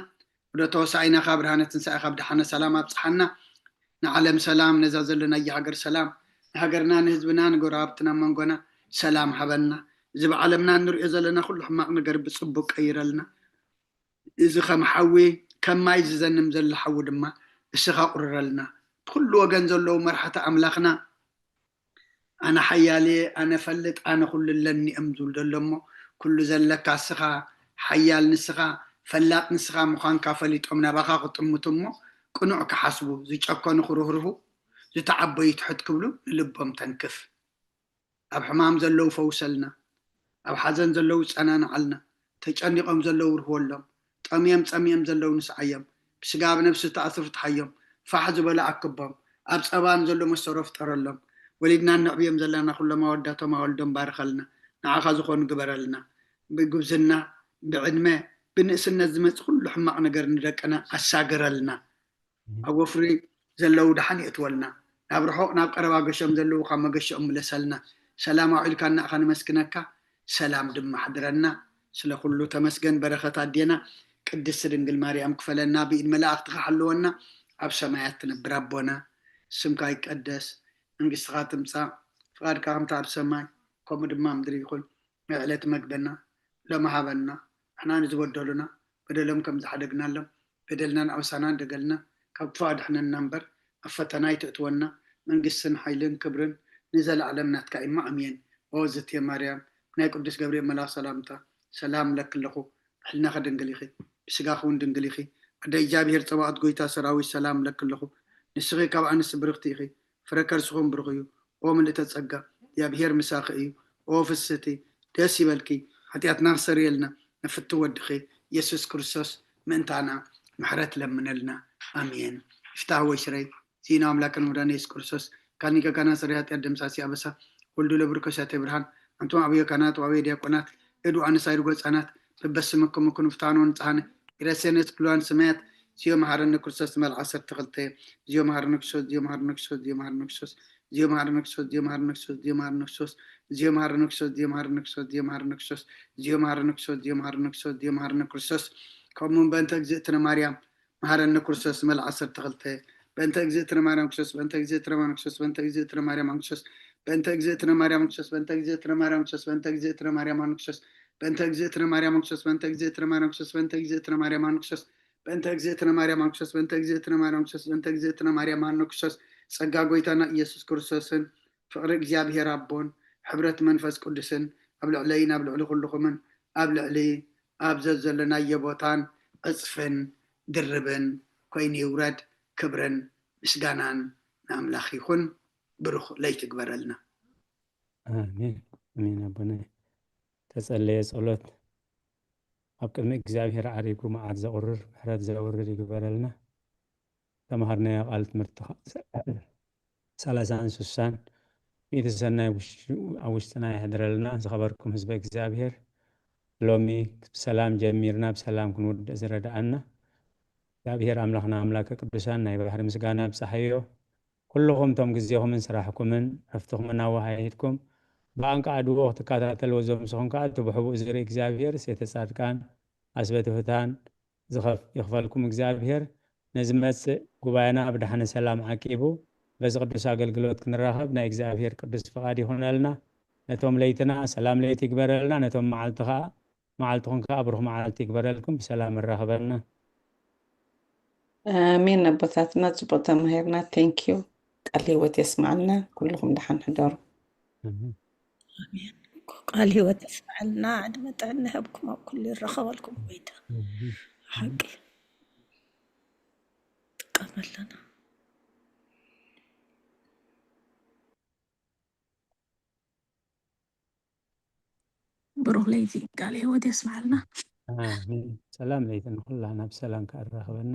ወደ ተወሳኢና ካብ ብርሃነ ትንሳኤ ካብ ድሓነ ሰላም ኣብፅሓና ንዓለም ሰላም ነዛ ዘለና የሃገር ሰላም ንሃገርና ንህዝብና ንጎረባብትና መንጎና ሰላም ሃበና እዚ ብዓለምና ንሪኦ ዘለና ኩሉ ሕማቅ ነገር ብፅቡቅ ቀይረልና እዚ ከም ሓዊ ከም ማይ ዝዘንም ዘሎ ሓዊ ድማ እስኻ ቁርረልና ኩሉ ወገን ዘለው መርሓቲ ኣምላኽና ኣነ ሓያል ኣነ ፈልጥ ኣነ ኩሉ ለኒ እም ዝብል ዘሎ እሞ ኩሉ ዘለካ እስኻ ሓያል ንስኻ ፈላጥ ንስኻ ምዃንካ ፈሊጦም ናባኻ ክጥምቱ እሞ ቅኑዕ ክሓስቡ ዝጨከኑ ክርህርሁ ዝተዓበዩ ትሕት ክብሉ ንልቦም ተንክፍ ኣብ ሕማም ዘለው ፈውሰልና ኣብ ሓዘን ዘለው ፀናንዓልና ተጨኒቆም ዘለው ርህወሎም ጠምዮም ፀሚዮም ዘለው ንስዓዮም ብስጋ ብነብሲ ተኣስሩ ትሓዮም ፋሕ ዝበለ ኣክቦም ኣብ ፀባን ዘሎ መሰሮ ፍጠረሎም ወሊድና ንዕብዮም ዘለና ኩሎም ኣወዳቶም ኣወልዶም ባርከልና ንዓኻ ዝኾኑ ግበረልና ብጉብዝና ብዕድመ ብንእስነት ዝመፅእ ኩሉ ሕማቅ ነገር ንደቀና ኣሳገረልና ኣብ ወፍሪ ዘለው ድሓን የእትወልና ናብ ርሑቕ ናብ ቀረባ ገሾም ዘለው ካብ መገሾኦም ምለሰልና ሰላም ኣውዒልካ እናእኻ ንመስክነካ ሰላም ድማ ሓድረና ስለኩሉ ተመስገን በረኸት ኣዴና ቅድስቲ ድንግል ማርያም ክፈለና ብኢድ መላእክቲ ክሓልወና ኣብ ሰማያት ትነብር ኣቦና ስምካ ይቀደስ መንግስትኻ ትምፃእ ፍቃድካ ከምቲ ኣብ ሰማይ ከምኡ ድማ ምድሪ ይኹን ዕለት መግበና ሎሚ ሃበና ንሕና ንዝበደሉና በደሎም ከም ዝሓደግናሎም በደልናን ኣውሳናን ደገልና ካብ ክፉእ ኣድሕነና እምበር ኣብ ፈተና ይትእትወና መንግስትን ሓይልን ክብርን ንዘለዓለም ናትካ ኢማ ኣሜን ወዝትየ ማርያም ናይ ቅዱስ ገብርኤል መልኣክ ሰላምታ ሰላም ለክለኹ ሕልናኸ ድንግል ኢኺ ብስጋኹ እውን ድንግል ኢኺ ኣደ እግዚኣብሔር ፀባኦት ጎይታ ሰራዊት ሰላም ለክለኹ ንስኺ ካብ ኣንስቲ ብርክቲ ኢኺ ፍረ ከርስኹም ብሩኽ እዩ ኦ ምልእተ ፀጋ እግዚኣብሔር ምሳኺ እዩ ኦ ፍስቲ ደስ ይበልኪ ሓጢኣትና ክሰርየልና ነፍቲ ወድኺ ኢየሱስ ክርስቶስ ምእንታና ምሕረት ለምነልና ኣሜን ይፍታህ ወይ ሽረይ ዚና ኣምላክን መድኃኒነ ኢየሱስ ክርስቶስ ካኒከ ካና ሰሪ ኃጢአት ደምሳሲ ኣበሳ ወልዱ ለብርከሳተ ብርሃን አንቱም አብየ ካህናት ወአብየ ዲያቆናት እዱ አንሳይዱ ገጻናት በበስምኩም ኩኑ ፍታኖን ጻነ ይረሰነት ክሏን ሰማያት ዚዮ መሐረነ ክርስቶስ መልዓ 12 ዚዮ መሐረነ ክርስቶስ ዚዮ መሐረነ ክርስቶስ ዚዮ መሐረነ ክርስቶስ ዚዮ መሐረነ ክርስቶስ ዚዮ መሐረነ ክርስቶስ ዚዮ መሐረነ ክርስቶስ ዚዮ መሐረነ ክርስቶስ ዚዮ መሐረነ ክርስቶስ ዚዮ መሐረነ ክርስቶስ ዚዮ መሐረነ ክርስቶስ ዚዮ መሐረነ ክርስቶስ ዚዮ መሐረነ ክርስቶስ ከምኡን በእንተ እግዝእትነ ማርያም መሐረነ ክርስቶስ መልዓ 12 በእንተ እግዝእትነ ማርያም ክርስቶስ በእንተ እግዝእትነ ማርያም ክርስቶስ በእንተ እግዝእትነ ማርያም ክርስቶስ በእንተ እግዝእትነ ማርያም ክርስቶስ በእንተ እግዝእትነ ማርያም ክርስቶስ በእንተ እግዝእትነ ማርያም ክርስቶስ በእንተ እግዝእትነ ማርያም ክርስቶስ በእንተ እግዝእትነ ማርያም ክርስቶስ በእንተ እግዝእትነ ማርያም ክርስቶስ በእንተ እግዝእትነ ማርያም ክርስቶስ በእንተ እግዝእትነ ማርያም ክርስቶስ በእንተ እግዝእትነ ማርያም ክርስቶስ ጸጋ ጎይታና ኢየሱስ ክርስቶስን ፍቅሪ እግዚአብሔር አቦን ሕብረት መንፈስ ቅዱስን ኣብ ልዕለይና ኣብ ልዕሊ ኩልኩምን ኣብ ልዕሊ ኣብ ዘለና የቦታን እጽፍን ድርብን ኮይኑ ይውረድ ክብርን ምስጋናን ንኣምላኽ ይኹን ብሩኽ ለይቲ ግበረልና አሜን አሜን አቡነ ተጸለየ ጸሎት ኣብ ቅድሚ እግዚአብሔር ዓሪጉ መዓት ዘቁርር ምሕረት ዘውርድ ይግበረልና ተማሃርናዮ ቃል ትምህርቲ 30 ቤተሰናይ ኣብ ውሽጥና ይሕድረልና ዝኸበርኩም ህዝበ እግዚአብሔር ሎሚ ብሰላም ጀሚርና ብሰላም ክንውድእ ዝረዳእና እግዚአብሔር ኣምላኽና ኣምላከ ቅዱሳን ናይ ባሕሪ ምስጋና ብፀሓዮ ኩልኹም ቶም ጊዜኹምን ስራሕኩምን ረፍትኹምን ኣዋሃይድኩም ብኣንቃ ኣድዎ ክትከታተልዎ ዘምስኹም ከዓ ትብሕቡእ ዝርኢ እግዚአብሔር ሴተ ጻድቃን ኣስበተ ፍታን ይኽፈልኩም እግዚአብሔር ነዚ መጽእ ጉባኤና ኣብ ዳሕነ ሰላም ዓቂቡ በዚ ቅዱስ ኣገልግሎት ክንራኸብ ናይ እግዚአብሔር ቅዱስ ፍቃድ ይኹነልና ነቶም ለይትና ሰላም ለይቲ ይግበረልና ነቶም መዓልቲ ከዓ መዓልትኹም ከዓ ብሩኽ መዓልቲ ይግበረልኩም ብሰላም ንራኸበልና አሜን አቦታትና ጽቡቅ ተማሂርና ቴንኪዩ ቃል ህይወት የስማዕና ኩልኩም ድሓን ሕደሩ ቃል ህይወት ይስማዕልና ዕድመ ጥዕና ይህብኩም ኣብ ኩሉ ይረኸበልኩም ጎይታ ሓቂ ጥቀመለና ብሩህ ለይቲ ቃል ህይወት የስማዕልና አሜን ሰላም ለይትን ኩላና ብሰላም ከራኸበና